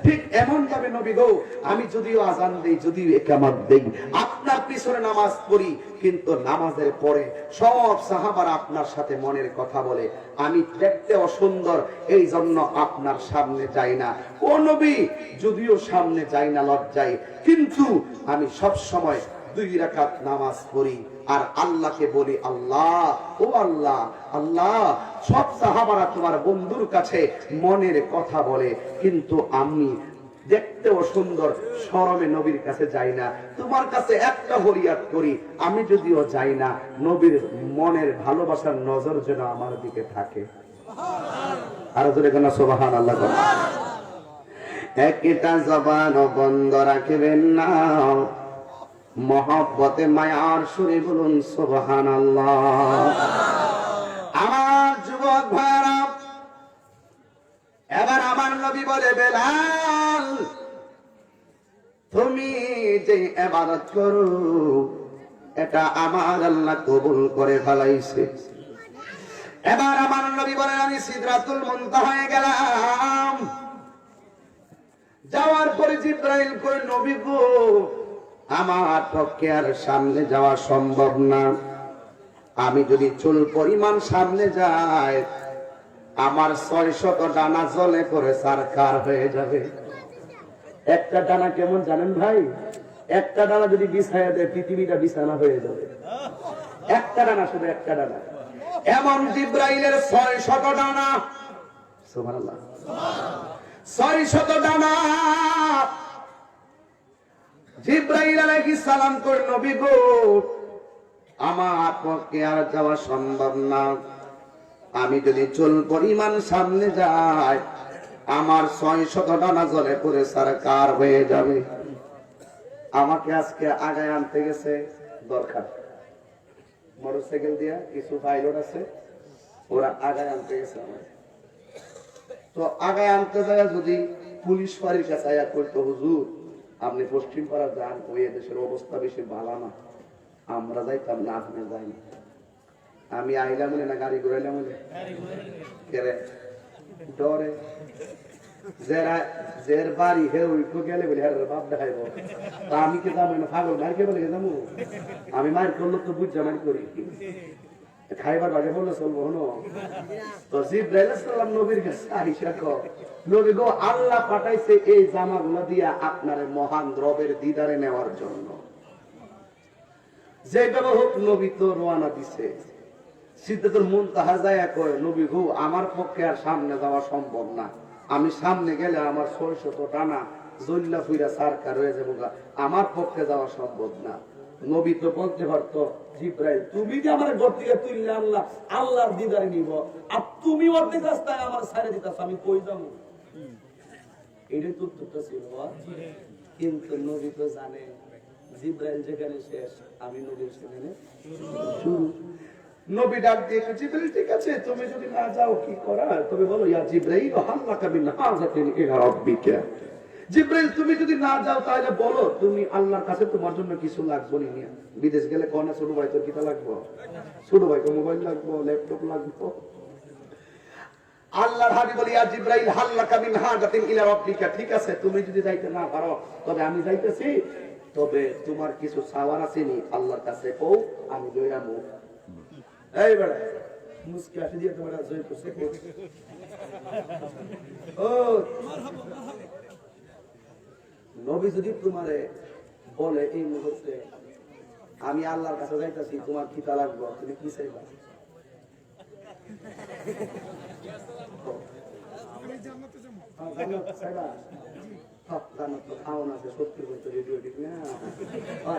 Speaker 1: ঠিক এমন ভাবে নবী গো, আমি যদিও আজান দেই, যদিও ইকামত দেই, আপনার পিছনে নামাজ পড়ি, কিন্তু নামাজের পরে সব সাহাবারা আপনার সাথে মনের কথা বলে। আমি দেখতে অসুন্দর, এই জন্য আপনার সামনে যাই না। ও নবী, যদিও সামনে যাই না লজ্জায়, কিন্তু আমি সব সময় 2 রাকাত নামাজ পড়ি আর আল্লাহকে বলি, আল্লাহ, ও আল্লাহ, আল্লাহ। সব সাহাবারা তোমার বন্ধুর কাছে মনের কথা বলে, কিন্তু আমি দেখতেও সুন্দর, শরমে নবীর কাছে যাই না। তোমার কাছে একটা ফরিয়াদ করি, আমি যদিও যাই না, নবীর মনের ভালোবাসার নজর যেন আমার দিকে থাকে। আর জোরে কেন সুবহানাল্লাহ। একটা জবান বন্ধ রাখবেন না, মহব্বতে মায়ার সুরে বলুন সুবহানাল্লাহ। আমার যুবক ভাইরা, এবার আমার নবী বলে, বেলাল, তুমি যে ইবাদত করো এটা আমার আল্লাহ কবুল করে ফেলাইছে। এবার আমার নবী বলেন, আমি সিদরাতুল মুনতাহায় গেলাম। যাওয়ার পরে জিবরাইল কই, নবী গো, আমার পক্ষে আর সামনে যাওয়া সম্ভব না। আমি যদি চুল পরিমাণ সামনে যাই, আমার 600 ডানা জলে করে সারকার হয়ে যাবে। একটা ডানা কেমন জানেন ভাই? একটা ডানা যদি বিছায়া দেয়, পৃথিবীটা বিছানা হয়ে যাবে। একটা ডানা, শুধু একটা ডানা। এমন জিবরাইলের 600 ডানা, সুবহানাল্লাহ, 600 ডানা। জিবরাইল আলাইহিস সালাম কই, নবী গো, আমার পক্ষে আর যাওয়া সম্ভব না। আমি যদি চুল পরিমাণ সামনে যাই, আমার 600 ডানা জলে পড়ে সারকার হয়ে যাবে। আমাকে আজকে আগায় আনতে গেছে দরকার, মোটরসাইকেল দিয়া কিছু পাইলট আছে, ওরা আগায় আনতে গেছে আমার। তো আগায় আনতে যায়, যদি পুলিশ ফাঁড়ির কাছে আয়া করতো, হুজুর আপনি পশ্চিম পাড়া যান, ওই দেশের অবস্থা বেশি ভালো না, আমরা যাইতাম না, আপনি যাই না। আমি আইলাম বলে না গাড়ি ঘুরাইলাম বলে ডরে, জের বাড়ি হে উইকো গেলে বলে হ্যাঁ বাপ দেখাইব। তা আমি কে যাবো না, পাগল মার কে বলে যাবো? আমি মার করলো তো বুঝা মার করি, খাইবার বাগে বললে চলবো হনো। তো জিবরাইল আলাইহিস সালাম নবীর কাছে আইসা কয়, নবী গো, আল্লাহ পাঠাইছে এই জামাগুলো দিয়া আপনার মহান রবের দিদারে নেওয়ার জন্য। যেভাবে হোক নবী তো রওনা দিছে। সিদরাতুল মুনতাহা যায় কয়, নবী গো, আমার পক্ষে আর সামনে যাওয়া সম্ভব না। আমি সামনে গেলে আমার 600 ডানা জল্লা ফুইরা সারকার হয়ে যাবো, আমার পক্ষে যাওয়া সম্ভব না। নবী তো বলতে পারতো, জিবরাইল তুমি যে আমার ঘর থেকে তুললে আল্লাহ আল্লাহর দিদারে নিব, আর তুমি অর্ধেক রাস্তায় আমার ছাড়ে দিতাছ, আমি কই যাবো? এটাই তো উত্তরটা ছিল। কিন্তু নবী তো জানে জিবরাইল যেখানে শেষ, আমি নবীর সেখানে শুরু। নবী ডাক দিয়ে, জিবরাইল ঠিক আছে, তুমি যদি না যাও কি করার, তবে বলো, ইয়া জিবরাইল হাল্লাকা মিন হাযাতিন ইলা রাব্বিকা। জিবরাইল তুমি যদি না যাও তাহলে বলো, তুমি আল্লাহর কাছে তোমার জন্য কিছু লাগবে না। বিদেশ গেলে কোন ছোট ভাই তোর কিটা লাগবে? ছোট ভাইকে মোবাইল লাগবে, ল্যাপটপ লাগবে। আল্লাহর হাবিব বলি, ইয়া জিবরাইল হাল্লাকা মিন হাযাতিন ইলা রাব্বিকা। ঠিক আছে, তুমি যদি যাইতে না পারো, তবে আমি যাইতেছি, তবে তোমার কিছু চাওয়ার আছে নি আল্লাহর কাছে, কও, আমি লইয়ামু। এই বেড়া মুস্কি আসে দিয়ে তোমার জয় করছে। ও নবী যদি তোমারে বলে এই মুহূর্তে, আমি আল্লাহর কাছে যাইতেছি, তোমার খিতা লাগবে, তুমি কি চাইবা?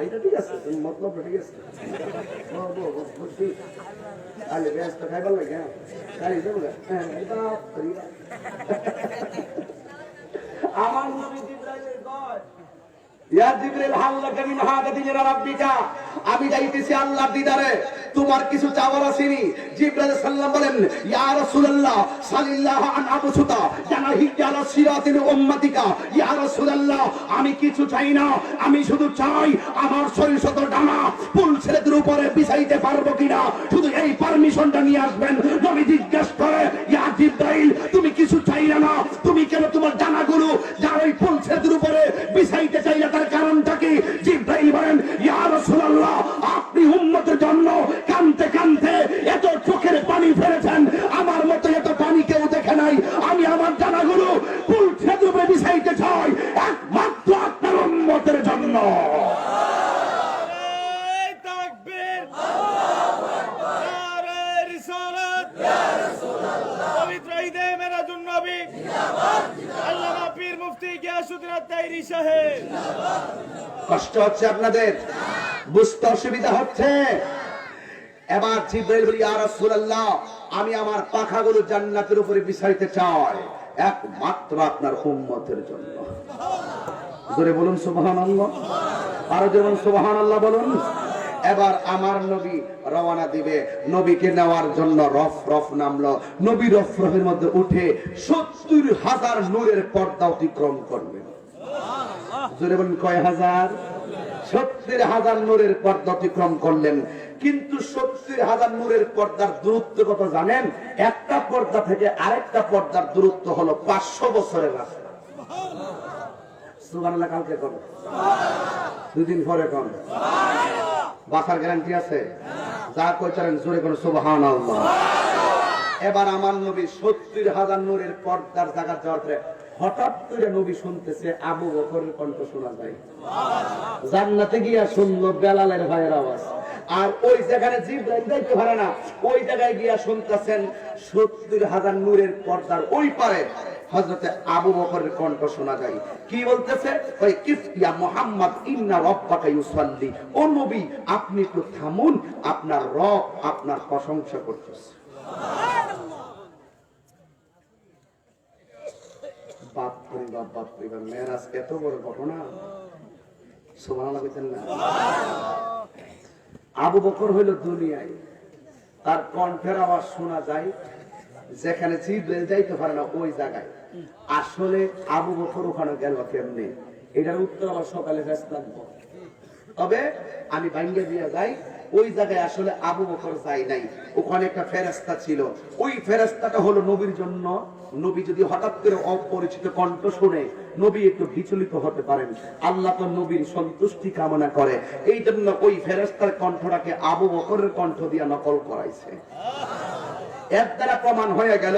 Speaker 1: এটা ঠিক আছে, মতলব ঠিক আছে। খাইবার লাগে আমার নবী জিবরাইলের কয়, ইয়া জিবরাইল হাল্লাকা মিন হাযাতিন ইলা রাব্বিকা, আমি যাইতেছি আল্লাহর দিদারে। তোমার কিছু চাওয়ার আসেনি? জিবরাইল সাল্লাম বলেন, ইয়া রাসূলুল্লাহ সাল্লাল্লাহু আন আবসুতা জানাহি আলা সিরাতিল উম্মাতিকা। ইয়া রাসূলুল্লাহ, আমি কিছু চাই না, আমি শুধু চাই আমার শরীরশত ডানা পুল ছেলেদের উপরে বিছাইতে পারবো কিনা, শুধু এই পারমিশনটা নিয়ে আসবেন। নবী জিজ্ঞেস করে, ইয়া জিবরাইল, তুমি কিছু চাইলে না, তুমি কেন তোমার ডানাগুলো যা ওই পুল ছেলেদের উপরে বিছাইতে চাইলে, তার কারণটা কি? জিবরাইল বলেন, ইয়া রাসূলুল্লাহ, আপনি উম্মতের জন্য কাঁদতে কাঁদতে এত চোখের পানি ফেলেছেন, আমার মতো এত পানি কেউ দেখে নাই। আমি আমার ডানাগুলো পুল ছেলেদের উপরে বিছাইতে চাই একমাত্র আপনার উম্মতের জন্য।
Speaker 2: নারে তাকবীর, নারে রিসালাত, পবিত্র ঈদে মেরাজুন নবী, আল্লামা পীর মুফতি গিয়াসউদ্দিন আত-তাইরি সাহেব।
Speaker 1: কষ্ট হচ্ছে আপনাদের, বুঝতে অসুবিধা হচ্ছে? এবার জিবরাইল বলি, ইয়া রাসূলুল্লাহ, আমি আমার পাখাগুলো জান্নাতের উপরে বিছাইতে চাই একমাত্র আপনার উম্মতের জন্য। জোরে বলুন সুবহানাল্লাহ, আরো জোরে বলুন সুবহানাল্লাহ বলুন। এবার আমার নবী রওনা দিবে, নবীকে নেওয়ার জন্য রফ রফ নামলো। নবী রফ রফের মধ্যে উঠে ৭০,০০০ নূরের পর্দা অতিক্রম করবেন। জোরে বলুন কয় হাজার? ৭০,০০০ নূরের পর্দা অতিক্রম করলেন। কিন্তু ৭০,০০০ নূরের পর্দার দূরত্ব কত জানেন? একটা পর্দা থেকে আরেকটা পর্দার দূরত্ব হলো ৫০০ বছরের রাস্তা। সুবহানাল্লাহ কালকে কোন, দুদিন পরে কোন, বাসার গ্যারান্টি আছে? যা কইছেন জোরে কোন সুবহানাল্লাহ। এবার আমার নবী ৭০,০০০ নূরের পর্দার জায়গা যাওয়ার পরে হঠাৎ করে নবী শুনতেছে আবু বকরের কণ্ঠ শোনা যায়। জান্নাতে গিয়া শুনলো বেলালের ভাইয়ের আওয়াজ। আর ওই জায়গায় জিবরাইল যাইতে পারে না, ওই জায়গায় গিয়া শুনতেছেন ৭০,০০০ নূরের পর্দার ওই পারে হযরতে আবু বকরের কণ্ঠ শোনা যায়। কি বলতেছে? ওই কিফ ইয়া মুহাম্মদ ইন্না রাব্বাকা ইউসাল্লি, ও নবী আপনি একটু থামুন, আপনার রব আপনার প্রশংসা করতেছে। বাপ রে বাপ, বাপ রে বাপ, মেরাজ এত বড় ঘটনা। সুবহানাল্লাহ বলেন না? আবু বকর হইল দুনিয়ায়, তার কণ্ঠের আওয়াজ শোনা যায় যেখানে জিবরাইল যাইতে পারে না ওই জায়গায়। আসলে আবু বকর ওখানে গেল কেমনে, এটার উত্তর আবার সকালে ফেসলাম। তবে আমি ভাঙ্গে দিয়ে যাই, ওই জায়গায় আসলে আবু বকর যাই নাই, ওখানে একটা ফেরেশতা ছিল। ওই ফেরেশতাটা হলো নবীর জন্য। নবী যদি হঠাৎ করে অপরিচিত কণ্ঠ শুনে, নবী একটু বিচলিত হতে পারেন। আল্লাহ তো নবীর সন্তুষ্টি কামনা করে, এই জন্য ওই ফেরেশতার কণ্ঠটাকে আবু বকরের কণ্ঠ দিয়ে নকল করাইছে। এর দ্বারা প্রমাণ হয়ে গেল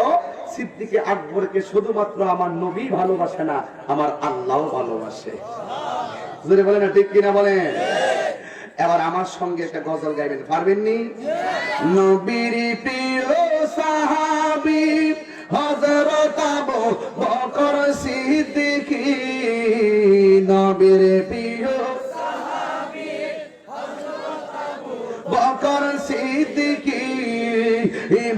Speaker 1: সিদ্দিকে আকবরকে শুধুমাত্র আমার নবী ভালোবাসে না, আমার আল্লাহও ভালোবাসে। জোরে বলেন না ঠিক কিনা বলেন? এবার আমার সঙ্গে একটা গজল গাইবেন, পারবেননি? নবীর প্রিয় সাহাবী হযরত আবু বকর সিদ্দিকী, নবীর প্রিয় সাহাবী হযরত আবু বকর সিদ্দিকী,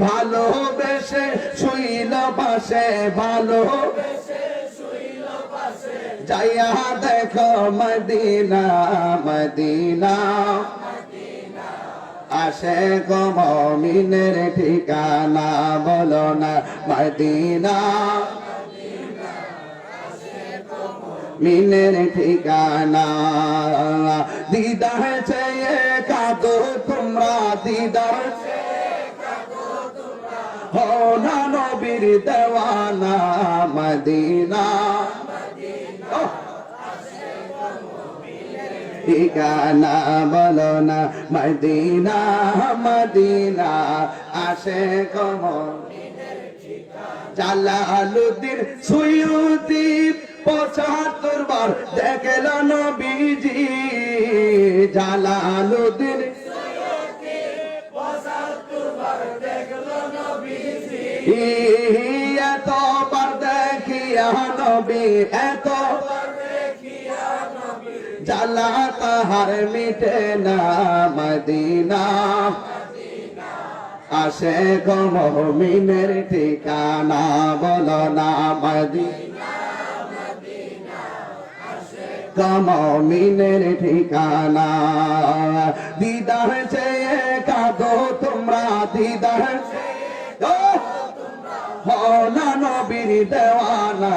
Speaker 1: ভালোবেসে শুইল পাশে, ভালোবেসে শুইল পাশে, যাইয়া দেখো মদিনা মদিনা, আসে গো মুমিনের ঠিকানা, বলো না মদিনা মুমিনের ঠিকানা। দিদার চেয়ে কাঁদো তোমরা, দিদার হো না নবীর দেওয়ানা মদিনা, ঠিকানা বলো না মদিনা মদিনা, আসে গো মুমিনের ঠিকানা। জালালউদ্দিন সুয়ুতি ৭৫ বার দেখল নবীজি, জালালউদ্দিন সুয়ুতি ৭৫ বার দেখল নবীজি, এতবার দেখিয়া নবী, এতবার দেখিয়া নবী, জ্বালা তাহার মিটে না মদিনা, আসে গো মুমিনের ঠিকানা, বলো না মদিনা গো মুমিনের ঠিকানা। দিদার চেয়ে কাঁদো দিদার হলা নবীর দেওয়ানা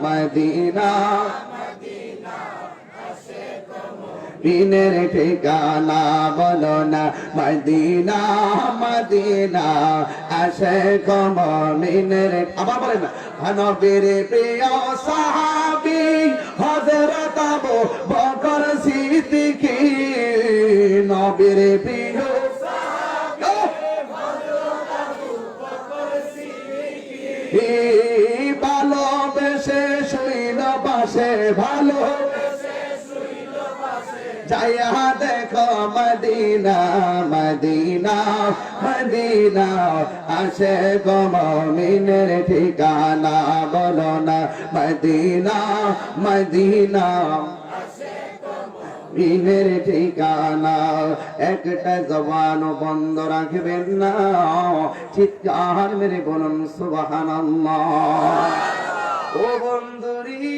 Speaker 1: মদিনা দিনের ঠিকানা বলো না মদিনা মদিনা আশিক মুমিনের আবার বলেন না নবীর প্রিয় সাহাবী হযরত আবু বকর সিদ্দিক নবীর প্রিয় ভালোবেসে শুইল পাশে ভালো যাইয়া দেখো মদিনা মদিনা মদিনা আশিক মুমিনের ঠিকানা বলো না মদিনা মদিনা দিনের ঠিকানা একটা জবান বন্ধ রাখবেন না চিৎকার মেরে বলুন সুবহানাল্লাহ ও বন্ধুরি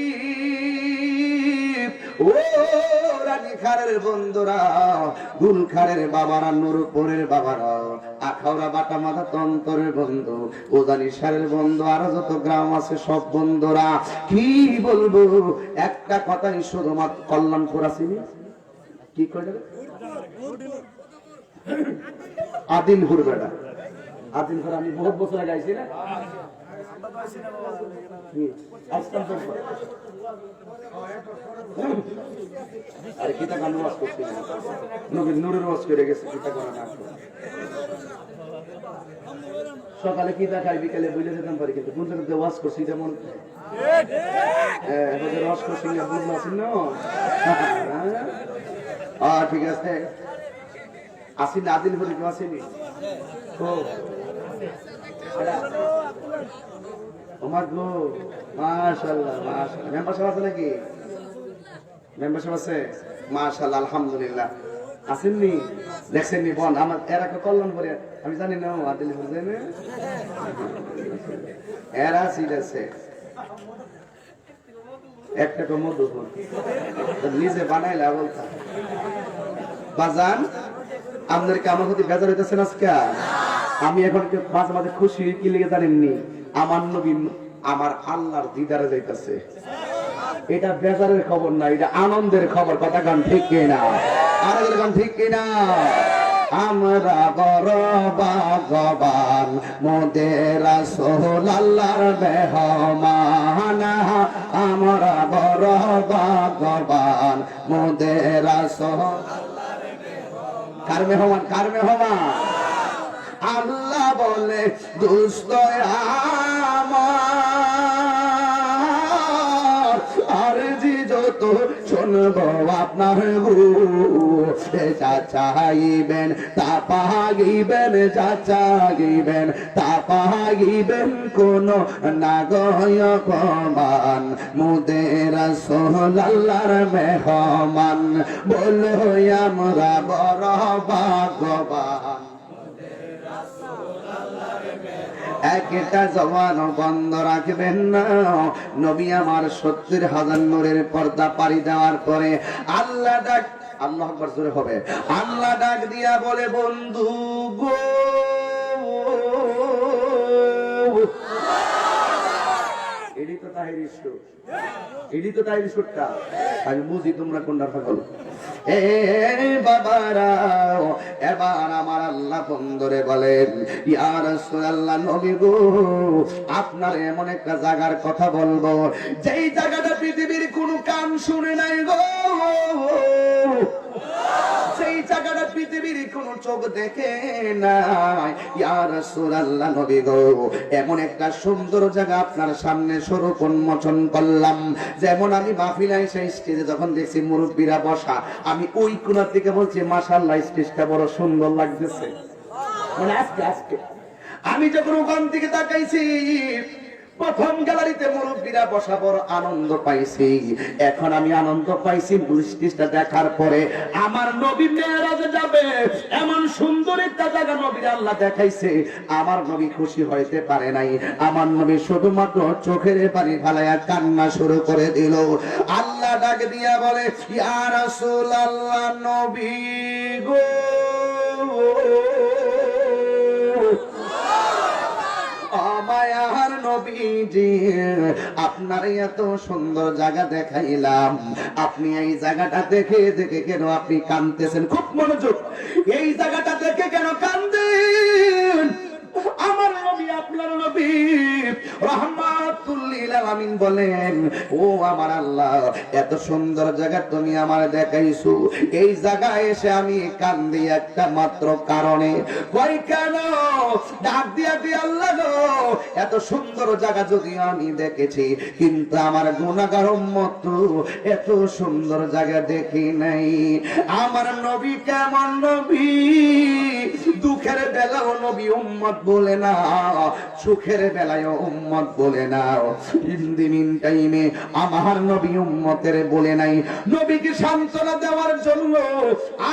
Speaker 1: ও রানীখারের বন্ধুরা গুলখারের বাবারা নুরপুরের বাবারা আখাউড়া বাটা মাথা তন্তরের বন্ধু ওদানিসারের বন্ধু আরো যত গ্রাম আছে সব বন্ধুরা কি বলবো একটা কথাই শুধুমাত্র কল্যাণপুর আসেনি কি করে আদিলপুর বেড়া আদিলপুর আমি বহুত বছর আগে আইছি না আরে কিতা গান ওয়াজ করছি নবীর নূরের ওয়াজ করে গেছে কিতা করা না সকালে কিতা খাই বিকালে বুঝে যেতাম পারি কিন্তু কোন জায়গাতে ওয়াজ করছি এটা মনে এবার ওয়াজ করছি বুঝলো আছেন না ঠিক আছে আসি না আদিল হলে কেউ আসেনি আমার গো মাশাআল্লাহ মাশাআল্লাহ মেম্বারশিপ আছে নাকি মেম্বারশিপ আছে মাশাআল্লাহ আলহামদুলিল্লাহ আসেননি দেখছেননি বোন আমার এরা কল্যাণ করে আমি জানি না আদিল হলে না এরা সিট আছে একটা তো মধু নিজে বানাইলা বলতা বাজান আপনাদেরকে আমার প্রতি বেজার হইতেছে না আজকে আমি এখন মাঝে মাঝে খুশি কি লেগে জানেননি আমার নবী আমার আল্লাহর দিদারে যাইতেছে এটা বেজারের খবর না এটা আনন্দের খবর কথা গান ঠিক কিনা আর গান ঠিক কিনা আমরা বড় ভাগ্যবান মোদের রাসূল আল্লাহর মেহমান আমরা বড় ভাগ্যবান মোদের রাসূল কার মেহমান কার মেহমান আল্লাহ বলে দুষ্ট আমার আর জি যত শুনবো আপনার চাইবেন তা পাইবেন যা চাইবেন তা পাইবেন কোন নাগয়কমান মুদের রাসূল আল্লাহর মেহমান বলো আমরা বড় ভাগ্যবান একটা জবান বন্ধ রাখবেন না নবী আমার 70,000 নূরের পর্দা পাড়ি দেওয়ার পরে আল্লাহ ডাক আল্লাহ আকবার জোরে হবে আল্লাহ ডাক দিয়া বলে বন্ধু গো এডি তো তাহির সুর এডি তো তাহির সুরটা আমি বুঝি তোমরা কোনটা পাগল এ বাবারা এবার আমার আল্লাহ বন্ধুরে বলেন ইয়া রাসূলুল্লাহ নবী গো আপনার এমন একটা জায়গার কথা বলবো যেই জায়গাটা পৃথিবীর কোনো কান শুনে নাই গো সেই জায়গাটা পৃথিবীর কোনো চোখ দেখে নাই ইয়া রাসূলুল্লাহ নবী গো এমন একটা সুন্দর জায়গা আপনার সামনে স্বরূপ উন্মোচন করলাম যেমন আমি মাহফিলে সেই স্টেজে যখন দেখছি মুরব্বীরা বসা আমি ওই কোণা থেকে বলছি মাশাআল্লাহ স্টেজটা বড় সুন্দর লাগতেছে মানে আজকে আমি যখন ওখান থেকে তাকাইছি প্রথম গ্যালারিতে মুরব্বীরা বসা বড় আনন্দ পাইছি এখন আমি আনন্দ পাইছি স্টেজটা দেখার পরে আমার নবী মেরাজে যাবে এমন সুন্দর একটা জায়গা নবীর আল্লাহ দেখাইছে আমার নবী খুশি হইতে পারে নাই আমার নবী শুধুমাত্র চোখের পানি ফেলাইয়া কান্না শুরু করে দিল আল্লাহ ডাক দিয়া বলে ইয়া রাসূলুল্লাহ নবী গো নবীজি আপনার এত সুন্দর জায়গা দেখাইলাম, আপনি এই জায়গাটা দেখে দেখে কেন আপনি কাঁদতেছেন? খুব মনোযোগ, এই জায়গাটা দেখে কেন কাঁদেন? আমার নবী আপনার নবী রাহমাতুল লিল আলামিন বলেন, ও আমার আল্লাহ, এত সুন্দর জায়গা তুমি আমার দেখাইছো, এই জায়গায় এসে আমি কান্দি একটা মাত্র কারণে। কই কেন? ডাক দিয়া দি আল্লাহ গো, এত সুন্দর জায়গা যদি আমি দেখেছি, কিন্তু আমার গুনাহগার উম্মত এত সুন্দর জায়গা দেখি নাই। আমার নবী কেমন নবী? দুঃখের বেলাও নবী উম্মত বলে না, সুখের বেলায় উম্মত বলে না। ইন টাইমে আমার নবী উম্মতের বলে নাই। নবীকে সান্ত্বনা দেওয়ার জন্য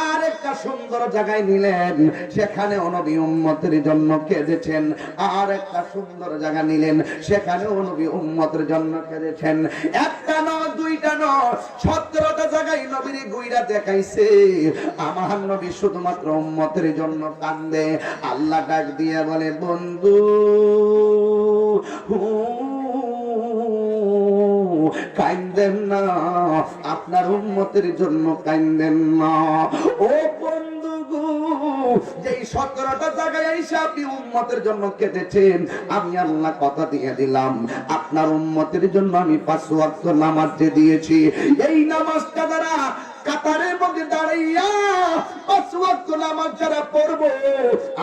Speaker 1: আর একটা সুন্দর জায়গায় নিলেন, সেখানেও নবী উম্মতের জন্য কেঁদেছেন। আর একটা সুন্দর জায়গা নিলেন, সেখানেও নবী উম্মতের জন্য কেঁদেছেন। একটা নয়, দুইটা নয়, 17টা জায়গায় নবীর গুইরা দেখাইছে। আমার নবী শুধুমাত্র উম্মতের জন্য কান্দে। আল্লাহ ডাক দিয়ে বলে, বন্ধু কান্দেন না, আপনার উম্মতের জন্য কান্দেন না। ও বন্ধু গো, যেই 17টা জায়গায় এসে আপনি উম্মতের জন্য কেঁদেছেন, আমি আল্লাহ কথা দিয়ে দিলাম, আপনার উম্মতের জন্য আমি 5 ওয়াক্ত নামাজ যে দিয়েছি, এই নামাজটা দ্বারা কাতারের মধ্যে দাঁড়াইয়া 5 ওয়াক্ত নামাজ যারা পড়বো,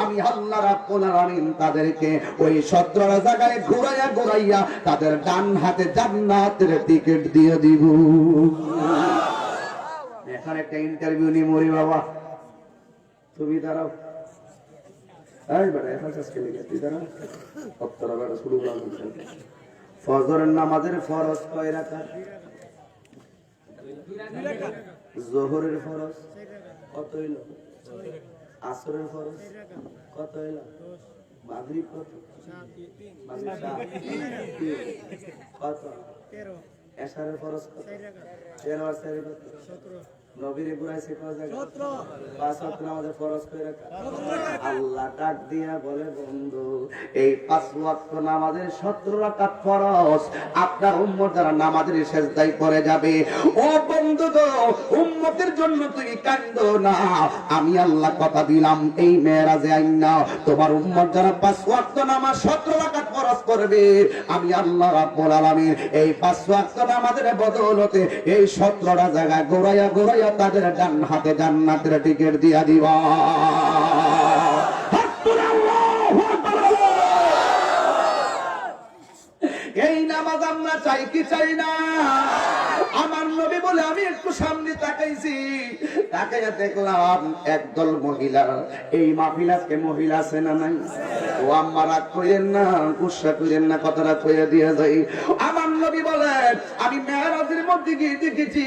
Speaker 1: আমি আল্লাহ রাব্বুল আলামিন তাদেরকে ওই 17টা জায়গায় ঘুরাইয়া ঘুরাইয়া তাদের ডান হাতে জান্নাতের টিকিট দিয়ে দিব। এখন একটা ইন্টারভিউ নি মরি বাবা, তুমি দাঁড়াও। এই বেটা এখন আজকে লেগে তুই দাঁড়াও। সত্তরা বেটা শুরু করলাম। ফজরের নামাজের ফরজ কয় রাকাত? যোহরের ফরজ কত হইল? আসরের ফরজ কত হইল? মাগরিব কত? কত? এশারের ফরজ কত? 13 আর 4 কত? 17। নবীর ঘুরাইছে কয় জায়গা? 5 ওয়াক্ত নামাজের ফরজ কয় রাকাত? আল্লাহ ডাক দিয়া বলে, বন্ধু এই 5 ওয়াক্ত নামাজের 17 রাকাত ফরজ আপনার উম্মত যারা নামাজের সেজদায় পড়ে যাবে, ও বন্ধু গো, উম্মতের জন্য তুই কান্দো না। আমি আল্লাহ কথা দিলাম, এই মেরাজে আইনা তোমার উম্মত যারা 5 ওয়াক্ত নামাজ 17 রাকাত ফরজ করবে, আমি আল্লাহ রাব্বুল আলামিন এই 5 ওয়াক্ত নামাজের বদৌলতে এই 17টা জায়গা ঘুরাইয়া ঘুরাইয়া তাদের ডান হাতে জান্নাতের টিকিট দিয়া দিবা। এই নামাজ আমরা চাই কি চাই না? আমার নবী বলে আমি একটু সামনে তাকাইছি, তাকাইয়া দেখলাম একদল মহিলা। এই মাহফিল আজকে মহিলা আছে না নাই? ও আম্মা রাগ কইরেন না, গুসা কইরেন না, কথাটা কইয়া দিয়ে যাই। আমার নবী বলেন, আমি মেরাজের মধ্যে গিয়ে দেখেছি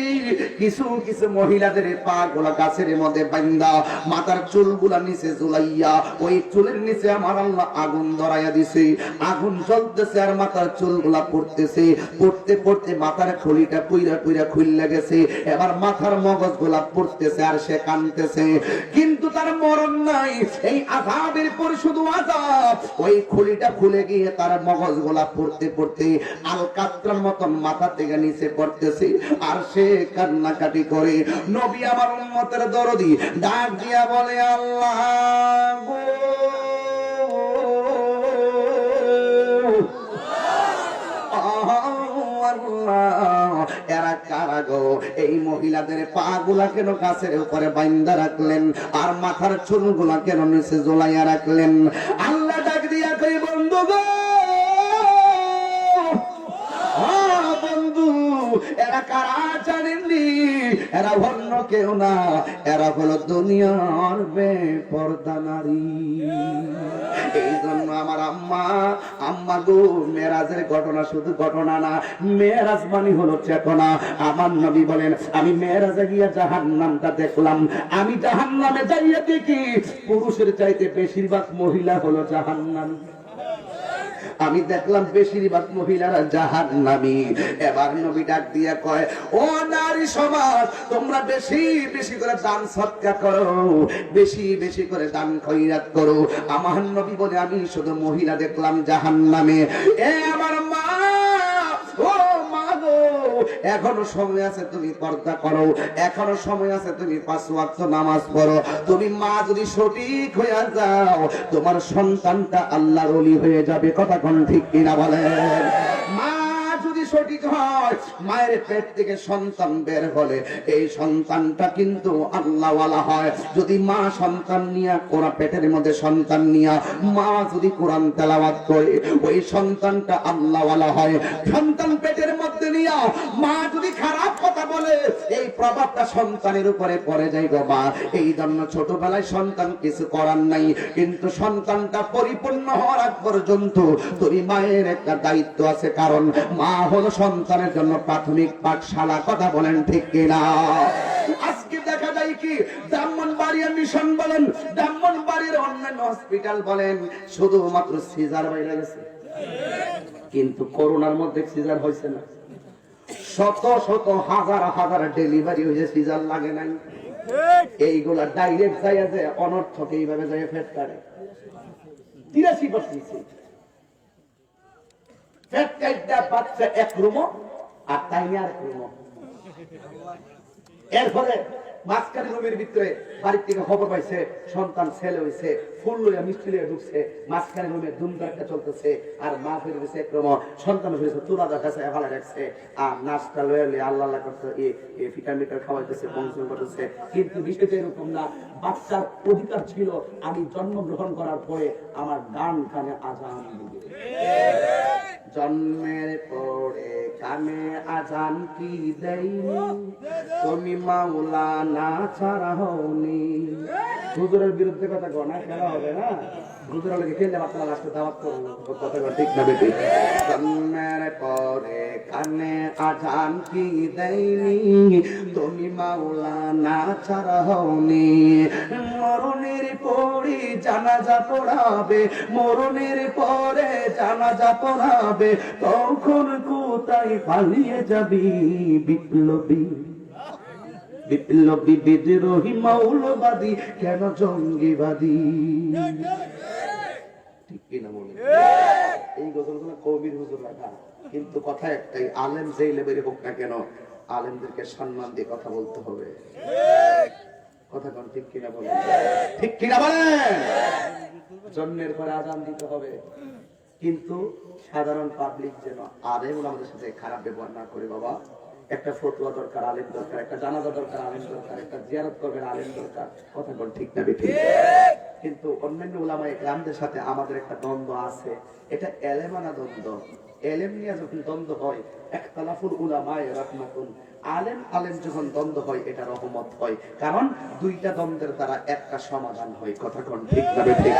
Speaker 1: কিছু কিছু মহিলাদের পা গোলা গাছের মধ্যে বান্দা, মাথার চুলগুলা নিচে ঝুলাইয়া, ওই চুলের নিচে আমার আল্লাহ আগুন ধরাইয়া দিছে। আগুন জ্বলতেছে আর মাথার চুলগুলা পড়তেছে, পড়তে পড়তে মাথার খুলিটা পুইরা পুইরা খুইল্লা গেছে। এবার মাথার মগজ গুলা পড়তেছে আর সে কাঁদতেছে, কিন্তু তার মরণ নাই। এই আযাবের পর শুধু আযাব। ওই খুলিটা খুলে গিয়ে তার মগজ গুলা পড়তে পড়তে আলকাত্রার মতন মাথা থেকে নিচে পড়তেছে আর সে কান্নাকাটি করে। নবী আমার উম্মতের দরদি ডাক দিয়া বলে, আল্লাহ গো, এরা কারা গো? এই মহিলাদের পা গুলা কেন গাছের উপরে বাইন্দা রাখলেন আর মাথার চুলগুলা কেন নিচে ঝোলাইয়া রাখলেন? আল্লাহ ডাক দিয়া কই, বন্ধু গো, বন্ধু এরা কারা জানেননি? এরা অন্য কেউ না, এরা হলো দুনিয়ার বেপরদা নারী। এই জন্য আমার আম্মা গো, মেরাজের ঘটনা শুধু ঘটনা না, মেরাজ মানে হলো চেতনা। আমার নবী বলেন, আমি মেরাজে গিয়া জাহান্নামটা দেখলাম। আমি জাহান্নামে যাইয়া দেখি পুরুষের চাইতে বেশিরভাগ মহিলা হলো জাহান্নাম। আমি দেখলাম বেশিরভাগ মহিলারা জাহান্নামী। এবার নবী ডাক দিয়া কয়, ও নারী সমাজ, তোমরা বেশি বেশি করে দান সদকা করো, বেশি বেশি করে দান খয়রাত করো। আমার নবী বলে, আমি শুধু মহিলা দেখলাম জাহান্নামে। এ আমার এখনো সময় আছে তুমি পর্দা করো, এখনো সময় আছে তুমি 5 ওয়াক্ত নামাজ পড়ো। তুমি মা যদি সঠিক হয়ে যাও তোমার সন্তানটা আল্লাহর ওলি হয়ে যাবে। কথা কোন ঠিক কিনা বলেন? মা যদি সঠিক হয়, মায়ের পেট থেকে সন্তান বের হলে এই সন্তানটা কিন্তু আল্লাহওয়ালা হয়। যদি মা সন্তান নিয়া কোরআন পেটের মধ্যে সন্তান নিয়া মা যদি কোরআন তেলাওয়াত করে ওই সন্তানটা আল্লাহওয়ালা হয়। সন্তান পেটের মধ্যে নিয়া মা যদি খারাপ কথা বলে এই প্রভাবটা সন্তানের উপরে পড়ে যায় গো মা। এই জন্য ছোটবেলায় সন্তান কিছু করার নাই, কিন্তু সন্তানটা পরিপূর্ণ হওয়ার আগ পর্যন্ত তুমি মায়ের একটা দায়িত্ব আছে, কারণ মা হলো সন্তানের জন্য প্রাথমিক পাঠশালা। কথা বলেন ঠিক কিনা? আজকে দেখা যায় কি ব্রাহ্মণবাড়িয়া মিশন বলেন, ব্রাহ্মণবাড়ির অন্যান্য হসপিটাল বলেন, শুধুমাত্র সিজার বাইরে গেছে, কিন্তু করোনার মধ্যে সিজার হয়েছে না। শত শত হাজার হাজার ডেলিভারি হয়েছে, সিজার লাগে নাই। এইগুলা ডাইরেক্ট যায় যে অনর্থক এইভাবে যায় ফেট কাটে 83% ফেট কাটটা বাচ্চা এক রুমো আর তাই আর রুমো। এরপরে মাঝখানে রুমের ভিতরে বাড়ির থেকে খবর পাইছে সন্তান ছেলে হয়েছে, ফুল লইয়া মিষ্টি লইয়া ঢুকছে, মাঝখানে রুমে ধুমধাক্কা চলতেছে, আর মা ফিরে গেছে একরকম, সন্তান ফিরেছে তুলাদার কাছে ভালো রাখছে, আর নাস্তা লইয়া লইয়া আল্লাহ আল্লাহ করছে, ফিটার মিটার খাওয়াইতেছে, বংশন করতেছে। কিন্তু বিষয়টা এরকম না, বাচ্চার অধিকার ছিল আমি জন্মগ্রহণ করার পরে আমার ডান কানে আজান দিবে। জন্মের পরে কানে আজান কি দেয়নি, তুমি মাওলানা ছাড়া হওনি। হুজুরের বিরুদ্ধে কথা গনা খেলা হবে না, হুজুরের লগে খেলে বাচ্চা লাস্টে দাওয়াত করবো, কথা ঠিক না বেটি? জন্মের পরে কানে আজান কি দেয়নি, তুমি মাওলানা ছাড়া হওনি। মরণের পরে জানাজা পড়াবে, মরণের পরে জানাজা পড়াবে, তখন কোথায় পালিয়ে যাবি বিপ্লবী? বিপ্লবী বিদ্রোহী মৌলবাদী কেন জঙ্গিবাদী? ঠিক কিনা বলে? এই গজলগুলো কবির হুজুর রাখা, কিন্তু কথা একটাই, আলেম যেই লেভেলে হোক না কেন আলেমদেরকে সম্মান দিয়ে কথা বলতে হবে। কথা কোন ঠিক কিনা বলেন? ঠিক কিনা বলেন? জন্মের পরে আজান দিতে হবে, কিন্তু সাধারণ পাবলিক যেন আলেম আমাদের সাথে খারাপ ব্যবহার না করে। বাবা, একটা ফতোয়া দরকার, আলেম দরকার, একটা জানাজা দরকার, আলেম দরকার, একটা জিয়ারত করবেন, আলেম দরকার। কথা কোন ঠিক না বেঠিক? কিন্তু অন্যান্য উলামায়ে কেরামদের সাথে আমাদের একটা দ্বন্দ্ব আছে, এটা এলেমানা দ্বন্দ্ব। এলেম নিয়ে যখন দ্বন্দ্ব হয়, ইখতিলাফুল উলামায়ে রাহমাতুন, আলেম আলেম যখন দ্বন্দ্ব হয় এটা রহমত হয়, কারণ দুইটা দ্বন্দ্বের দ্বারা একটা সমাধান হয়। কথা কোন ঠিক না বেঠিক?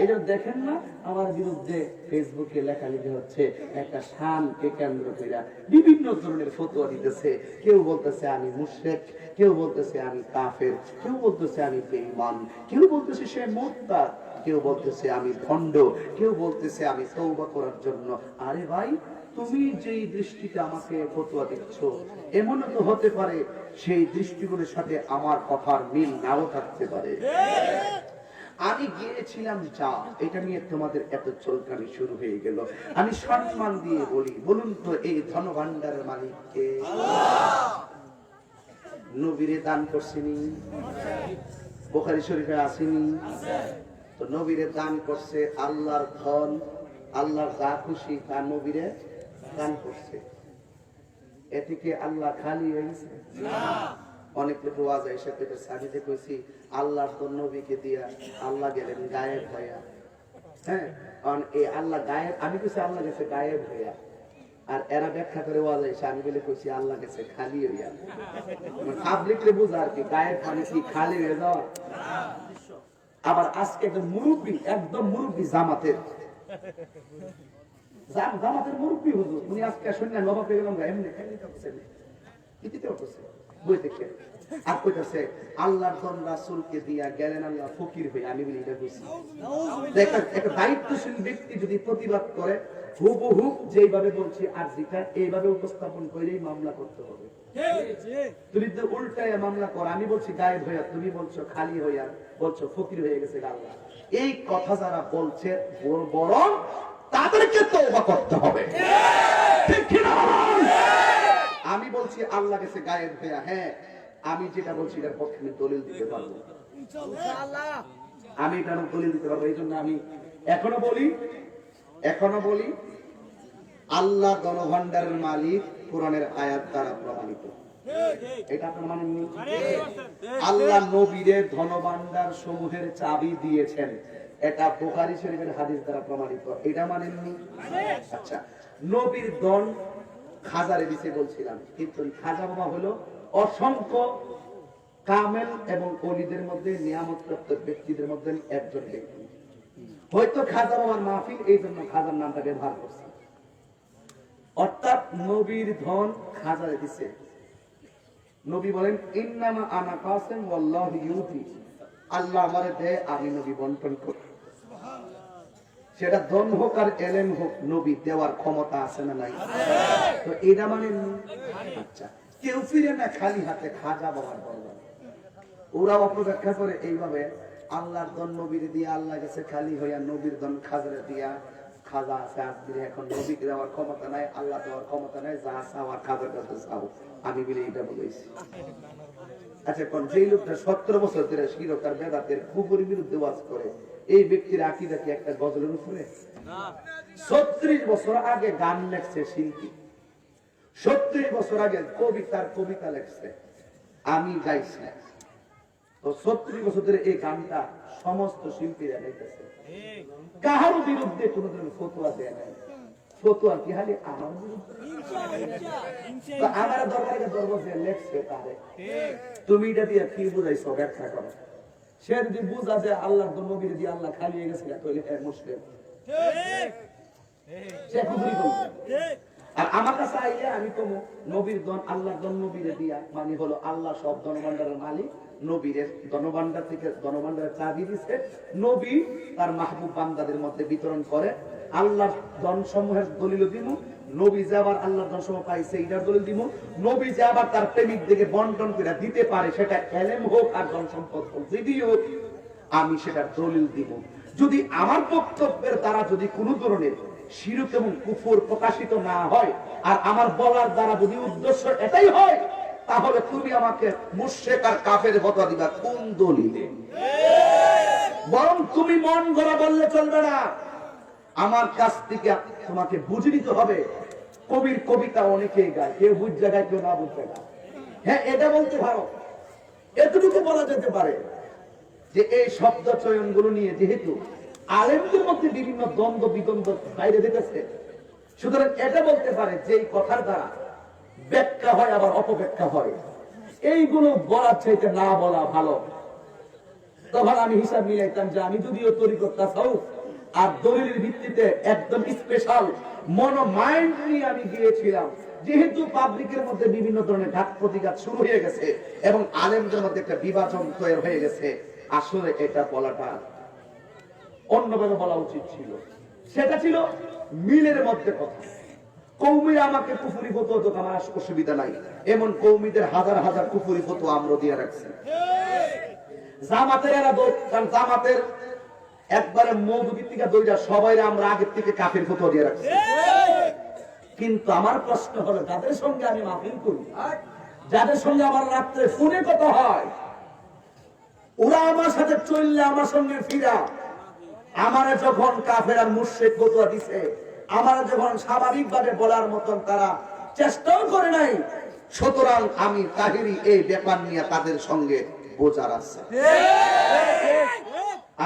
Speaker 1: এটা দেখেন না, আমার বিরুদ্ধে ফেসবুকে লেখালেখি হচ্ছে, একটা শানকে কেন্দ্র করে বিভিন্ন ধরনের ফতোয়া দিতেছে। কেউ বলতেছে আমি মুশরিক, কেউ বলতেছে আমি কাফের, কেউ বলতেছে আমি বেঈমান, কেউ বলতেছে সে মুরতাদ, কেউ বলতেছে আমি ভণ্ড, কেউ বলতেছে আমি তওবা করার জন্য। আরে ভাই, তুমি যেই দৃষ্টিতে আমাকে ফতোয়া দিচ্ছ, এমনও তো হতে পারে সেই দৃষ্টিগুলোর সাথে আমার কথার মিল নাও থাকতে পারে। আমি গিয়েছিলাম যা, এটা নিয়ে তোমাদের এত চলকানি শুরু হয়ে গেল। আমি সম্মান দিয়ে বলি, বলুন তো এই ধন ভান্ডারের মালিক কে? নবীরে দান করছেনি? বুখারী শরীফে আসেনি? তো নবীরে দান করছে, আল্লাহর ধন, আল্লাহর যা খুশি তা নবীরে দান করছে। এতে কি আল্লাহ খালি হয়েছে? অনেক লোক ওয়াজ এসে পেতেছে, আমি যে কইছি আল্লাহর তো নবীকে দিয়া আল্লাহ গেলেন গায়েব হইয়া। হ্যাঁ, কারণ এই আল্লাহ গায়েব, আমি কইছি আল্লাহ গেছে গায়েব হইয়া, আর এরা ব্যাখ্যা করে ওয়াজ এসে আমি বলে কইছি আল্লাহ গেছে খালি হইয়া। পাবলিকলে বুঝা আর কি, গায়েব মানে কি খালি হয়ে যাওয়া? আবার আজকে একটা মুরব্বী, একদম মুরব্বী জামাতের মুরব্বী হুজুর, উনি আজকে শুনলেন নবাব পেয়ে গেলাম এমনি বই দেখে আর কইতাছে আল্লাহর ধন রাসূলকে দিয়া গেলেন আল্লাহ ফকির হয়ে। আমি বলি এটা বুঝছি, একটা দায়িত্বশীল ব্যক্তি যদি প্রতিবাদ করে হুবহু যেইভাবে বলছি আর যেটা এইভাবে উপস্থাপন করেই মামলা করতে হবে। তুমি তো উল্টায় মামলা কর, আমি বলছি গায়েব হইয়া, তুমি বলছো খালি হইয়া, বলছো ফকির হয়ে গেছে আল্লাহ। এই কথা যারা বলছে বরং তাদেরকে তওবা করতে হবে, ঠিক কি না? আমি আল্লাহ কাছে গায়েব হইয়া, হ্যাঁ আমি যেটা বলছি এটার পক্ষে আমি দলিল দিতে পারবো, আমি এটা দলিল দিতে পারবো। এই জন্য আমি এখনো বলি আল্লাহ ধনভাণ্ডারের মালিক কোরআনের আয়াত দ্বারা প্রমাণিত। এটা আপনার মানেননি? আল্লাহ নবীরে ধনভাণ্ডার সমূহের চাবি দিয়েছেন, এটা বুখারী শরীফের হাদিস দ্বারা প্রমাণিত। এটা মানেননি? আচ্ছা, নবীর ধন খাজারে দিতে বলছিলাম, কিন্তু খাজা বাবা হলো অসংখ্য কামেল এবং ওলিদের মধ্যে নিয়ামতপ্রাপ্ত ব্যক্তিদের মধ্যে একজন ব্যক্তি। হয়তো খাজা বাবার মাহফিল, এই জন্য খাজার নামটা ব্যবহার করছে। অর্থাৎ নবীর ধন খাজারে দিছে। নবী বলেন ইন্নামা আনা কাসিম ওয়াল্লাহু ইউতি, আল্লাহ আমারে দেয়, আমি নবী বন্টন করি। সেটা ধন হোক আর এলেম হোক, নবী দেওয়ার ক্ষমতা আছে না নাই? তো এটা মানে আচ্ছা, কেউ ফিরে না খালি হাতে খাজা বাবার দরবার। ওরা অপব্যাখ্যা করে এইভাবে, আল্লাহর ধন নবীর দিয়া, আল্লাহ গেছে খালি হইয়া, নবীর ধন খাজারে দিয়া, খাজা আছে আজকে, এখন নবীকে দেওয়ার ক্ষমতা নাই, আল্লাহ দেওয়ার ক্ষমতা নাই, যা চাও আর খাজার কাছে চাও, আমি বলে এটা বলেছি। আচ্ছা, কোন যে লোকটা 17 বছর ধরে শিরক আর বেদাতের কুফরের বিরুদ্ধে ওয়াজ করে, এই ব্যক্তির আকীদা কি একটা গজলের উপরে? 36 বছর আগে গান লেখছে শিল্পী, 36 বছর আগে কবিতা লেখছে, আমি গাইছি। তো 36 বছর ধরে এই গানটা সমস্ত শিল্পীরা গাইতেছে, কাহারও বিরুদ্ধে কোন ধরনের ফতোয়া দেয় নাই। ফতোয়া কি খালি আমার বিরুদ্ধে? আমার দরবারে দরবারে লেখছে তারে, তুমি এটা দিয়ে কি বুঝাইছো ব্যাখ্যা করো। সে যদি বুঝা যে আল্লাহর নবীর দিয়ে আল্লাহ খালি হয়ে গেছে, তাহলে মুসলিম, সে কুফরি করবে। আর আমার কাছে আইলে আমি তো নবীর ধন, আল্লাহর ধন নবীরে দিয়া, মানে হলো আল্লাহ সব ধনভাণ্ডারের মালিক, নবীর ধনভাণ্ডার থেকে ধনভাণ্ডারের চাবি দিচ্ছে, নবী তার মাহবুব বান্দাদের মধ্যে বিতরণ করে। আল্লাহর ধন সমূহের দলিল দিব, নবী যে আবার আল্লাহর ধন সমূহ পাইছে এটার দলিল দিব, নবী যে আবার তার প্রেমিক দিকে বন্টন করে দিতে পারে, সেটা এলেম হোক আর ধন সম্পদ হোক, যদি হোক, আমি সেটার দলিল দিব। যদি আমার বক্তব্যের দ্বারা যদি কোনো ধরনের শিরক এবং কুফর প্রকাশিত না হয়, আর আমার বলার দ্বারা যদি উদ্দেশ্য এটাই হয়, তাহলে তুমি আমাকে মুশরিক আর কাফের ফতোয়া দিবা কোন দলিলে? বরং তুমি মন গড়া বললে চলবে না, আমার কাছ থেকে তোমাকে বুঝে নিতে হবে। কবির কবিতা অনেকেই গায়, কেউ বুঝে গায়, কেউ না বুঝে গায়। হ্যাঁ, এটা বলতে পারো, এতটুকু বলা যেতে পারে যে এই শব্দ চয়ন গুলো নিয়ে যেহেতু আলেমদের মধ্যে বিভিন্ন দ্বন্দ্ব বিদ্বন্দ্ব বাইরে দিতেছে, সুতরাং এটা বলতে পারে যে এই কথার দ্বারা ব্যাখ্যা হয় আবার অপব্যাখ্যা হয়, এইগুলো বলার চাইতে না বলা ভালো। তখন আমি হিসাব মিলাইতাম যে আমি যদিও তরিকত তাসাউফ আর দলিলের ভিত্তিতে একদম স্পেশাল মাইন্ড নিয়ে আমি গিয়েছিলাম, যেহেতু পাবলিকের মধ্যে বিভিন্ন ধরনের ঘাত প্রতিঘাত শুরু হয়ে গেছে এবং আলেমদের মধ্যে একটা বিভাজন তৈরি হয়ে গেছে, আসলে এটা বলাটা অন্যভাবে বলা উচিত ছিল। সেটা ছিল মিলের মধ্যে কথা। কৌমিরা আমাকে কুফরি ফতোয়া দিত, আমার অসুবিধা নাই, এমন কৌমিদের হাজার হাজার কুফরি ফতোয়া আমরা দিয়ে রাখছি। জামাতের এরা কারণ জামাতের একবারে মৌদুদি থেকে দইরা সবাই আমরা আগের থেকে কাফের ফতোয়া দিয়ে রাখছি। কিন্তু আমার প্রশ্ন হলো, যাদের সঙ্গে আমি মাহফিল করি, যাদের সঙ্গে আমার রাত্রে ফোনে কথা হয়, ওরা আমার সাথে চললে আমার সঙ্গে ফিরা, আমারে যখন কাফের আর মুশরিক ফতোয়া দিছে, আমার যখন স্বাভাবিকভাবে বলার মতন তারা চেষ্টাও করে নাই, সুতরাং আমি তাহিরি এই ব্যাপার নিয়ে তাদের সঙ্গে বোঝার আছে।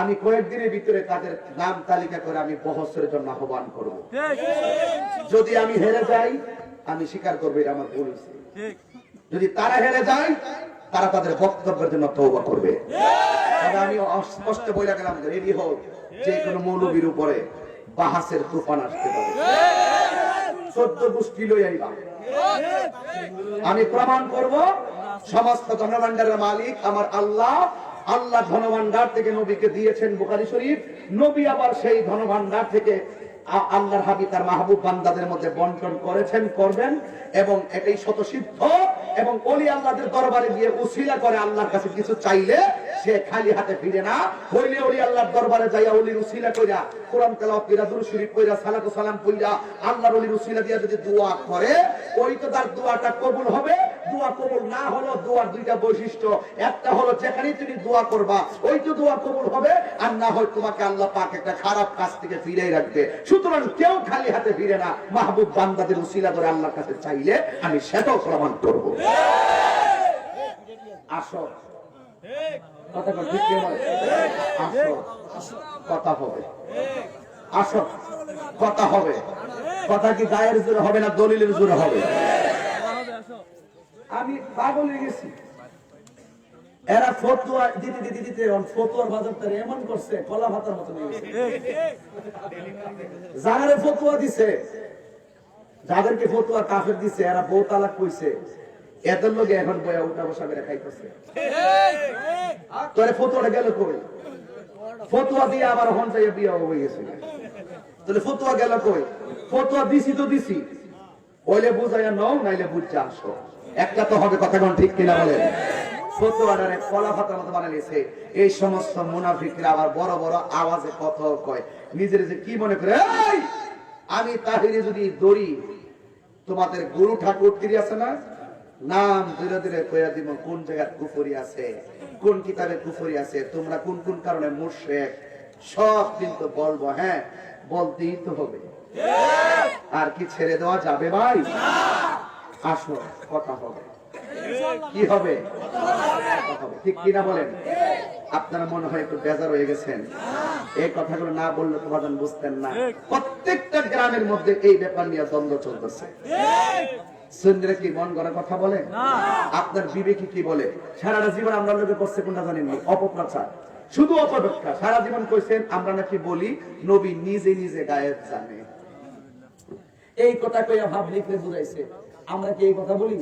Speaker 1: আমি কয়েকদিনের ভিতরে তাদের নাম তালিকা করে আমি বহসের জন্য আহ্বান করব। যদি আমি হেরে যাই, আমি স্বীকার করবো এটা আমার ভুল হয়েছে। যদি তারা হেরে যায়, তারা তাদের বক্তব্যের জন্য তওবা করবে। তবে আমি স্পষ্ট বলে গেলাম, রেডি হোক, যে কোনো মৌলবীর উপরে বাহাসের তুফান আসতে পারে, 14 গোষ্ঠী লই আইবা। আমি প্রমাণ করব সমস্ত ধনভাণ্ডারের মালিক আমার আল্লাহ। আল্লাহ ধনভাণ্ডার থেকে নবীকে দিয়েছেন বুখারী শরীফ, নবী আবার সেই ধনভাণ্ডার থেকে আল্লাহর হাবিব তার মাহবুব বান্দাদের মধ্যে বন্টন করেছেন, করবেন, এবং এটাই স্বতঃসিদ্ধ। এবং ওলি আল্লাহদের দরবারে গিয়ে উসিলা করে আল্লাহর কাছে কিছু চাইলে সে খালি হাতে ফিরে না, হইলে ওলি আল্লাহর দরবারে যাইয়া ওলির উসিলা কইরা কোরআন তেলাওয়াত কইরা দুরূদ শরীফ কইরা সালাতু সালাম কইরা আল্লাহর ওলির উসিলা দিয়া যদি দোয়া করে, ওই তো তার দোয়াটা কবুল হবে। দোয়া কবুল না হলো দোয়ার দুইটা বৈশিষ্ট্য, একটা হলো যেখানেই তুমি দোয়া করবা ওই তো দোয়া কবুল হবে, আর না হয় তোমাকে আল্লাহ পাক একটা খারাপ কাজ থেকে ফিরিয়ে রাখবে। সুতরাং কেউ খালি হাতে ফিরে না, মাহবুব বান্দাদের উসিলা করে আল্লাহর কাছে চাইলে আমি সেটাও প্রমাণ করব। আসো কথা কর, ঠিক কি বলে? আসো কথা হবে, আসো কথা হবে। কথা কি গায়ের জোরে হবে না দলিলের জোরে হবে? আমি পাগল হয়ে গেছি, এরা ফতুয়া দিতে দিতে দিতে ফতুয়ার বাজারটা এমন করছে কলা ভাতার মতো হয়ে গেছে। যারা ফতুয়া দিছে, যাদেরকে ফতুয়া কাফের দিছে, এরা বউ তালাক কইছে, এদের লোকে এখন বয়া উঠা বসা করে খাইতেছে। তোরে ফতুয়াটা গেল কই? ফতুয়া দিয়ে আবার হন যাইয়া বিয়া হয়ে গেছে। তাহলে ফতুয়া গেল কই? ফতুয়া দিছি তো দিছি, ওইলে বুঝাইয়া নাও, নাইলে বুঝতে আসো, একটা তো হবে। কথা কোন ঠিক কিনা বলেন? ফতুয়াটারে কলা পাতার মতো বানাইছে। এই সমস্ত মুনাফিকরা আবার বড় বড় আওয়াজে কথা কয়, নিজের যে কি মনে করে, এই আমি তাহিরে যদি দড়ি, তোমাদের গুরু ঠাকুর তিরি আছে না, নাম ধীরে ধীরে কইয়া দিব কোন জায়গায় কুফরি আছে, কোন কিতাবে কুফরি আছে, তোমরা কোন কোন কারণে মুশরিক, সব কিন্তু বলবো। হ্যাঁ, বলতেই তো হবে, আর কি ছেড়ে দেওয়া যাবে ভাই? আসো কথা হবে। কি হবে? কথা হবে, ঠিক কিনা বলেন? আপনারা মনে হয় একটু বেজার হয়ে গেছেন, এই কথাগুলো না বললে তো বাজান বুঝতেন না। প্রত্যেকটা গ্রামের মধ্যে এই ব্যাপার নিয়ে দ্বন্দ্ব চলতেছে। সুন্দর কি মন গড়া কথা বলে? আপনার বিবেকী কি বলে? সারাটা জীবন আমরা লোকে করছে কোনটা জানেননি? অপপ্রচার, শুধু অপব্যাখ্যা। সারা জীবন কইছেন আমরা নাকি বলি নবী নিজে নিজে গায়েব জানে, এই কথা কইয়া ভাব লিখলে বুঝাইছে। আমরা কি এই কথা বলি?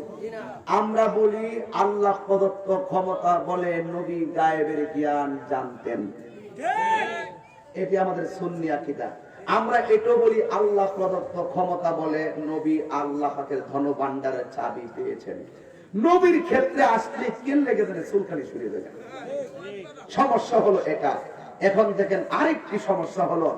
Speaker 1: আমরা বলি আল্লাহ প্রদত্ত ক্ষমতা বলে নবী গায়েবের জ্ঞান জানতেন, এটি আমাদের সুন্নি আকীদা। আমরা এটাও বলি আল্লাহ প্রদত্ত ক্ষমতা বলে নবী আল্লাহ পাকের ধন ভান্ডারের চাবি পেয়েছেন। নবীর ক্ষেত্রে আসলে কেন লেগে যাবে, চুলখানি সরিয়ে দেবে। সমস্যা হলো এটা। এখন দেখেন আরেকটি সমস্যা হলো,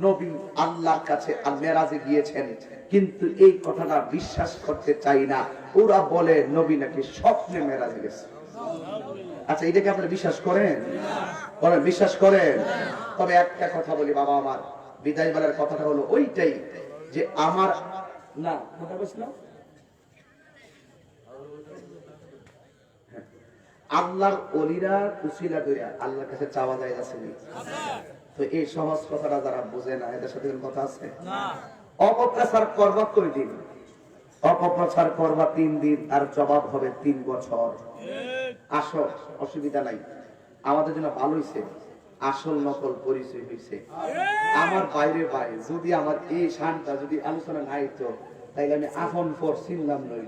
Speaker 1: নবী আল্লাহর কাছে মেরাজে গিয়েছেন, কিন্তু এই কথাটা বিশ্বাস করতে চাই না। ওরা বলে নবী নাকি স্বপ্নে মেরাজে গেছে। আচ্ছা, এটাকে আপনারা বিশ্বাস করেন? বলেন বিশ্বাস করেন? তবে একটা কথা বলি বাবা, আমার বিদায় বেলার কথাটা হলো ওইটাই, যে আমার না কথা বলছিলাম, আল্লাহর ওলিরা উসিলা কইরা আল্লাহর কাছে চাওয়া যায় আছে। তো এই সহজ কথাটা যারা বুঝে না, এদের সাথে কথা আছে না। অপপ্রচার করবা কই দিন? অপপ্রচার করবা 3 দিন, আর জবাব হবে 3 বছর। আসো, অসুবিধা নাই, আমাদের জন্য ভালো হইছে, আসল নকল পরিচয় হইছে। আমার বাইরে ভাই, যদি আমার এই শানটা যদি আলোচনা নাই তো তাইলে আমি আপন পর চিনলাম নই।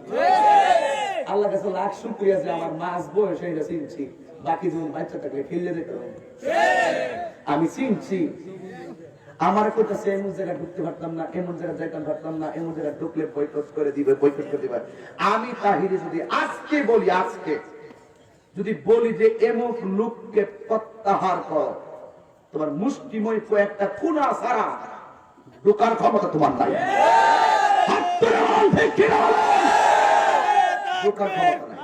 Speaker 1: আল্লাহ কাছে লাখ শুকরিয়া যে আমার মাস বয়স হয়ে চিনছি, বাকি জীবন বাচ্চা থাকলে ফেললে যেত। আমি চিনছি, আমার কইতাছে এমন জায়গায় ঢুকতে পারতাম না, এমন জায়গায় যাইতাম পারতাম না, এমন জায়গায় ঢুকলে বয়কট করে দিবে, বয়কট করে দিবে। আমি তাহিরে যদি আজকে বলি, আজকে যদি বলি যে এমক লোককে প্রত্যাহার কর, তোমার মুষ্টিময় কয়েকটা খুনা ছাড়া ঢোকার ক্ষমতা তোমার নাই। ঢোকার ক্ষমতা নাই,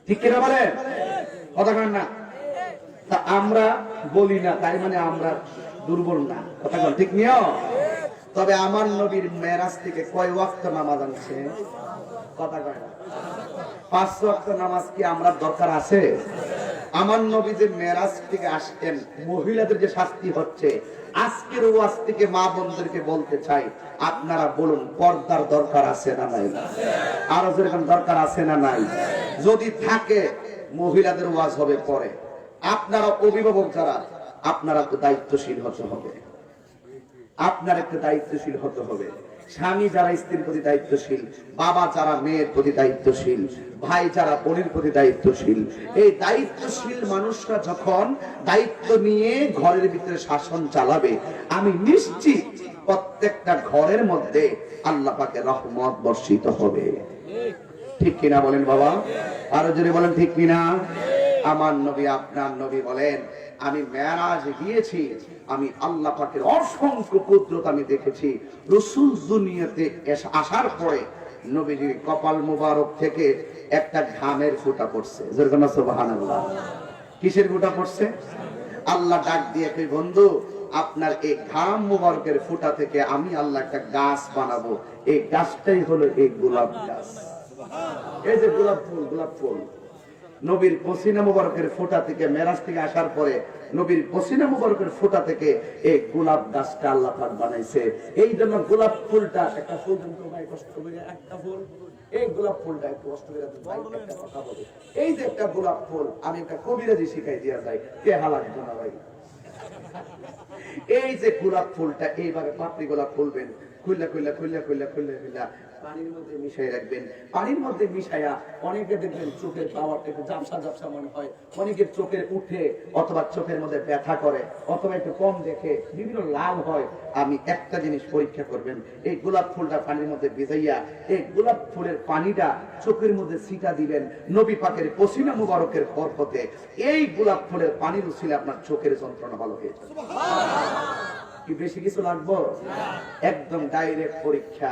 Speaker 1: ঠিক কিনা বলেন? কথা বলেন না? তা আমরা বলি না তাই মানে আমরা দুর্বল না, কথা বল ঠিক নিও। তবে আমার নবীর মেরাজ থেকে কয় ওয়াক্ত নামাজ আনছে? কথা কয় না। 5 ওয়াক্ত নামাজ কি আমরা দরকার আছে? আমার নবী যে মেরাজ থেকে আসতেন, মহিলাদের যে শাস্তি হচ্ছে, আজকের ওয়াজ থেকে মা বোনদেরকে বলতে চাই, আপনারা বলুন পর্দার দরকার আছে না নাই? আরো যেরকম দরকার আছে না নাই? যদি থাকে মহিলাদের ওয়াজ হবে পরে। আপনারা অভিভাবক যারা, আপনারা তো দায়িত্বশীল হতে হবে, আপনার একটা দায়িত্বশীল হতে হবে। স্বামী যারা স্ত্রীর প্রতি দায়িত্বশীল, বাবা যারা মেয়ের প্রতি দায়িত্বশীল, ভাই যারা বোনের প্রতি দায়িত্বশীল, এই দায়িত্বশীল মানুষরা যখন দায়িত্ব নিয়ে ঘরের ভিতরে শাসন চালাবে, আমি নিশ্চিত প্রত্যেকটা ঘরের মধ্যে আল্লাহ পাকের রহমত বর্ষিত হবে। ঠিক কিনা বলেন বাবা? আরো জোরে বলেন ঠিক কিনা? আমার নবী আপনার নবী বলেন, আমি মেরাজে গিয়েছি, আমি আল্লাহ পাকের অসংখ্য কুদরত আমি দেখেছি। রাসূল দুনিয়াতে আসার পরে নবীজির কপাল মুবারক থেকে একটা ঘামের ফোঁটা পড়ছে। জোরে সুবহানাল্লাহ। কিসের ফোঁটা পড়ছে? আল্লাহ ডাক দিয়ে কই, বন্ধু আপনার এই ঘাম মুবারকের ফোঁটা থেকে আমি আল্লাহ একটা গাছ বানাবো, এই গাছটাই হলো এই গোলাপ গাছ। এই যে গোলাপ ফুল নবীর পসিনা মুবারকের ফোঁটা থেকে, মেরাজ থেকে আসার পরে নবীর পসিনা মুবারকের ফোঁটা থেকে এই গোলাপ গাছটা আল্লাহ পাক বানাইছে। এই জন্য গোলাপ ফুলটা একটা ফুল কষ্ট করে একটা ফুল, এই গোলাপ ফুলটা একটু কষ্ট করে একটা কথা বলি, এই যে একটা গোলাপ ফুল আমি একটা কবিরাজি শিখাই দিয়া যাই, কে হালাক না ভাই। এই যে গোলাপ ফুলটা এইভাবে পাপড়ি গোলাপ ফুলবেন, খুললা খুললা খুললা খুললা খুললা খুললা পানির মধ্যে মিশাই রাখবেন। পানির মধ্যে মিশাইয়া অনেকে দেখবেন চোখের পাওয়ারটা একটু ঝাপসা ঝাপসা মনে হয়, অনেকের চোখের উঠে অথবা চোখের মধ্যে ব্যথা করে অথবা একটু কম দেখে বিভিন্ন লাল হয়। আমি একটা জিনিস পরীক্ষা করবেন, এই গোলাপ ফুলটা পানির মধ্যে ভিজাইয়া এই গোলাপ ফুলের পানিটা চোখের মধ্যে ছিটা দিবেন। নবী পাকের পসিনা মুবারকের বরকতে এই গোলাপ ফুলের পানির উছিলে আপনার চোখের যন্ত্রণা ভালো হয়ে যাবে। কি বেশি কিছু লাগবে? একদম ডাইরেক্ট পরীক্ষা।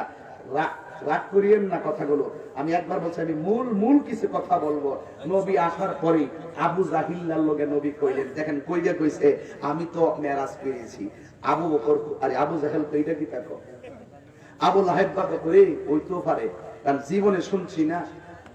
Speaker 1: রাগ করিয়েন না কথাগুলো। আমি একবার বলছি, আমি মূল কিছু কথা বলবো। নবী আসার পরে আবু জাহিল্লার লগে নবী কইলেন, দেখেন কইয়া কইছে আমি তো মেরাজ পেয়েছি। আবু বকর আরে আবু জাহেল তো এটা কি থাকো, আবু লাহেব বাকে করে ওইতেও পারে, কারণ জীবনে শুনছি না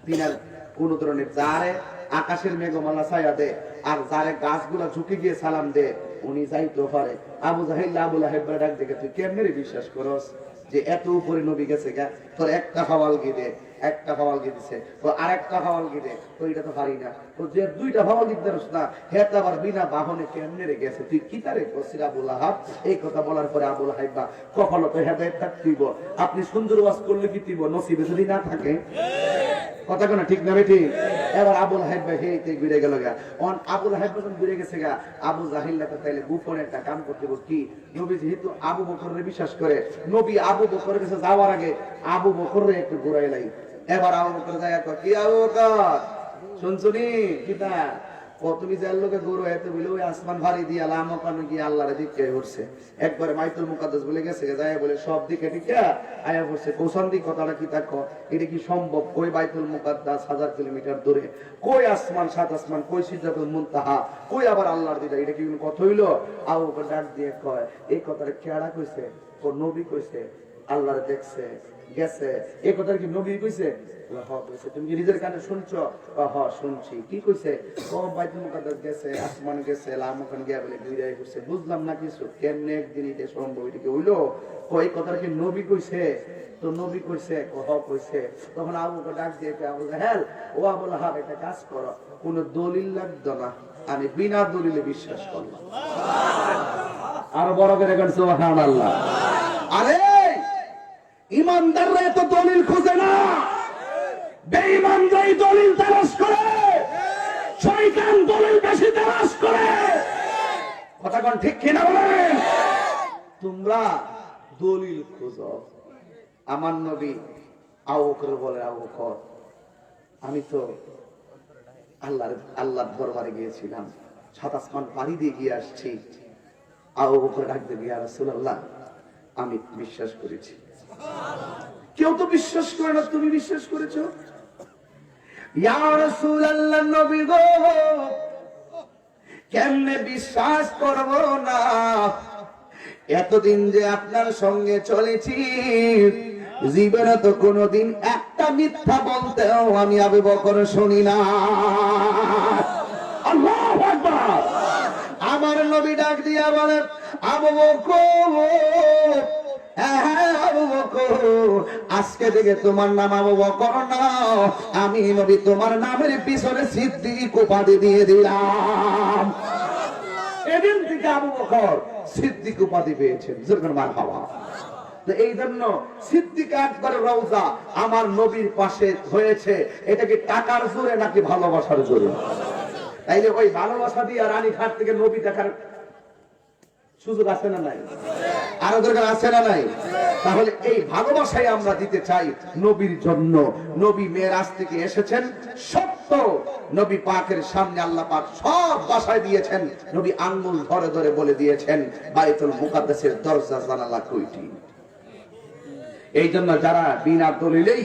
Speaker 1: তিনার কোন ধরনের যারে আকাশের মেঘমালা ছায়া দে আর যারে গাছগুলা ঝুঁকে গিয়ে সালাম দে উনি যাইতেও পারে। আবু জাহিল আবু লাহেব ডাক দেখে, তুই কেমনে বিশ্বাস করস যে এত উপরে নবী গেছে গা? তোর একটা হাওয়াল গিয়ে একটা হাওয়াল গিয়ে দিছে, তো আরেকটা হাওয়াল গিয়ে তো এটা তো পারি না, তো যে দুইটা হাওয়াল দিতে পারস না, হেত আবার বিনা বাহনে কেমনে রে গেছে, তুই কি তারে করছিস আবু লাহাব? এই কথা বলার পরে আবু লাহাব বা কখনো তো হেদায়েত থাকতিব, আপনি সুন্দর ওয়াজ করলে কি দিব, নসিবে যদি না থাকে কথা কোন ঠিক না বেটি? এবার আবু লাহাব ভাই হেইতে ঘুরে গেল গা। অন আবু লাহাব যখন ঘুরে গেছে গা, আবু জাহিল্লা তো তাইলে গোপনে একটা কাম করতে বল কি, নবী যেহেতু আবু বকরের বিশ্বাস করে, নবী আবু বকরের কাছে যাওয়ার আগে আবু বকরের একটু ঘুরাইলাই। এবার আবু বকর যায় কি আবু বকর শুনছুনি কিতা তুমি যার লোকে গরু এত বলে ওই আসমান ভারী দিয়ে আল্লাহ মকানো গিয়ে আল্লাহর দিকে উঠছে, একবারে বাইতুল মুকাদ্দাস বলে গেছে যায় বলে সব দিকে টিকা আয়া পড়ছে। কোন দিক কথাটা কি থাকো, এটা কি সম্ভব? কই বাইতুল মুকাদ্দাস 1000 কিলোমিটার দূরে, কই আসমান 7 আসমান, কই সিদরাতুল মুনতাহা, কই আবার আল্লাহর দিদা, এটা কি কোনো কথা হইলো? আবু বকর ডাক দিয়ে কয়, এই কথাটা কেডা কইছে? ও নবী কইছে, আল্লাহর দেখছে গেছে। এই কথা কি নবী কইছে? তুমি কি নিজের কানে শুনছো? শুনছি। কি কইছে? ও বাইতুল মুকাদ্দাস গেছে, আসমান গেছে, লামকান গিয়া বলে ঘুরাই করছে। বুঝলাম না কিছু, কেমনে একদিন এটা সম্ভব, এটা কি হইলো? এই কথাটা কি নবী কইছে? তো নবী কইছে, কইছে। তখন আবু বকর ডাক দিয়ে আবু জাহেল, ও আবু লাহাব একটা কাজ করো, কোন দলিল লাগতো না, আমি বিনা দলিলে বিশ্বাস করলাম। আরো বড় করে গান সুবহানাল্লাহ। আরে ইমানদাররা এত দলিল খোঁজে না, বেঈমানরাই দলিল তালাশ করে, শয়তান দলিল বেশি তালাশ করে। কথা কোন ঠিক কিনা বলেন? তোমরা দলিল খোঁজো। আমার নবী আবু বকর বলে, আবু বকর আমি তো আল্লাহর দরবারে গিয়েছিলাম, 7 আসমান পাড়ি দিয়ে গিয়ে আসছি। আবু বকর ডাক দিয়ে, ইয়া রাসূলুল্লাহ আমি বিশ্বাস করেছি। কেউ তো বিশ্বাস করে না, তুমি বিশ্বাস করেছো? ইয়া রাসূলুল্লাহ নবী গো কেমনে বিশ্বাস করব না, এতদিন যে আপনার সঙ্গে চলেছি, জীবনে তো কোনোদিন একটা মিথ্যা বলতেও আমি আবু বকর শুনি না। আল্লাহু আকবার। আমার নবী ডাক দিয়া বলে, আবু বকর, আবু বকর আজকে থেকে তোমার নাম আবু বকর না, আমি নবী তোমার নামের পিছনে সিদ্দিক উপাধি দিয়ে দিলাম। এদিন থেকে আবু বকর সিদ্দিক উপাধি পেয়েছেন। জোরে মারহাবা। তো এই জন্য সিদ্দিক আকবর রওজা আমার নবীর পাশে হয়েছে, এটা কি টাকার জোরে নাকি ভালোবাসার জোরে? তাইলে ওই ভালোবাসা দিয়ে রানীঘাট থেকে নবী দেখার সুযোগ আছে না নাই? আরো দরকার আছে না নাই? তাহলে এই ভালোবাসাই আমরা দিতে চাই নবীর জন্য। নবী মেরাজ থেকে এসেছেন, সব সত্য নবী পাকের সামনে আল্লাহ পাক সব বাসায় দিয়েছেন। নবী আঙ্গুল ধরে ধরে বলে দিয়েছেন বাইতুল মুকাদ্দাসের দরজা জানালা কয়টি। এই জন্য যারা বিনা দলিলেই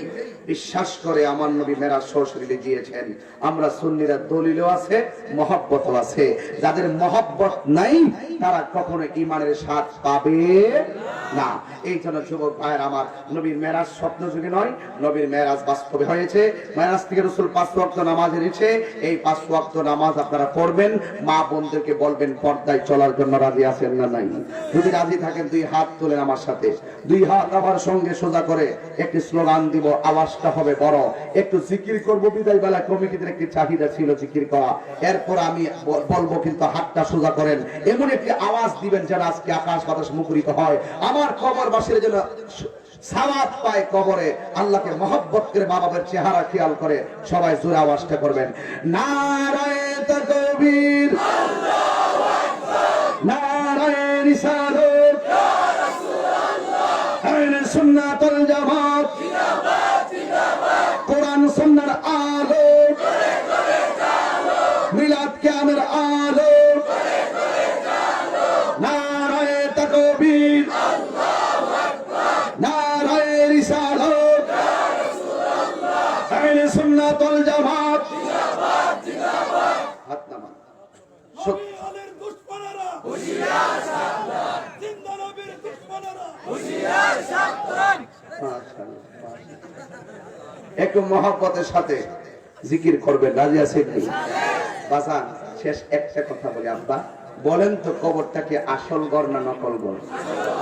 Speaker 1: বিশ্বাস করে আমার নবী মেরাজ সশরীরে গিয়েছেন, আমরা সুন্নিরা দলিলও আছে, মহব্বতও আছে। যাদের মহব্বত নাই তারা কখনো ঈমানের স্বাদ পাবে না। এই জন্য যুবক ভাইয়ের আমার, নবীর মেরাজ স্বপ্ন যুগে নয়, নবীর মেরাজ বাস্তবে হয়েছে। মেরাজ থেকে রাসূল 5 ওয়াক্ত নামাজ এনেছে। এই 5 ওয়াক্ত নামাজ আপনারা পড়বেন, মা বোনদেরকে বলবেন পর্দায় চলার জন্য রাজি আছেন না নাই। যদি রাজি থাকেন 2 হাত তুলেন আমার সাথে, 2 হাত আমার সঙ্গে সোজা করে একটি স্লোগান দিব, আওয়াজটা হবে বড়। একটু জিকির করব, বিদায় বেলা কমিটিদের একটি চাহিদা ছিল জিকির করা। এরপর আমি বলবো, কিন্তু হাতটা সোজা করেন, এমন একটি আওয়াজ দিবেন যেন আজকে আকাশ বাতাস মুখরিত হয়। আমার কবরবাসীর জন্য সাওয়াব পায় কবরে, আল্লাহকে মহব্বত করে মা বাবার চেহারা খেয়াল করে। সবাই জোরে আওয়াজটা করবেন, নারায়ে তাকবীর, আল্লাহু আকবার, নারায়ে রিসালাত, ইয়া রাসূলুল্লাহ, আহলে সুন্নাত ওয়াল জামাত, জিন্দাবাদ জিন্দাবাদ, কোরআন সুন্নাহর আলো করে করে চালো, মিলাদ কিয়ামের আলো করে করে চালো, নারায়ে তাকবীর, আল্লাহু আকবার, নারায়ে রিসালাত, ইয়া রাসূলুল্লাহ, আহলে সুন্নাত ওয়াল জামাত, জিন্দাবাদ জিন্দাবাদ। হাত নামান।
Speaker 3: নবী আলীর দুশমনেরা হুঁশিয়ার সাবধান, জিন্দা নবীর দুশমনেরা হুঁশিয়ার সাবধান।
Speaker 1: একটু মহব্বতের সাথে জিকির করবেন, রাজি আছেন কি? বাজান শেষ একটা কথা বলি, আব্বা বলেন তো কবরটা কি আসল ঘর না নকল ঘর?